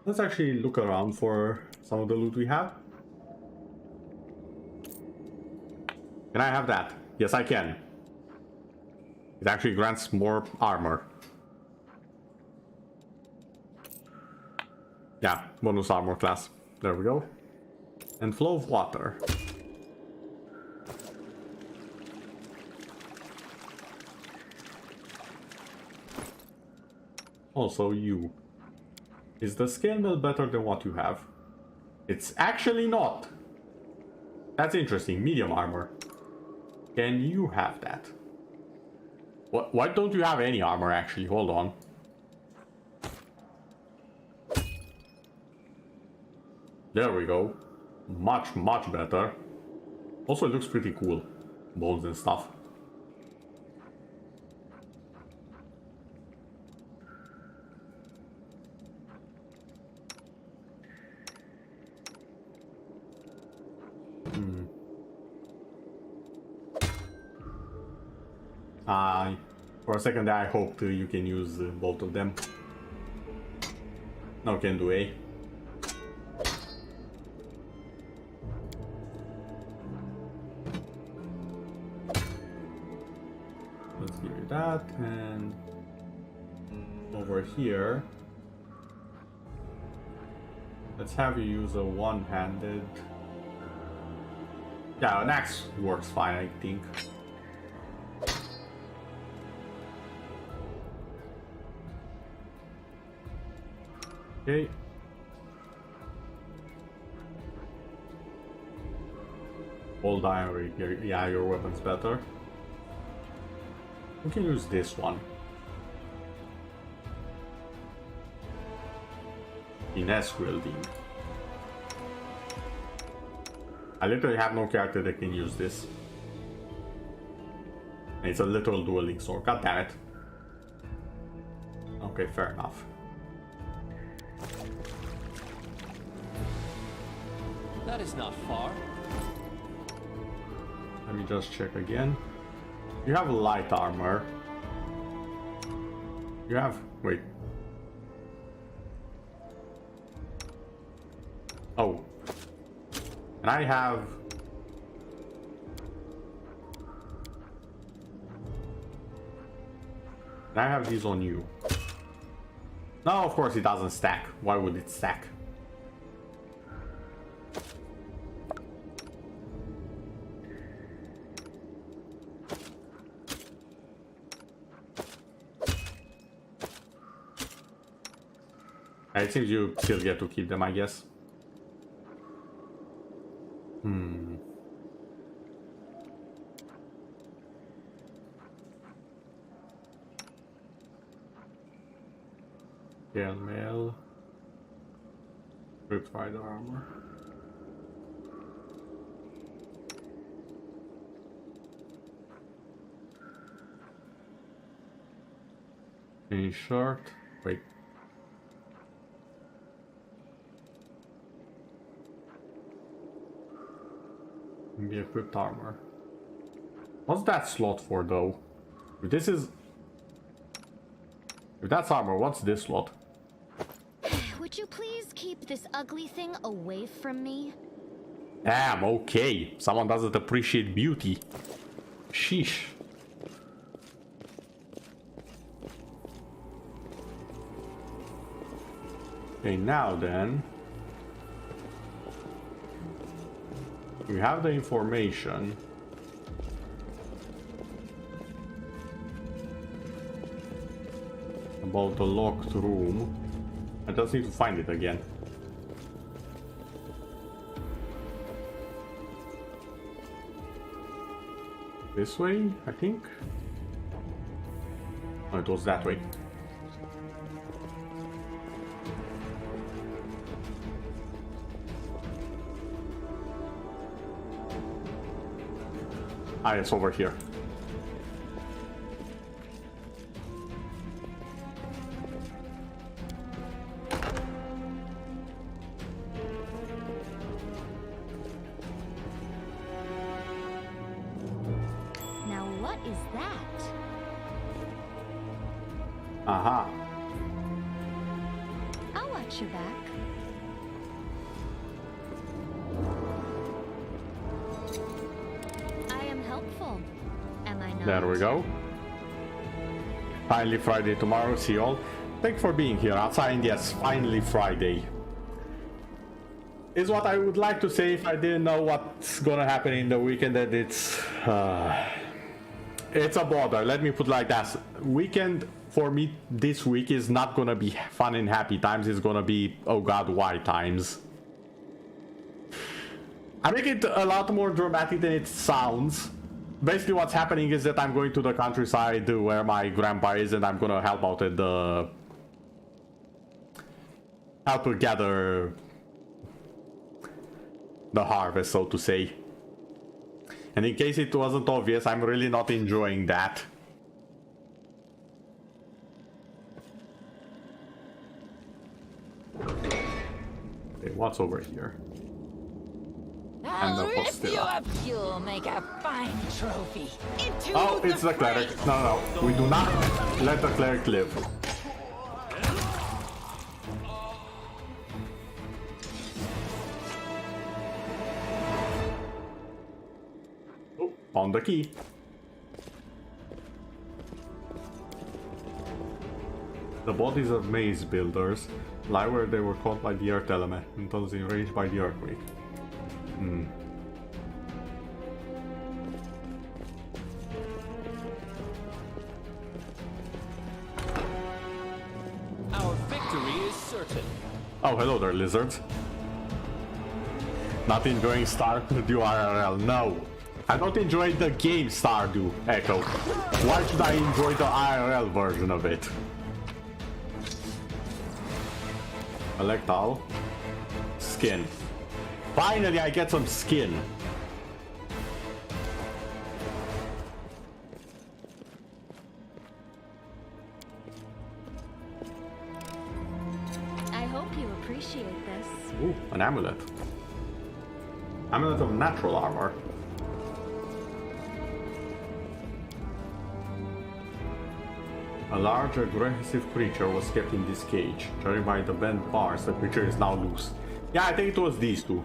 Speaker 1: Let's actually look around for some of the loot we have. Can I have that? Yes, I can. It actually grants more armor. Yeah, bonus armor class. There we go. And flow of water. Also you. Is the scale mill better than what you have? It's actually not. That's interesting. Medium armor. Can you have that? What? Why don't you have any armor actually? Hold on. There we go. Much, much better. Also, it looks pretty cool. Bones and stuff. For a second I hoped you can use both of them. No, can do A. Let's give you that, and over here, let's have you use a one-handed. Yeah, an axe works fine, I think. Okay. Hold iron, yeah, your weapon's better. We can use this one. Finesse wielding. I literally have no character that can use this. And it's a literal dueling sword. God damn it. Okay, fair enough.
Speaker 2: That is not far.
Speaker 1: Let me just check again. You have light armor. You have... wait. Oh. And I have... and I have these on you. No, of course it doesn't stack. Why would it stack? It seems you still get to keep them, I guess. Scale mail. Ripped rider armor. In short. Wait. Be equipped armor. What's that slot for though? If this is... If that's armor, what's this slot?
Speaker 8: Would you please keep this ugly thing away from me?
Speaker 1: Damn, okay. Someone doesn't appreciate beauty. Sheesh. Okay, now then. We have the information. About the locked room. I just need to find it again. This way, I think? Oh, it was that way. Ah, it's over here.
Speaker 8: Now what is that?
Speaker 1: Aha.
Speaker 8: I'll watch your back. Helpful. Am I not?
Speaker 1: There we go. Finally Friday tomorrow, see you all. Thanks for being here outside. Yes, finally Friday. Is what I would like to say if I didn't know what's gonna happen in the weekend, that it's a bother. Let me put like that. Weekend for me this week is not gonna be fun and happy times, it's gonna be oh god why times. I make it a lot more dramatic than it sounds. Basically what's happening is that I'm going to the countryside where my grandpa is, and I'm gonna help out at the... help gather the harvest, so to say. And in case it wasn't obvious, I'm really not enjoying that. Okay, what's over here?
Speaker 6: I'll rip you up. You'll make a fine trophy.
Speaker 1: Oh, it's the cleric. No, we do not let the cleric live. Oh, found the key. The bodies of maze builders lie where they were caught by the earth element and those enraged by the earthquake.
Speaker 2: Our victory is certain.
Speaker 1: Oh, hello there, lizards. Not enjoying Stardew IRL, no. I don't enjoy the game Stardew, Echo. Why should I enjoy the IRL version of it? Electal. Skin. Finally, I get some skin.
Speaker 8: I hope you appreciate this.
Speaker 1: Ooh, an amulet. Amulet of natural armor. A large, aggressive creature was kept in this cage. Judging by the bent bars, the creature is now loose. Yeah, I think it was these two.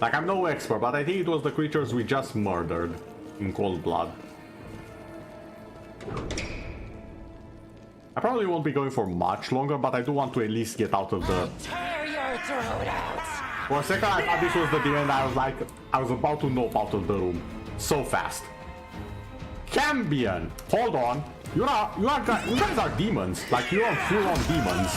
Speaker 1: Like, I'm no expert, but I think it was the creatures we just murdered in cold blood. I probably won't be going for much longer, but I do want to at least get out of the...
Speaker 6: Tear your throat out!
Speaker 1: For a second I thought this was the demon and I was like, I was about to nope out of the room. So fast. Cambion! Hold on. You guys are demons. Like, you're full-on demons.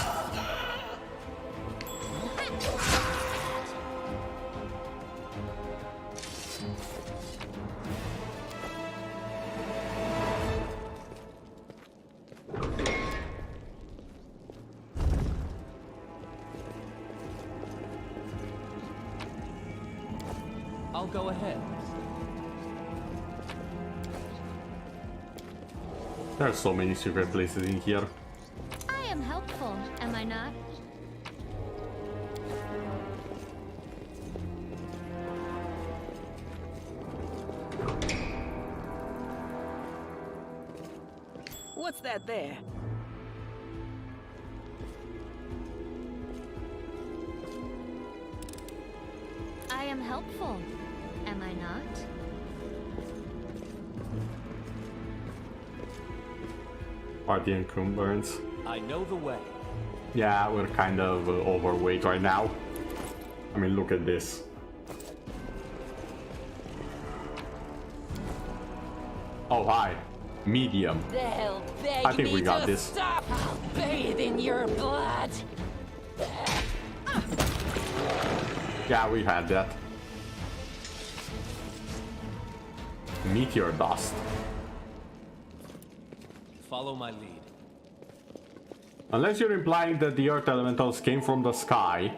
Speaker 2: I'll go ahead.
Speaker 1: There are so many secret places in here.
Speaker 8: I am helpful, am I not?
Speaker 3: What's that there?
Speaker 8: I am helpful, am I not?
Speaker 1: Party and Burns.
Speaker 2: I know the way.
Speaker 1: Yeah, we're kind of overweight right now. I mean, look at this. Oh, hi. Medium.
Speaker 6: They'll beg
Speaker 1: I think
Speaker 6: me
Speaker 1: we got
Speaker 6: to
Speaker 1: this.
Speaker 6: stop. I'll bathe in your blood.
Speaker 1: Yeah, we had that. Meteor dust.
Speaker 2: Follow my lead.
Speaker 1: Unless you're implying that the earth elementals came from the sky.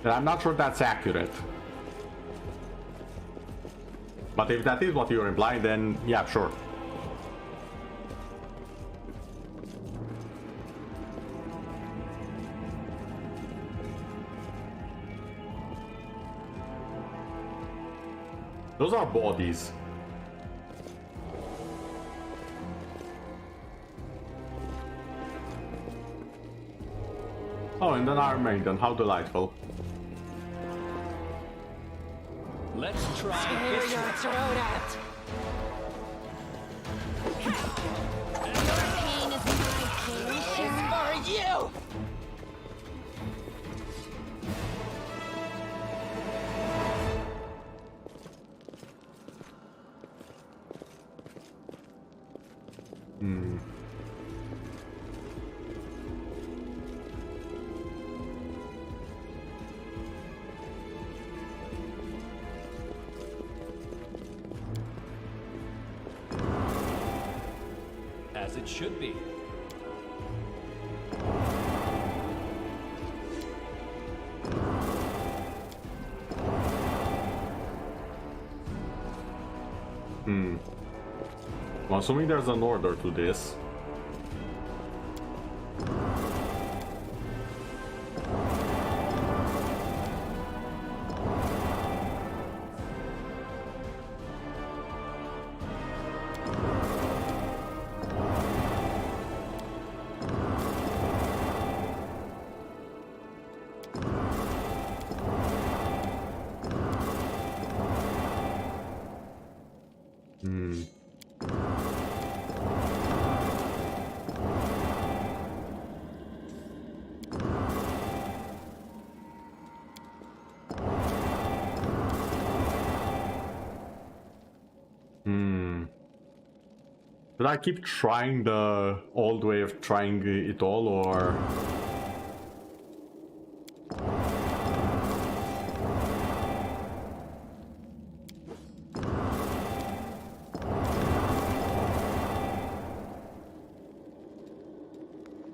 Speaker 1: Then I'm not sure that's accurate. But if that is what you're implying, then yeah, sure. Those are bodies. Oh, and an Iron Maiden, how delightful.
Speaker 2: Let's try
Speaker 6: Tear
Speaker 2: this
Speaker 6: your
Speaker 2: one.
Speaker 6: throat out. Your pain is my pain. It's for you.
Speaker 2: As it should be.
Speaker 1: Well, assuming there's an order to this. Should I keep trying the old way of trying it all, or...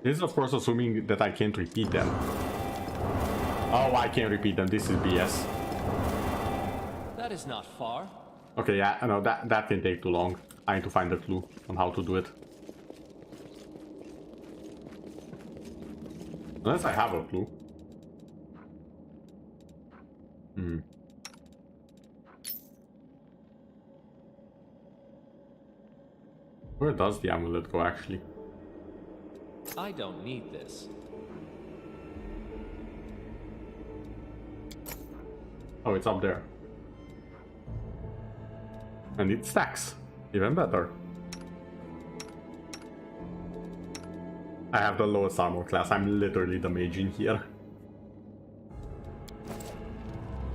Speaker 1: This is of course assuming that I can't repeat them. Oh, I can't repeat them, this is BS.
Speaker 2: That is not far.
Speaker 1: Okay, yeah, no, that can take too long. I need to find a clue on how to do it. Unless I have a clue. Where does the amulet go, actually?
Speaker 2: I don't need this.
Speaker 1: Oh, it's up there. And it stacks. Even better. I have the lowest armor class. I'm literally the mage in here.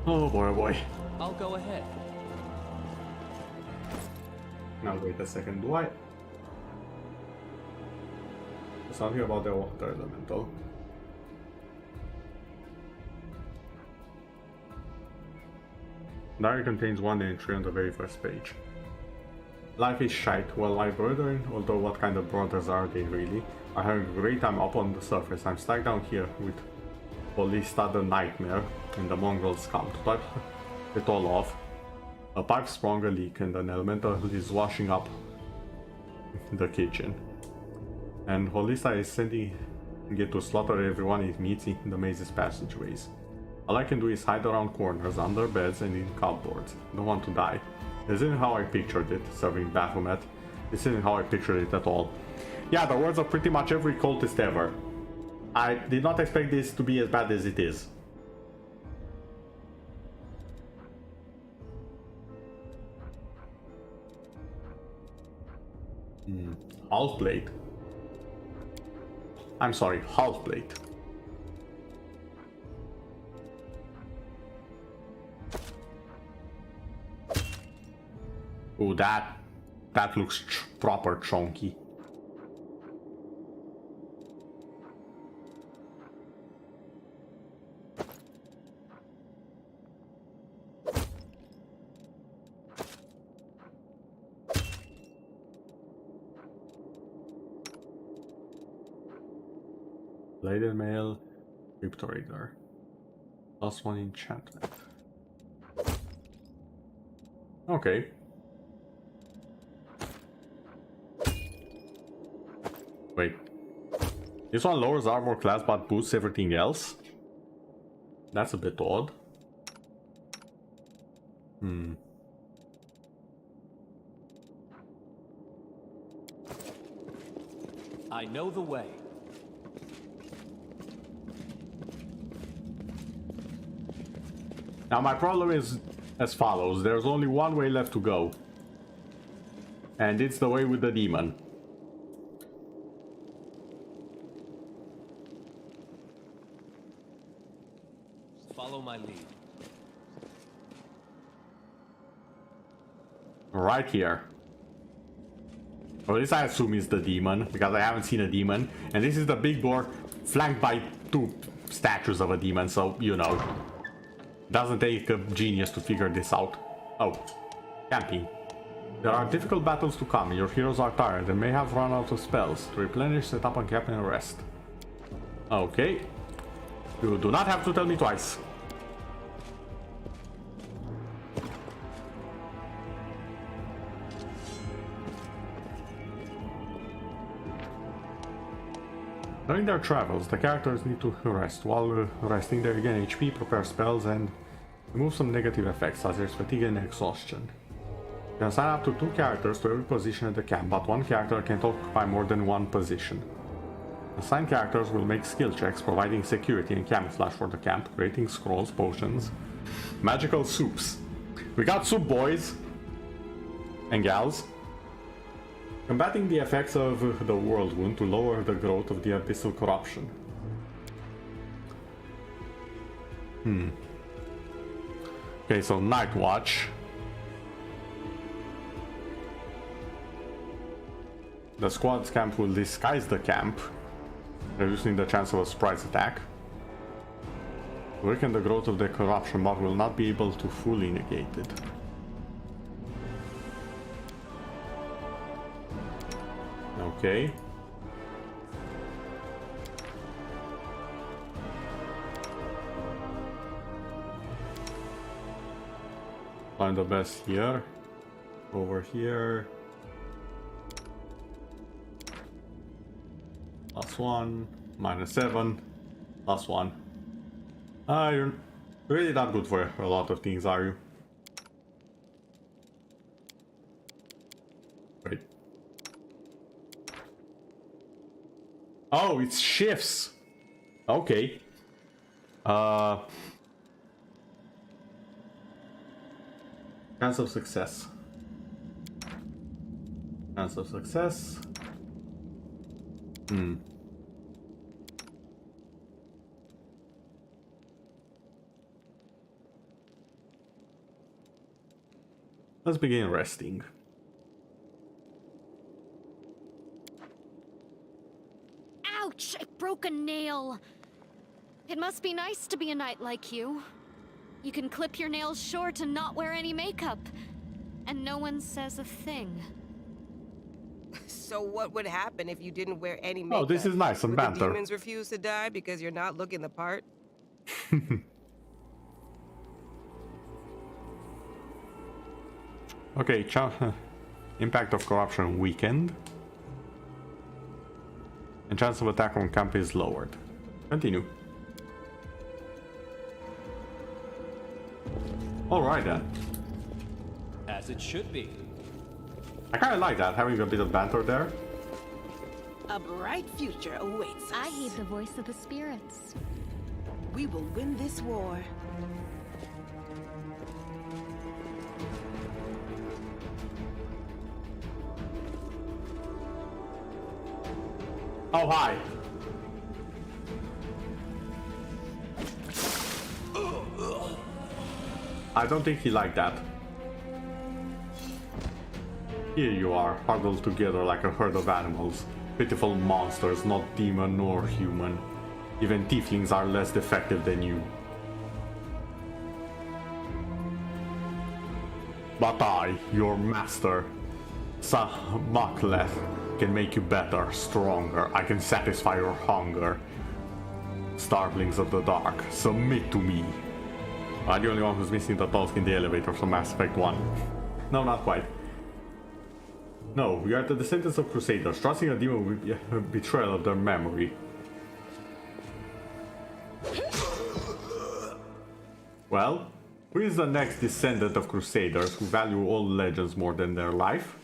Speaker 1: Oh boy, oh boy.
Speaker 2: I'll go ahead.
Speaker 1: Now wait a second, do I? Something about the water elemental. Diary contains one entry on the very first page. Life is shite. Well, my brethren, although what kind of brothers are they really, are having a great time up on the surface. I'm stuck down here with Polista the Nightmare and the mongrels come to wipe it all off. A pipe sprung a leak and an elemental is washing up the kitchen. And Holista is sending it to slaughter everyone it meets in the maze's passageways. All I can do is hide around corners, under beds and in cupboards. Don't want to die. This isn't how I pictured it, serving Baphomet. This isn't how I pictured it at all. Yeah, the words of pretty much every cultist ever. I did not expect this to be as bad as it is. Half plate. I'm sorry, half plate. Oh, that looks proper chunky. Bladed mail, Cryptoreader. Plus one enchantment. Okay. Wait. This one lowers armor class but boosts everything else? That's a bit odd.
Speaker 2: I know the way.
Speaker 1: Now my problem is as follows. There's only one way left to go. And it's the way with the demon.
Speaker 2: Follow my lead.
Speaker 1: Right here. Or at least I assume it's the demon, because I haven't seen a demon. And this is the big door flanked by two statues of a demon, so you know. Doesn't take a genius to figure this out. Oh, camping. There are difficult battles to come. Your heroes are tired and may have run out of spells. To replenish, set up and camp and rest. Okay. You do not have to tell me twice. During their travels, the characters need to rest. While resting, they regain HP, prepare spells, and remove some negative effects such as fatigue and exhaustion. You can assign up to 2 characters to every position at the camp, but 1 character can't occupy more than 1 position. Assigned characters will make skill checks, providing security and camouflage for the camp, creating scrolls, potions, magical soups. We got soup, boys and gals. Combating the effects of the world wound to lower the growth of the abyssal corruption. Okay, so Night Watch. The squad's camp will disguise the camp, reducing the chance of a surprise attack. Weaken the growth of the corruption, but will not be able to fully negate it. Okay. Find the best here. Over here. +1, -7, +1. You're really not good for a lot of things, are you? Wait. Oh, it's shifts. Okay. Chance of success. Chance of success. Let's begin resting.
Speaker 4: Ouch! I broke a nail. It must be nice to be a knight like you. You can clip your nails short and not wear any makeup. And no one says a thing.
Speaker 3: So what would happen if you didn't wear any makeup?
Speaker 1: Oh, this is nice, some
Speaker 3: Would
Speaker 1: banter.
Speaker 3: the demons refuse to die because you're not looking the part?
Speaker 1: Okay, impact of corruption weakened. And chance of attack on camp is lowered. Continue. Alright then.
Speaker 2: As it should be.
Speaker 1: I kinda like that, having a bit of banter there.
Speaker 3: A bright future awaits us.
Speaker 8: I heed the voice of the spirits.
Speaker 3: We will win this war.
Speaker 1: Oh, hi. I don't think he liked that. Here you are, huddled together like a herd of animals. Pitiful monsters, not demon nor human. Even tieflings are less defective than you. But I, your master, Samaklet, can make you better, stronger. I can satisfy your hunger. Starvelings of the dark, submit to me. I'm the only one who's missing the task in the elevator from Mass Effect 1. No, not quite. No, we are at the descendants of Crusaders. Trusting a demon would be a betrayal of their memory. Well, who is the next descendant of Crusaders who value all legends more than their life?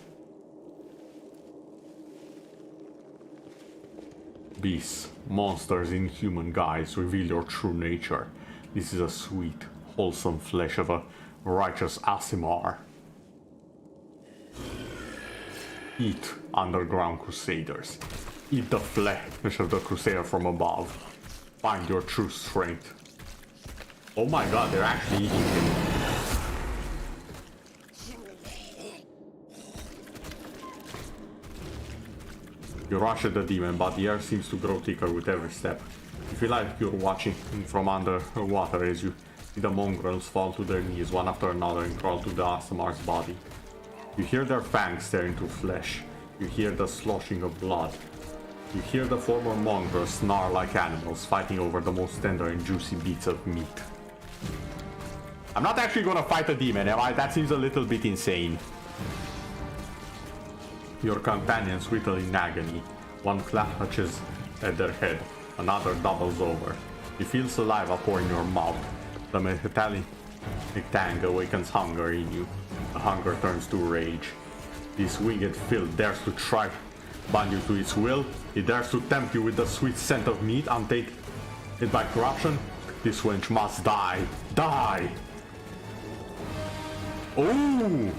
Speaker 1: Beasts, monsters in human guise reveal your true nature. This is a sweet, wholesome flesh of a righteous Aasimar. Eat, underground Crusaders. Eat the flesh of the Crusader from above. Find your true strength. Oh my god, they're actually eating him. You rush at the demon, but the air seems to grow thicker with every step. You feel like you're watching from underwater as you see the mongrels fall to their knees one after another and crawl to the Aasimar's body. You hear their fangs tear into flesh. You hear the sloshing of blood. You hear the former mongrels snarl like animals, fighting over the most tender and juicy bits of meat. I'm not actually gonna fight a demon, am I? That seems a little bit insane. Your companions writtle in agony. One clutches at their head, another doubles over. You feel saliva pour in your mouth. The metallic tang awakens hunger in you. The hunger turns to rage. This winged filth dares to try bind you to its will. It dares to tempt you with the sweet scent of meat, untainted by corruption. This wench must die. Die! Ooh!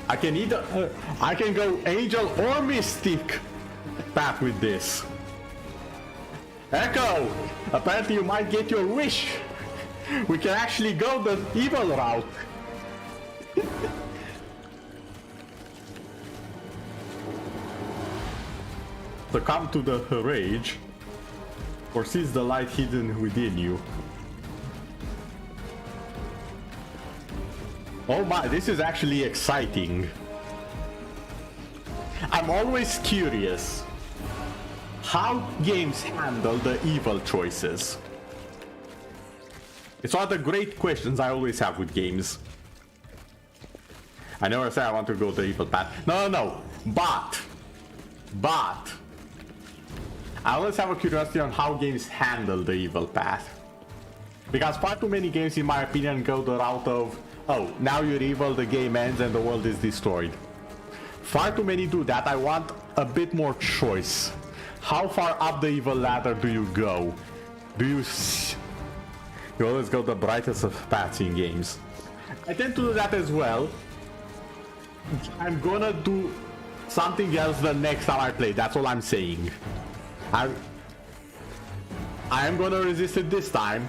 Speaker 1: I can either I can go angel or mystic path with this. Echo! Apparently you might get your wish. We can actually go the evil route. Succumb to the rage, or seize the light hidden within you. Oh my, this is actually exciting. I'm always curious how games handle the evil choices. It's one of the great questions I always have with games. I never say I want to go the evil path. No. But I always have a curiosity on how games handle the evil path. Because far too many games, in my opinion, go the route of, oh, now you're evil, the game ends and the world is destroyed. Far too many do that. I want a bit more choice. How far up the evil ladder do you go? You always go the brightest of paths in games. I tend to do that as well. I'm gonna do something else the next time I play. That's all I'm saying. I am gonna resist it this time.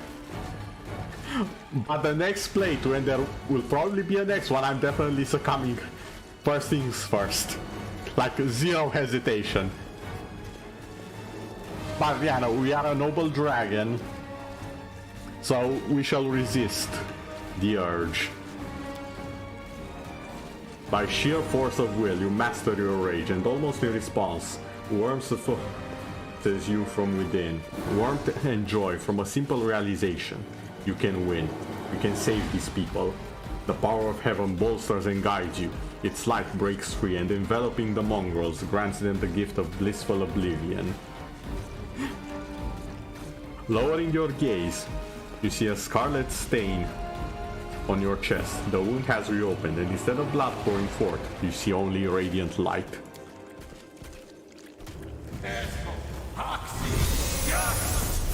Speaker 1: But the next playthrough, and there will probably be a next one, I'm definitely succumbing. First things first. Like, zero hesitation. But yeah, no, we are a noble dragon. So we shall resist the urge. By sheer force of will, you master your rage, and almost in response, warmth suffocates you from within. Warmth and joy from a simple realization. You can win. You can save these people. The power of heaven bolsters and guides you. Its light breaks free, and enveloping the mongrels grants them the gift of blissful oblivion. Lowering your gaze, you see a scarlet stain on your chest. The wound has reopened, and instead of blood pouring forth, you see only radiant light.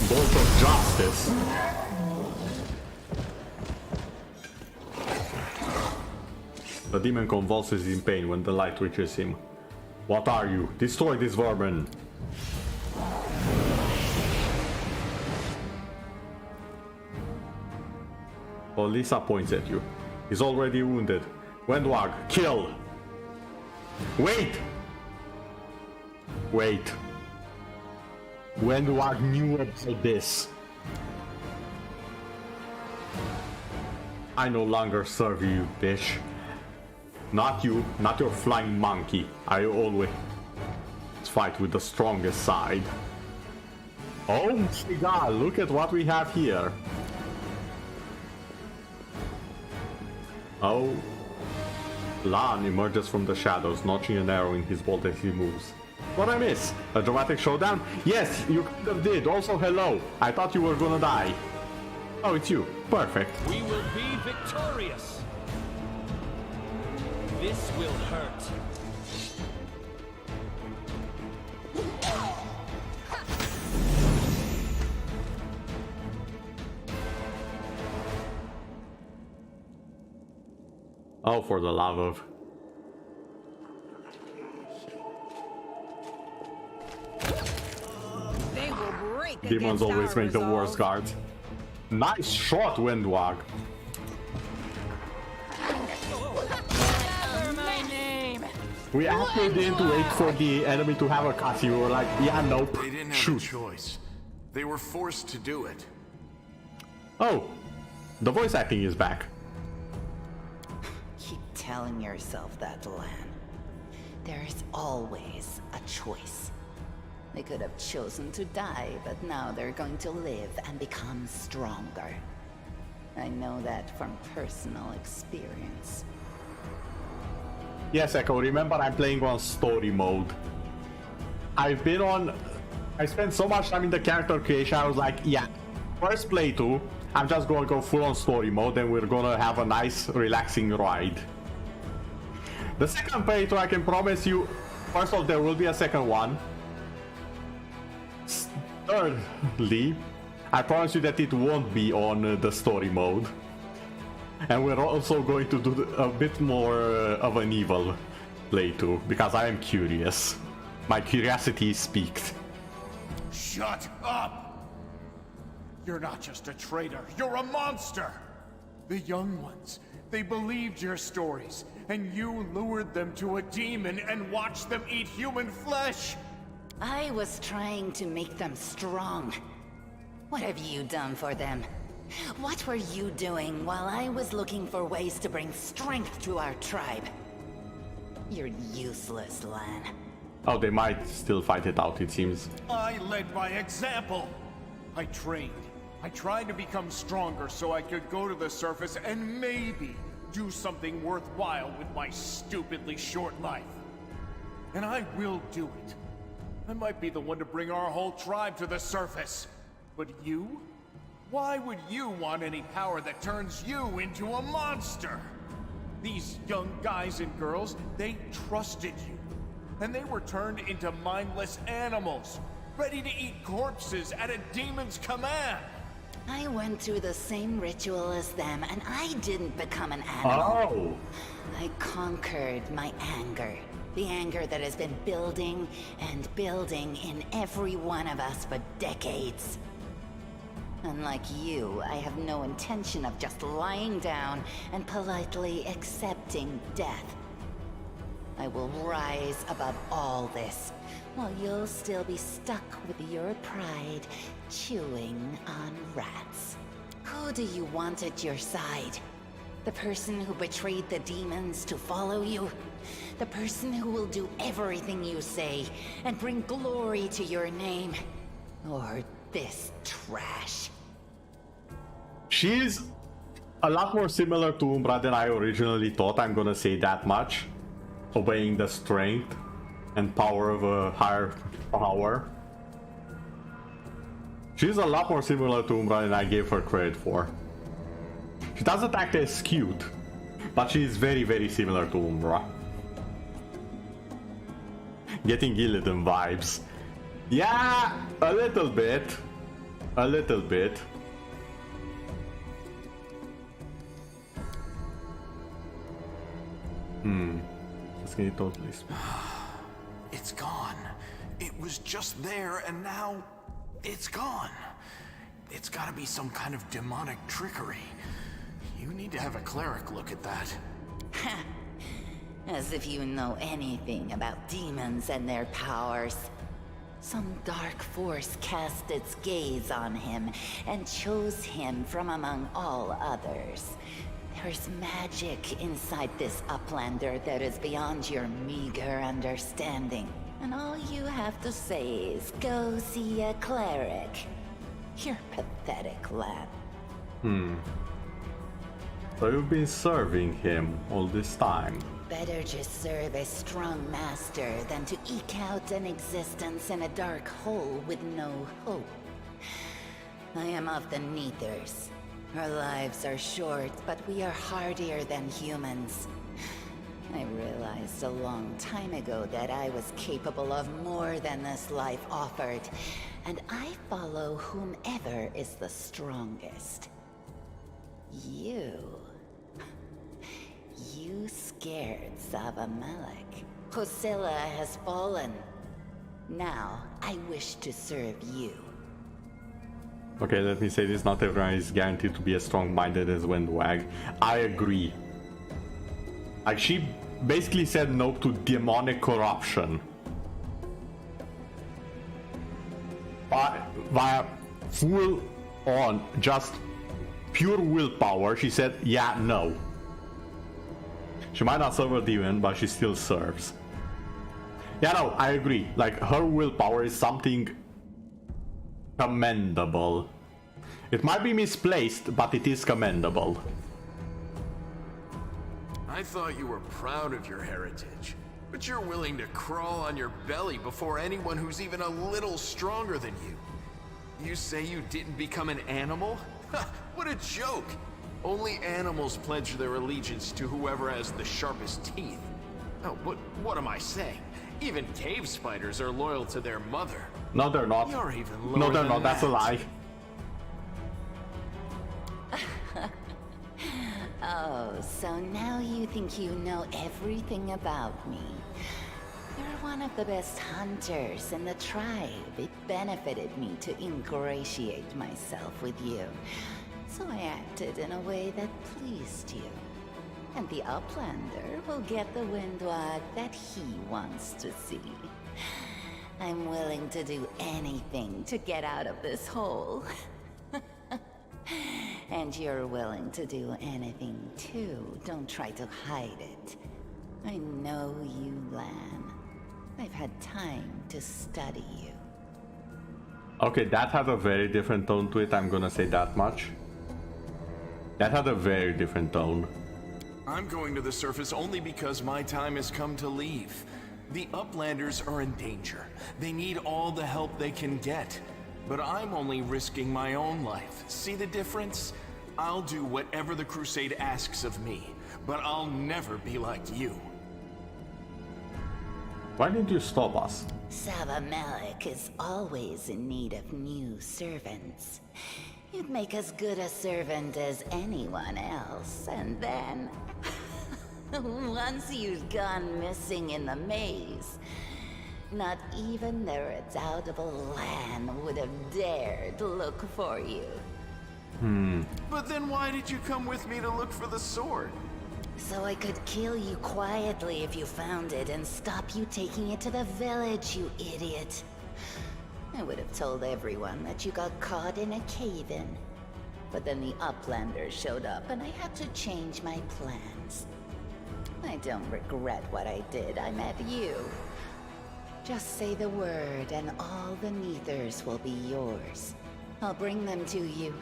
Speaker 1: Bolt of justice. The demon convulses in pain when the light reaches him. What are you? Destroy this vermin! Lisa points at you. He's already wounded. Wendwag, kill! Wait! Wait. Wendwag knew about this. I no longer serve you, bitch. Not you, not your flying monkey. I always fight with the strongest side. Oh my god, look at what we have here. Oh. Lan emerges from the shadows, notching an arrow in his bolt as he moves. What I miss? A dramatic showdown? Yes, you kind of did. Also, hello. I thought you were gonna die. Oh, it's you. Perfect.
Speaker 2: We will be victorious. This will hurt.
Speaker 1: Oh, for the love of...
Speaker 3: They will break.
Speaker 1: Demons always make the worst guards. Nice shot, Windwag. We actually didn't wait for the enemy to have a cutscene. We were like, yeah, nope.
Speaker 5: They didn't have a choice. They were forced to do it.
Speaker 1: Oh, the voice acting is back.
Speaker 6: Keep telling yourself that, Lan. There is always a choice. They could have chosen to die, but now they're going to live and become stronger. I know that from personal experience.
Speaker 1: Yes, Echo, remember I'm playing on story mode. I spent so much time in the character creation, I was like, yeah, first playthrough, I'm just gonna go full on story mode and we're gonna have a nice, relaxing ride. The second playthrough, I can promise you, first of all, there will be a second one. Thirdly, I promise you that it won't be on the story mode. And we're also going to do a bit more of an evil playthrough, because I am curious. My curiosity speaks.
Speaker 9: Shut up! You're not just a traitor, you're a monster! The young ones, they believed your stories, and you lured them to a demon and watched them eat human flesh!
Speaker 6: I was trying to make them strong. What have you done for them? What were you doing while I was looking for ways to bring strength to our tribe? You're useless, Lan.
Speaker 1: Oh, they might still fight it out, it seems.
Speaker 9: I led by example. I trained. I tried to become stronger so I could go to the surface and maybe do something worthwhile with my stupidly short life. And I will do it. I might be the one to bring our whole tribe to the surface. But you? Why would you want any power that turns you into a monster? These young guys and girls, they trusted you. And they were turned into mindless animals, ready to eat corpses at a demon's command.
Speaker 6: I went through the same ritual as them, and I didn't become an animal.
Speaker 1: Oh!
Speaker 6: I conquered my anger. The anger that has been building and building in every one of us for decades. Unlike you, I have no intention of just lying down and politely accepting death. I will rise above all this, while you'll still be stuck with your pride, chewing on rats. Who do you want at your side? The person who betrayed the demons to follow you? The person who will do everything you say and bring glory to your name? Or this trash?
Speaker 1: She's a lot more similar to Umbra than I originally thought, I'm gonna say that much. Obeying the strength and power of a higher power. She's a lot more similar to Umbra than I gave her credit for. She doesn't act as cute, but she's very, very similar to Umbra. Getting Illidan vibes. Yeah, a little bit. A little bit. Totally.
Speaker 5: It's gone. It was just there and now it's gone. It's gotta be some kind of demonic trickery. You need to have a cleric look at that.
Speaker 6: As if you know anything about demons and their powers. Some dark force cast its gaze on him and chose him from among all others. There's magic inside this Uplander that is beyond your meager understanding. And all you have to say is, go see a cleric. You're pathetic, lad.
Speaker 1: So you've been serving him all this time.
Speaker 6: Better just serve a strong master than to eke out an existence in a dark hole with no hope. I am of the Neithers. Our lives are short, but we are hardier than humans. I realized a long time ago that I was capable of more than this life offered, and I follow whomever is the strongest. You scared Savamelech. Hosilla has fallen. Now, I wish to serve you.
Speaker 1: Okay, let me say this, not everyone is guaranteed to be as strong-minded as Windwag. I agree. Like, she basically said no to demonic corruption. Via full-on, just pure willpower, she said, yeah, no. She might not serve a demon, but she still serves. Yeah, no, I agree. Like, her willpower is something commendable. It might be misplaced, but it is commendable.
Speaker 5: I thought you were proud of your heritage, but you're willing to crawl on your belly before anyone who's even a little stronger than you. You say you didn't become an animal? Ha! What a joke! Only animals pledge their allegiance to whoever has the sharpest teeth. Oh, what am I saying? Even cave spiders are loyal to their mother.
Speaker 1: No, they're not.
Speaker 5: You're even lower
Speaker 1: No, they're
Speaker 5: than
Speaker 1: not. That's a
Speaker 5: that.
Speaker 1: lie.
Speaker 6: Oh, so now you think you know everything about me. You're one of the best hunters in the tribe. It benefited me to ingratiate myself with you. So I acted in a way that pleased you. And the Uplander will get the Windwag that he wants to see. I'm willing to do anything to get out of this hole. And you're willing to do anything too. Don't try to hide it. I know you, Lan. I've had time to study you.
Speaker 1: Okay, that had a very different tone to it, I'm gonna say that much. That had a very different tone.
Speaker 5: I'm going to the surface only because my time has come to leave. The Uplanders are in danger. They need all the help they can get. But I'm only risking my own life. See the difference? I'll do whatever the Crusade asks of me, but I'll never be like you.
Speaker 1: Why didn't you stop us?
Speaker 6: Savamelech is always in need of new servants. You'd make as good a servant as anyone else, and then... once you'd gone missing in the maze, not even the redoubtable Lan would have dared look for you.
Speaker 5: But then why did you come with me to look for the sword?
Speaker 6: So I could kill you quietly if you found it and stop you taking it to the village, you idiot. I would have told everyone that you got caught in a cave-in. But then the Uplanders showed up and I had to change my plans. I don't regret what I did. I met you. Just say the word and all the Neithers will be yours. I'll bring them to you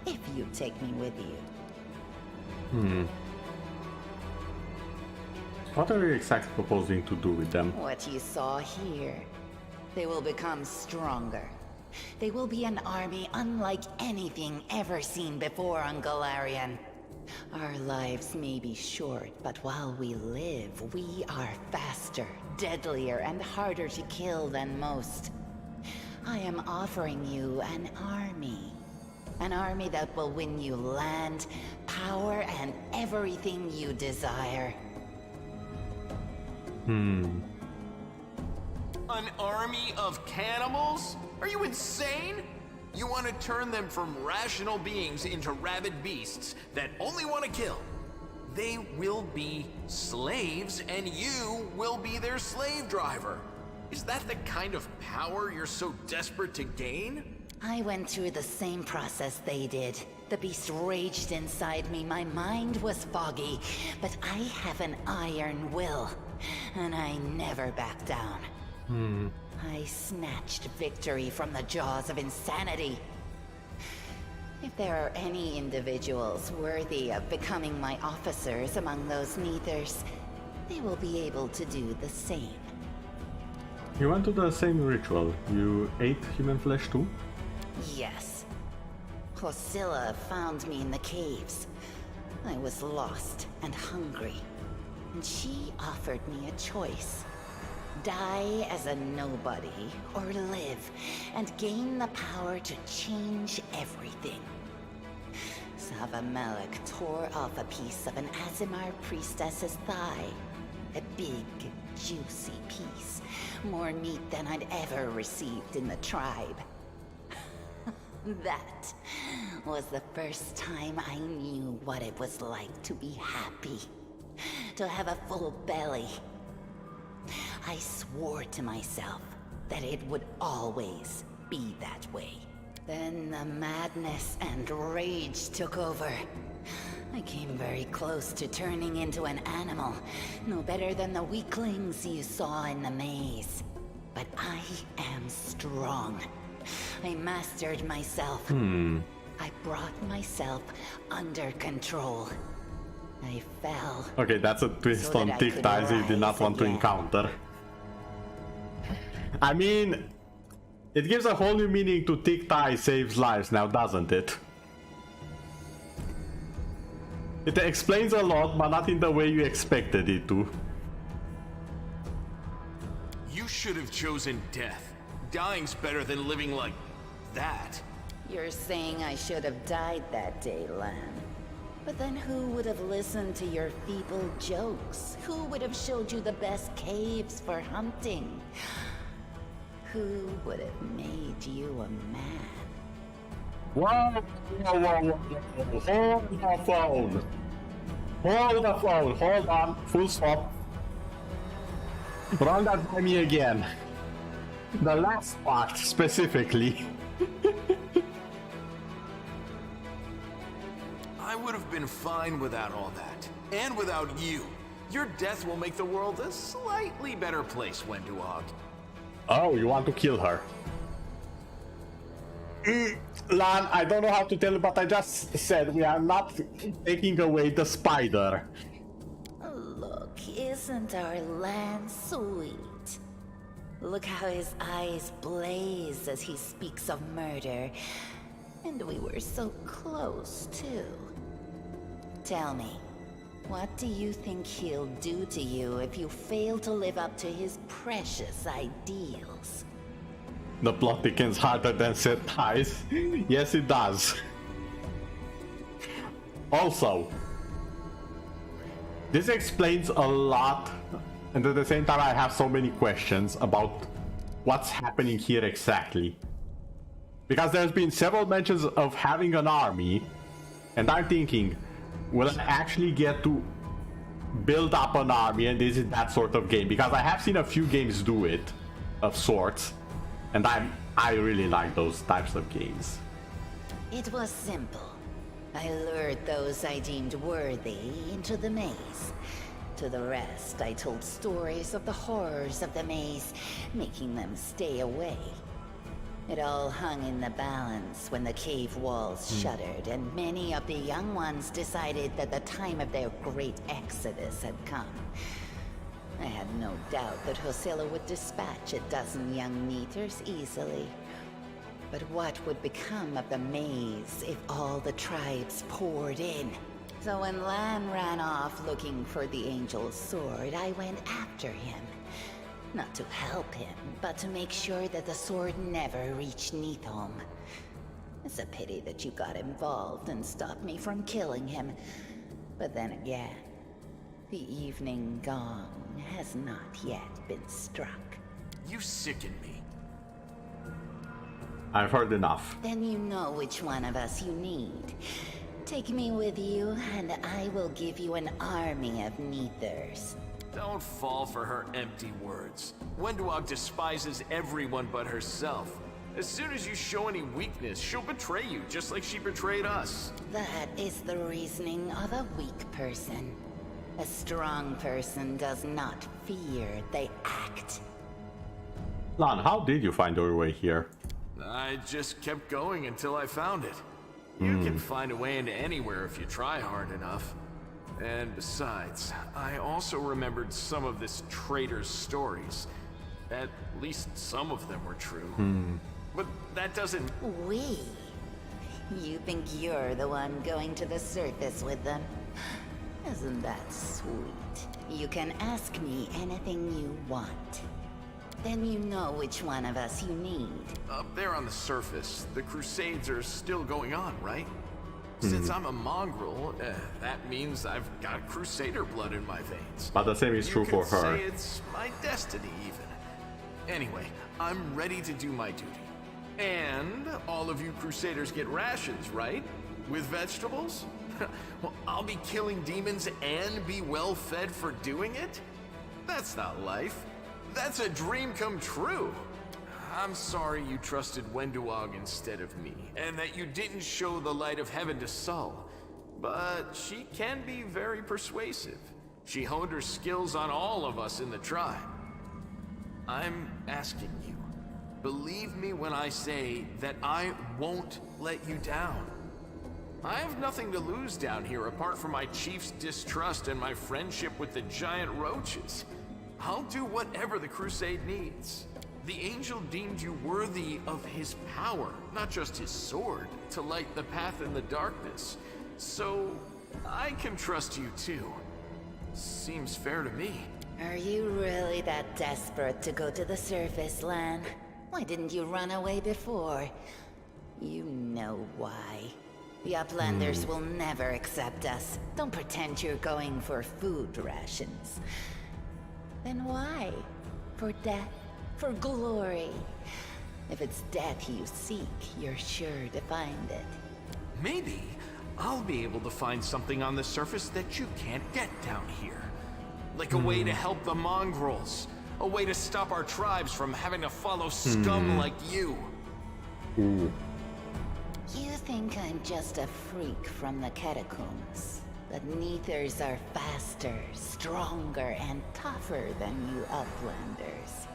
Speaker 6: if you take me with you.
Speaker 1: What are you exactly proposing to do with them?
Speaker 6: What you saw here. They will become stronger. They will be an army unlike anything ever seen before on Galarian. Our lives may be short, but while we live, we are faster, deadlier, and harder to kill than most. I am offering you an army. An army that will win you land, power, and everything you desire.
Speaker 5: An army of cannibals? Are you insane? You want to turn them from rational beings into rabid beasts that only want to kill. They will be slaves, and you will be their slave driver. Is that the kind of power you're so desperate to gain?
Speaker 6: I went through the same process they did. The beast raged inside me, my mind was foggy, but I have an iron will, and I never back down. I snatched victory from the jaws of insanity. If there are any individuals worthy of becoming my officers among those Neithers, they will be able to do the same.
Speaker 1: You went to the same ritual. You ate human flesh too?
Speaker 6: Yes. Hosilla found me in the caves. I was lost and hungry, and she offered me a choice. Die as a nobody, or live, and gain the power to change everything. Savamelek tore off a piece of an Azimar priestess's thigh. A big, juicy piece. More meat than I'd ever received in the tribe. That was the first time I knew what it was like to be happy. To have a full belly. I swore to myself that it would always be that way. Then the madness and rage took over. I came very close to turning into an animal, no better than the weaklings you saw in the maze. But I am strong. I mastered myself. I brought myself under control. I fell.
Speaker 1: Okay, that's a twist
Speaker 6: so
Speaker 1: on
Speaker 6: that I
Speaker 1: Thick
Speaker 6: could
Speaker 1: Ties you did
Speaker 6: rise
Speaker 1: not want to
Speaker 6: again.
Speaker 1: encounter. I mean, it gives a whole new meaning to Thick Ties saves lives now, doesn't it? It explains a lot, but not in the way you expected it to.
Speaker 5: You should have chosen death. Dying's better than living like that.
Speaker 6: You're saying I should have died that day, Lan. But then who would have listened to your feeble jokes? Who would have showed you the best caves for hunting? Who would have made you a man?
Speaker 1: Whoa, whoa, whoa, whoa. Hold the phone. Hold the phone. Hold on. Full stop. Run that by me again. The last part specifically.
Speaker 5: I would have been fine without all that. And without you. Your death will make the world a slightly better place, Wenduog.
Speaker 1: Oh, you want to kill her? Lan, I don't know how to tell you, but I just said we are not taking away the spider.
Speaker 6: Look, isn't our Lan sweet? Look how his eyes blaze as he speaks of murder. And we were so close, too. Tell me, what do you think he'll do to you if you fail to live up to his precious ideals?
Speaker 1: The plot thickens harder than set ties. Yes, it does. Also, this explains a lot, and at the same time I have so many questions about what's happening here exactly. Because there's been several mentions of having an army, and I'm thinking, will I actually get to build up an army, and this is that sort of game? Because I have seen a few games do it, of sorts, and I really like those types of games.
Speaker 6: It was simple. I lured those I deemed worthy into the maze. To the rest, I told stories of the horrors of the maze, making them stay away. It all hung in the balance when the cave walls shuttered, and many of the young ones decided that the time of their great exodus had come. I had no doubt that Hosilla would dispatch a dozen young Neethers easily. But what would become of the maze if all the tribes poured in? So when Lan ran off looking for the Angel's sword, I went after him. Not to help him, but to make sure that the sword never reached Neathholm. It's a pity that you got involved and stopped me from killing him. But then again, the evening gong has not yet been struck.
Speaker 5: You sicken me.
Speaker 1: I've heard enough.
Speaker 6: Then you know which one of us you need. Take me with you, and I will give you an army of Neethers.
Speaker 5: Don't fall for her empty words. Wenduog despises everyone but herself. As soon as you show any weakness, she'll betray you, just like she betrayed us.
Speaker 6: That is the reasoning of a weak person. A strong person does not fear, they act.
Speaker 1: Lan, how did you find your way here?
Speaker 5: I just kept going until I found it. You can find a way into anywhere if you try hard enough. And besides, I also remembered some of this traitor's stories. At least some of them were true. But that doesn't...
Speaker 6: We? You think you're the one going to the surface with them? Isn't that sweet? You can ask me anything you want. Then you know which one of us you need.
Speaker 5: Up there on the surface, the Crusades are still going on, right? Since I'm a mongrel, that means I've got Crusader blood in my veins.
Speaker 1: But the same is true for her.
Speaker 5: You could say it's my destiny, even. Anyway, I'm ready to do my duty. And all of you Crusaders get rations, right? With vegetables? Well, I'll be killing demons and be well fed for doing it? That's not life. That's a dream come true. I'm sorry you trusted Wenduog instead of me, and that you didn't show the light of heaven to Sol. But she can be very persuasive. She honed her skills on all of us in the tribe. I'm asking you, believe me when I say that I won't let you down. I have nothing to lose down here apart from my chief's distrust and my friendship with the giant roaches. I'll do whatever the Crusade needs. The Angel deemed you worthy of his power, not just his sword, to light the path in the darkness. So, I can trust you too. Seems fair to me.
Speaker 6: Are you really that desperate to go to the surface, Lan? Why didn't you run away before? You know why. The Uplanders will never accept us. Don't pretend you're going for food rations. Then why? For death? For glory? If it's death you seek, you're sure to find it.
Speaker 5: Maybe I'll be able to find something on the surface that you can't get down here. Like a way to help the mongrels. A way to stop our tribes from having to follow scum like you.
Speaker 1: Ooh.
Speaker 6: You think I'm just a freak from the catacombs. But Neethers are faster, stronger, and tougher than you Uplanders.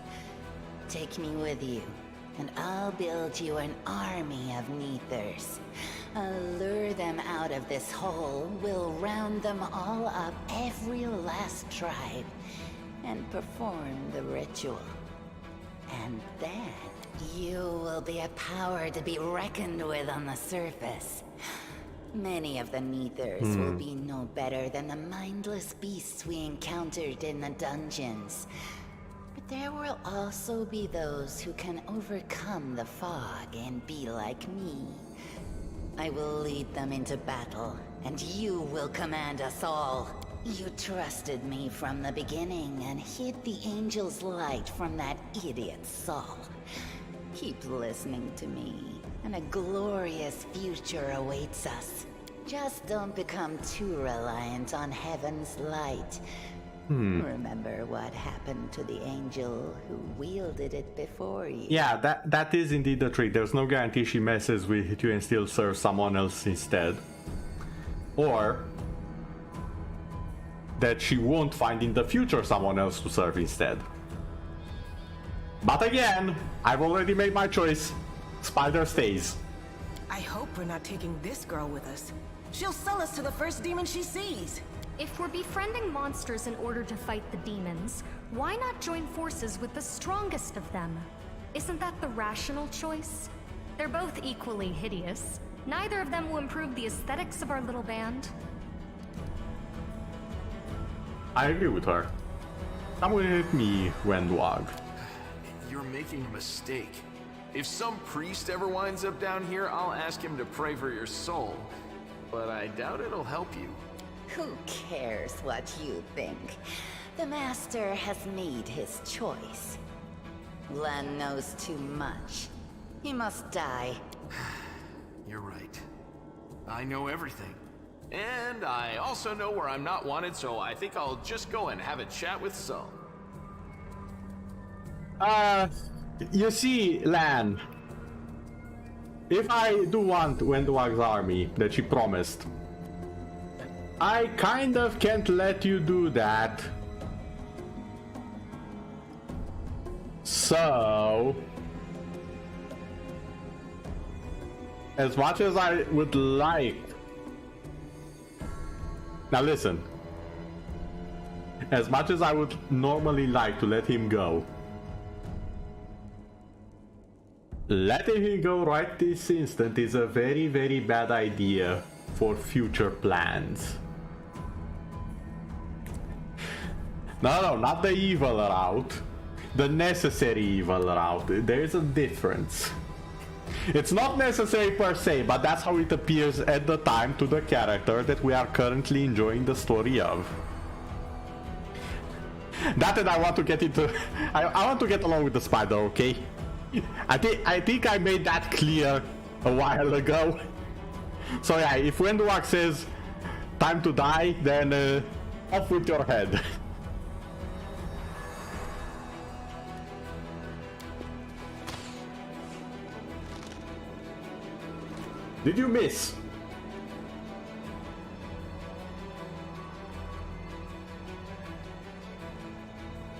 Speaker 6: Take me with you, and I'll build you an army of Neethers. I'll lure them out of this hole, we'll round them all up, every last tribe, and perform the ritual. And then, you will be a power to be reckoned with on the surface. Many of the Neethers will be no better than the mindless beasts we encountered in the dungeons. But there will also be those who can overcome the fog and be like me. I will lead them into battle, and you will command us all. You trusted me from the beginning and hid the Angel's light from that idiot Sol. Keep listening to me, and a glorious future awaits us. Just don't become too reliant on heaven's light. Remember what happened to the angel who wielded it before you?
Speaker 1: Yeah, that is indeed the trick. There's no guarantee she messes with you and still serves someone else instead. Or that she won't find in the future someone else to serve instead. But again, I've already made my choice. Spider stays.
Speaker 3: I hope we're not taking this girl with us. She'll sell us to the first demon she sees.
Speaker 4: If we're befriending monsters in order to fight the demons, why not join forces with the strongest of them? Isn't that the rational choice? They're both equally hideous. Neither of them will improve the aesthetics of our little band.
Speaker 1: I agree with her. Come with me, Wendwag.
Speaker 5: You're making a mistake. If some priest ever winds up down here, I'll ask him to pray for your soul. But I doubt it'll help you.
Speaker 6: Who cares what you think? The Master has made his choice. Lan knows too much. He must die.
Speaker 5: You're right. I know everything. And I also know where I'm not wanted, so I think I'll just go and have a chat with Sol.
Speaker 1: You see, Lan, if I do want Wendwag's army that she promised, I kind of can't let you do that. So, as much as I would like... Now listen. As much as I would normally like to let him go, letting him go right this instant is a very, very bad idea for future plans. No, not the evil route. The necessary evil route. There's a difference. It's not necessary per se, but that's how it appears at the time to the character that we are currently enjoying the story of. That and I want to get into... I want to get along with the spider, okay? I think I made that clear a while ago. So yeah, if Wendwag says time to die, then off with your head. Did you miss?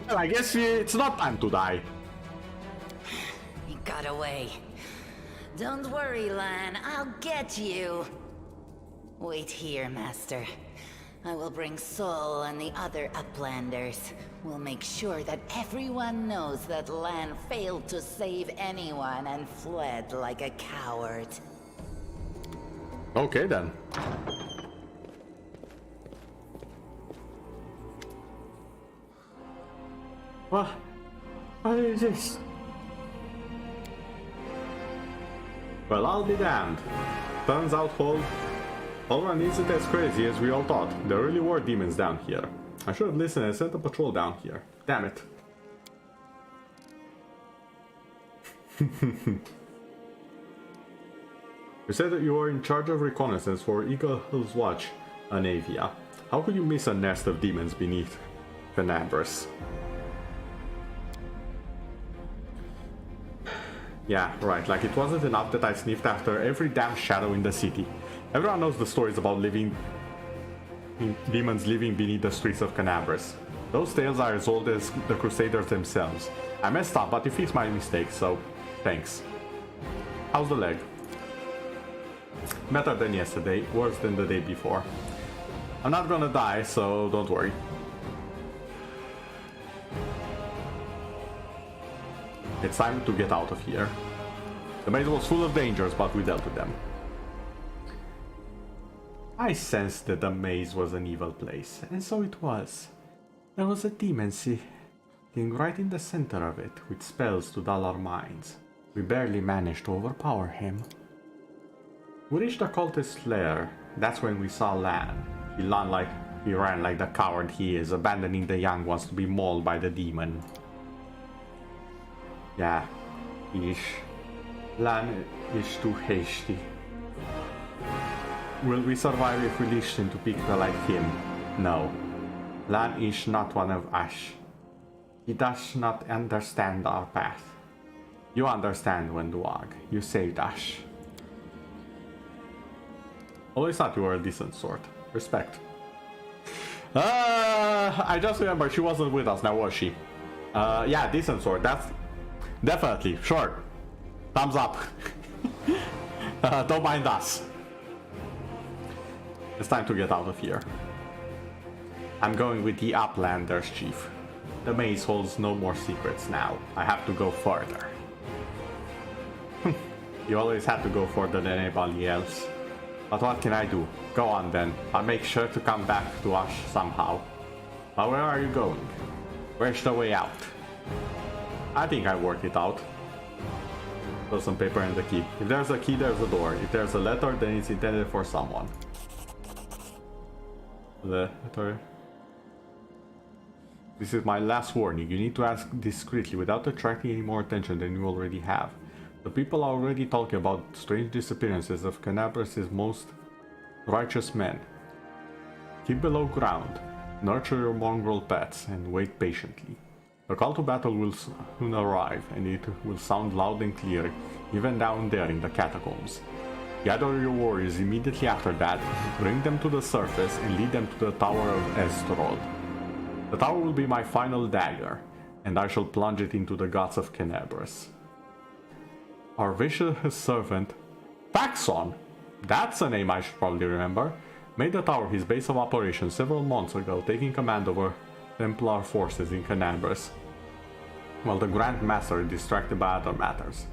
Speaker 1: Well, I guess it's not time to die.
Speaker 6: He got away. Don't worry, Lan. I'll get you. Wait here, Master. I will bring Sol and the other Uplanders. We'll make sure that everyone knows that Lan failed to save anyone and fled like a coward.
Speaker 1: Okay then. What is this? Well, I'll be damned. Turns out Holran isn't as crazy as we all thought. There really were demons down here. I should have listened and sent a patrol down here. Damn it. You said that you were in charge of reconnaissance for Eagle's Watch, Anavia. How could you miss a nest of demons beneath Penambris? Yeah, right, like it wasn't enough that I sniffed after every damn shadow in the city. Everyone knows the stories about demons living beneath the streets of Penambris. Those tales are as old as the Crusaders themselves. I messed up, but you fixed my mistake, so thanks. How's the leg? Better than yesterday, worse than the day before. I'm not gonna die, so don't worry. It's time to get out of here. The maze was full of dangers, but we dealt with them. I sensed that the maze was an evil place, and so it was. There was a demon sitting right in the center of it, with spells to dull our minds. We barely managed to overpower him. We reached the cultist's lair. That's when we saw Lan. He ran like the coward he is, abandoning the young ones to be mauled by the demon. Yeah, ish. Lan is too hasty. Will we survive if we listen to people like him? No. Lan is not one of us. He does not understand our path. You understand, Wenduag. You saved us. Always thought you were a decent sort. Respect. I just remember she wasn't with us now, was she? Yeah, decent sort. That's definitely sure. Thumbs up. Don't mind us. It's time to get out of here. I'm going with the Uplanders, Chief. The maze holds no more secrets now. I have to go further. You always had to go further than anybody else. But what can I do? Go on then. I'll make sure to come back to us somehow. But where are you going? Where's the way out? I think I worked it out. There's some paper and the key. If there's a key, there's a door. If there's a letter, then it's intended for someone. Letter. This is my last warning. You need to ask discreetly without attracting any more attention than you already have. The people are already talking about strange disappearances of Canabras' most righteous men. Keep below ground, nurture your mongrel pets, and wait patiently. The call to battle will soon arrive, and it will sound loud and clear, even down there in the catacombs. Gather your warriors immediately after that, bring them to the surface, and lead them to the Tower of Estrod. The tower will be my final dagger, and I shall plunge it into the guts of Canabras. Our vicious servant, Paxson, that's a name I should probably remember, made the tower his base of operations several months ago, taking command over Templar forces in Canabras, while the Grand Master is distracted by other matters.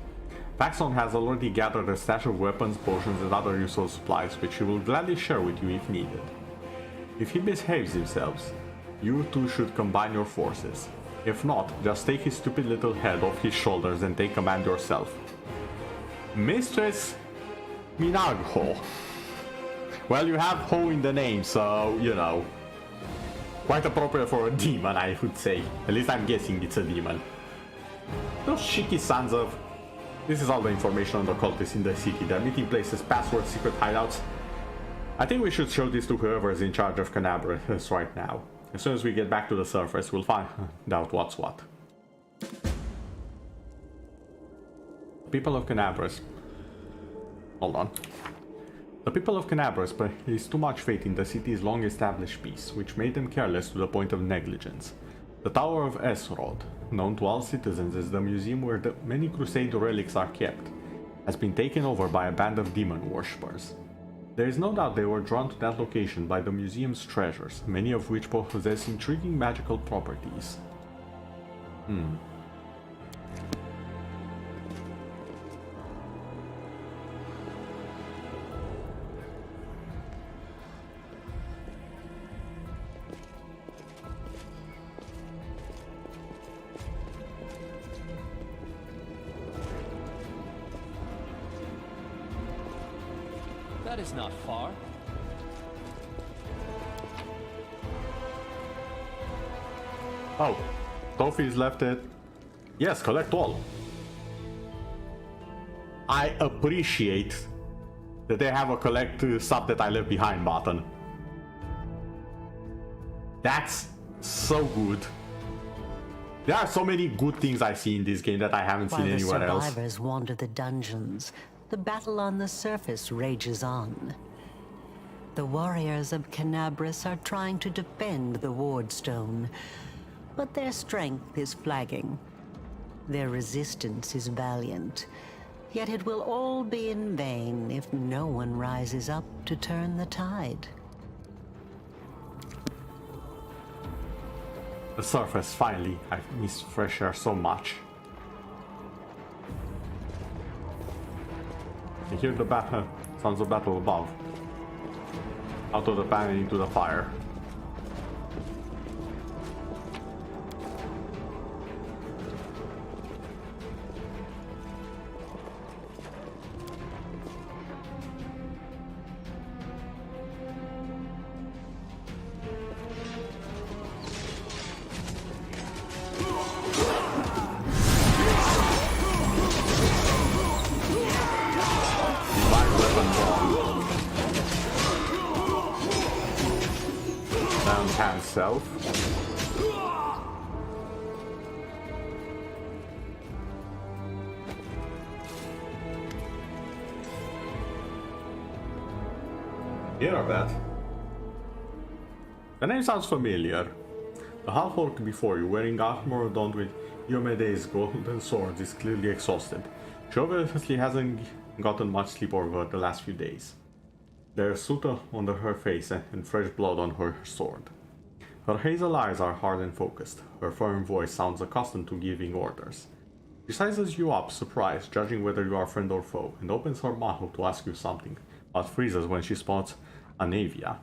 Speaker 1: Paxson has already gathered a stash of weapons, potions, and other useful supplies, which he will gladly share with you if needed. If he behaves himself, you two should combine your forces. If not, just take his stupid little head off his shoulders and take command yourself. Mistress Minagho. Well, you have Ho in the name, so, you know. Quite appropriate for a demon, I would say. At least I'm guessing it's a demon. Those cheeky sons of... This is all the information on the cultists in the city. Their meeting places, passwords, secret hideouts. I think we should show this to whoever is in charge of Canabras right now. As soon as we get back to the surface, we'll find out what's what. People of Canabras. Hold on. The people of Canabras placed too much faith in the city's long-established peace, which made them careless to the point of negligence. The Tower of Esrod, known to all citizens as the museum where the many Crusade relics are kept, has been taken over by a band of demon worshippers. There is no doubt they were drawn to that location by the museum's treasures, many of which possess intriguing magical properties.
Speaker 2: That is not far.
Speaker 1: Oh, Tofi's left it. Yes, collect all. I appreciate that they have a collect stuff that I left behind button. That's so good. There are so many good things I see in this game that I haven't seen anywhere else.
Speaker 10: While the survivors wander the dungeons, the battle on the surface rages on. The warriors of Canabras are trying to defend the Wardstone, but their strength is flagging. Their resistance is valiant, yet it will all be in vain if no one rises up to turn the tide.
Speaker 1: The surface, finally. I miss fresh air so much. I hear the sounds of battle above. Out of the pan and into the fire. hand self. Hear that? The name sounds familiar. The half-orc before you, wearing armor adorned with Iomede's golden swords, is clearly exhausted. She obviously hasn't gotten much sleep over the last few days. There's soot under her face and fresh blood on her sword. Her hazel eyes are hard and focused. Her firm voice sounds accustomed to giving orders. She sizes you up, surprised, judging whether you are friend or foe, and opens her mouth to ask you something, but freezes when she spots Anavia.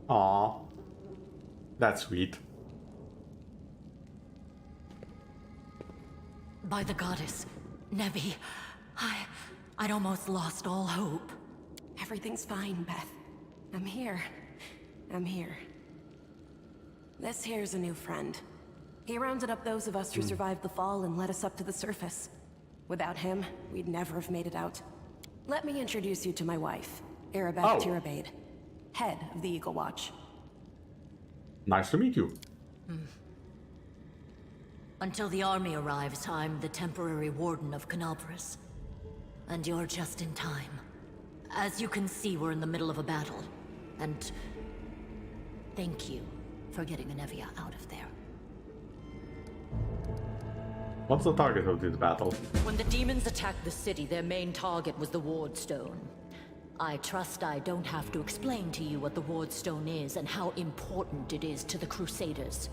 Speaker 1: Aww. That's sweet.
Speaker 11: By the goddess, Nevi, I'd almost lost all hope.
Speaker 7: Everything's fine, Beth. I'm here. I'm here. This here's a new friend. He rounded up those of us who survived the fall and led us up to the surface. Without him, we'd never have made it out. Let me introduce you to my wife, Arabeth Tirabade, head of the Eagle Watch.
Speaker 1: Nice to meet you.
Speaker 11: Until the army arrives, I'm the temporary warden of Canabras. And you're just in time. As you can see, we're in the middle of a battle. And thank you for getting Anevia out of there.
Speaker 1: What's the target of this battle?
Speaker 11: When the demons attacked the city, their main target was the Ward Stone. I trust I don't have to explain to you what the Ward Stone is and how important it is to the Crusaders.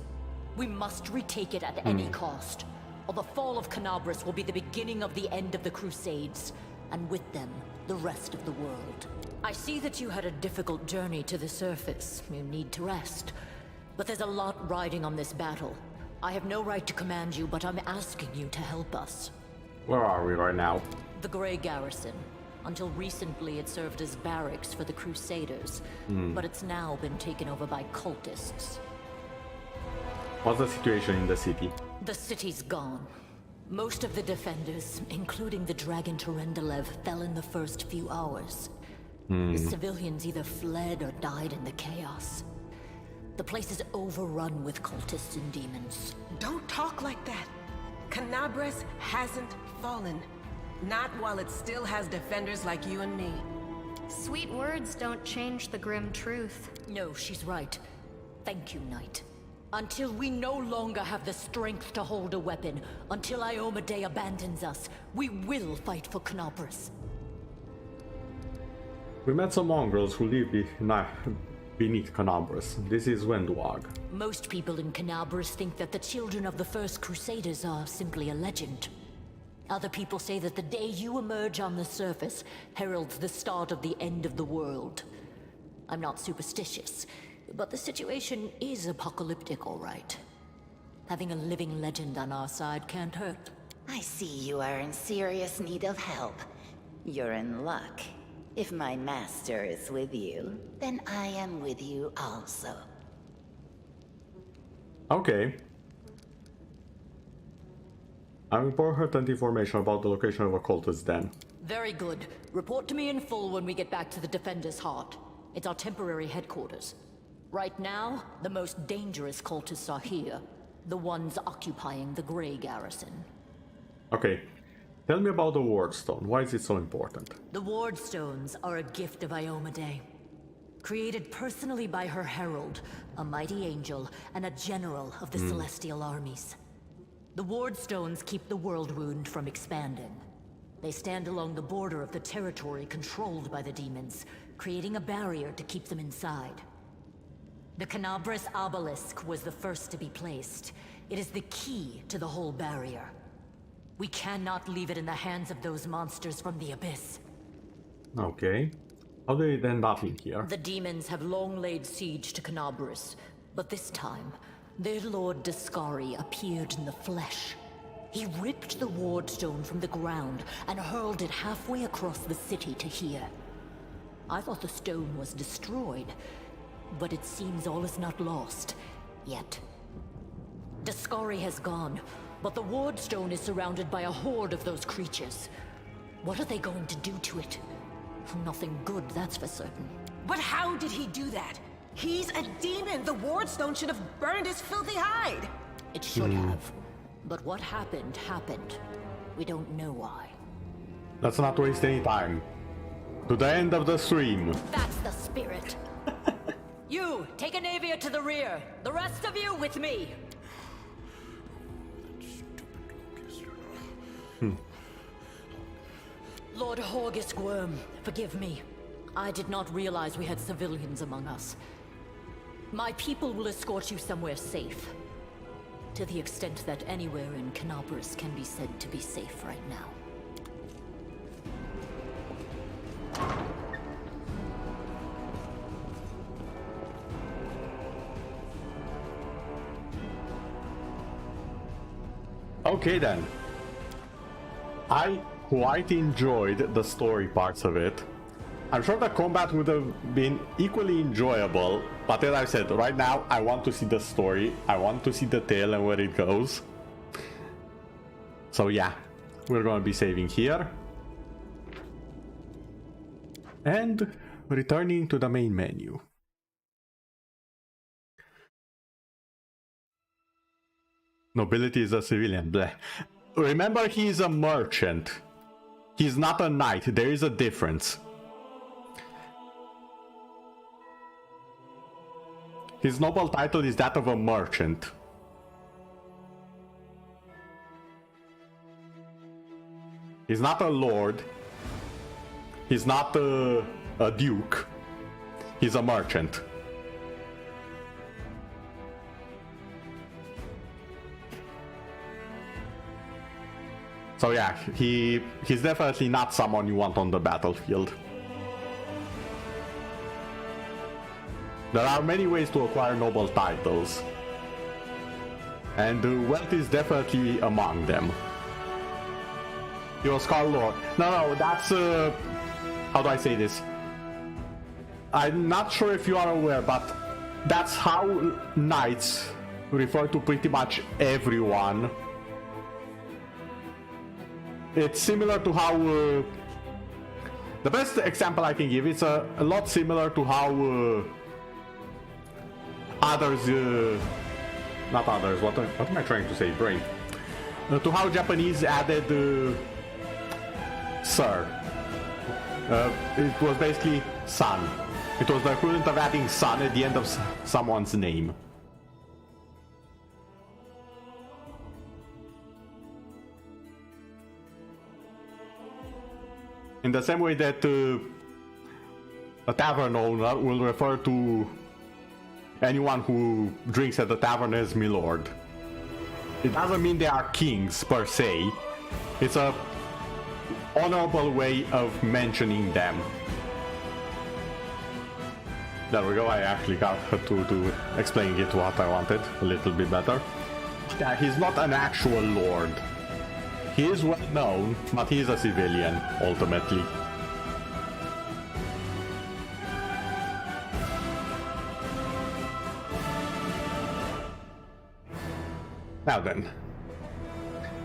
Speaker 11: We must retake it at any cost, or the fall of Canabras will be the beginning of the end of the Crusades, and with them, the rest of the world. I see that you had a difficult journey to the surface. You need to rest. But there's a lot riding on this battle. I have no right to command you, but I'm asking you to help us.
Speaker 1: Where are we right now?
Speaker 11: The Grey Garrison. Until recently, it served as barracks for the Crusaders, but it's now been taken over by cultists.
Speaker 1: What's the situation in the city?
Speaker 11: The city's gone. Most of the defenders, including the Dragon Terendelev, fell in the first few hours. The civilians either fled or died in the chaos. The place is overrun with cultists and demons.
Speaker 3: Don't talk like that. Canabras hasn't fallen. Not while it still has defenders like you and me.
Speaker 4: Sweet words don't change the grim truth.
Speaker 11: No, she's right. Thank you, Knight. Until we no longer have the strength to hold a weapon, until Iomedae abandons us, we will fight for Canabras.
Speaker 1: We met some mongrels who live beneath Canabras. This is Wenduag.
Speaker 11: Most people in Canabras think that the children of the First Crusaders are simply a legend. Other people say that the day you emerge on the surface heralds the start of the end of the world. I'm not superstitious, but the situation is apocalyptic, all right. Having a living legend on our side can't hurt.
Speaker 6: I see you are in serious need of help. You're in luck. If my master is with you, then I am with you also.
Speaker 1: Okay. I will report her information about the location of a cultist then.
Speaker 11: Very good. Report to me in full when we get back to the Defender's Heart. It's our temporary headquarters. Right now, the most dangerous cultists are here. The ones occupying the Grey Garrison.
Speaker 1: Okay. Tell me about the Ward Stone. Why is it so important?
Speaker 11: The Ward Stones are a gift of Iomedae. Created personally by her herald, a mighty angel, and a general of the Celestial armies. The Ward Stones keep the World Wound from expanding. They stand along the border of the territory controlled by the demons, creating a barrier to keep them inside. The Canabras Obelisk was the first to be placed. It is the key to the whole barrier. We cannot leave it in the hands of those monsters from the Abyss.
Speaker 1: Okay. How did it end up in here?
Speaker 11: The demons have long laid siege to Canabras, but this time, their lord Dascari appeared in the flesh. He ripped the Ward Stone from the ground and hurled it halfway across the city to here. I thought the stone was destroyed, but it seems all is not lost, yet. Dascari has gone, but the Ward Stone is surrounded by a horde of those creatures. What are they going to do to it? Nothing good, that's for certain.
Speaker 3: But how did he do that? He's a demon! The Wardstone should have burned his filthy hide!
Speaker 11: It should have. But what happened, happened. We don't know why.
Speaker 1: Let's not waste any time. To the end of the stream.
Speaker 11: That's the spirit. You, take a Navia to the rear. The rest of you with me. Lord Horgus Worm, forgive me. I did not realize we had civilians among us. My people will escort you somewhere safe. To the extent that anywhere in Canabris can be said to be safe right now.
Speaker 1: Okay then. I quite enjoyed the story parts of it. I'm sure the combat would have been equally enjoyable, but as I said, right now I want to see the story, I want to see the tale and where it goes. So yeah, we're gonna be saving here. And returning to the main menu. Nobility is a civilian, bleh. Remember, he is a merchant. He's not a knight, there is a difference. His noble title is that of a merchant. He's not a lord. He's not a duke. He's a merchant. So yeah, he's definitely not someone you want on the battlefield. There are many ways to acquire noble titles, and wealth is definitely among them. He was called Lord. No, that's how do I say this? I'm not sure if you are aware, but that's how knights refer to pretty much everyone. It's similar to how the best example I can give is a lot similar to how others, not others, what am I trying to say, brain? To how Japanese added sir. It was basically son. It was the equivalent of adding son at the end of someone's name. In the same way that a tavern owner will refer to anyone who drinks at the tavern as milord. It doesn't mean they are kings per se. It's a honorable way of mentioning them. There we go, I actually got to explain it what I wanted a little bit better. Yeah, he's not an actual lord. He is well known, but he is a civilian, ultimately. Now then,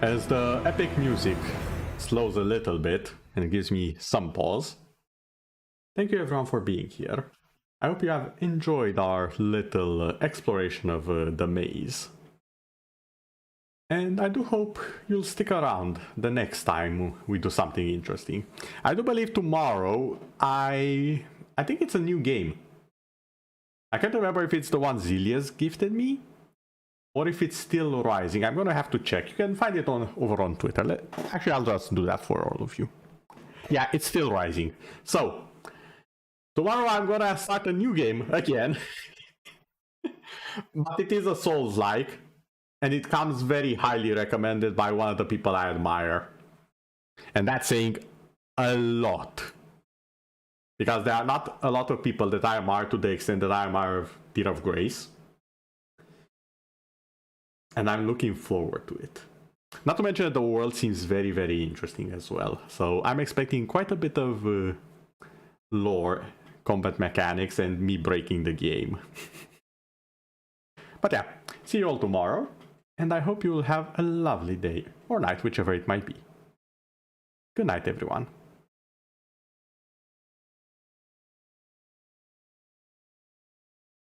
Speaker 1: as the epic music slows a little bit and gives me some pause, thank you everyone for being here. I hope you have enjoyed our little exploration of the maze. And I do hope you'll stick around the next time we do something interesting. I do believe tomorrow, I think it's a new game. I can't remember if it's the one Zilia's gifted me, or if it's still rising. I'm gonna have to check. You can find it over on Twitter. Actually, I'll just do that for all of you. Yeah, it's still rising. So, tomorrow I'm gonna start a new game again. But it is a Souls-like. And it comes very highly recommended by one of the people I admire. And that's saying a lot. Because there are not a lot of people that I admire to the extent that I admire Tear of Grace. And I'm looking forward to it. Not to mention that the world seems very, very interesting as well. So I'm expecting quite a bit of lore, combat mechanics, and me breaking the game. But yeah, see you all tomorrow. And I hope you will have a lovely day, or night, whichever it might be. Good night, everyone.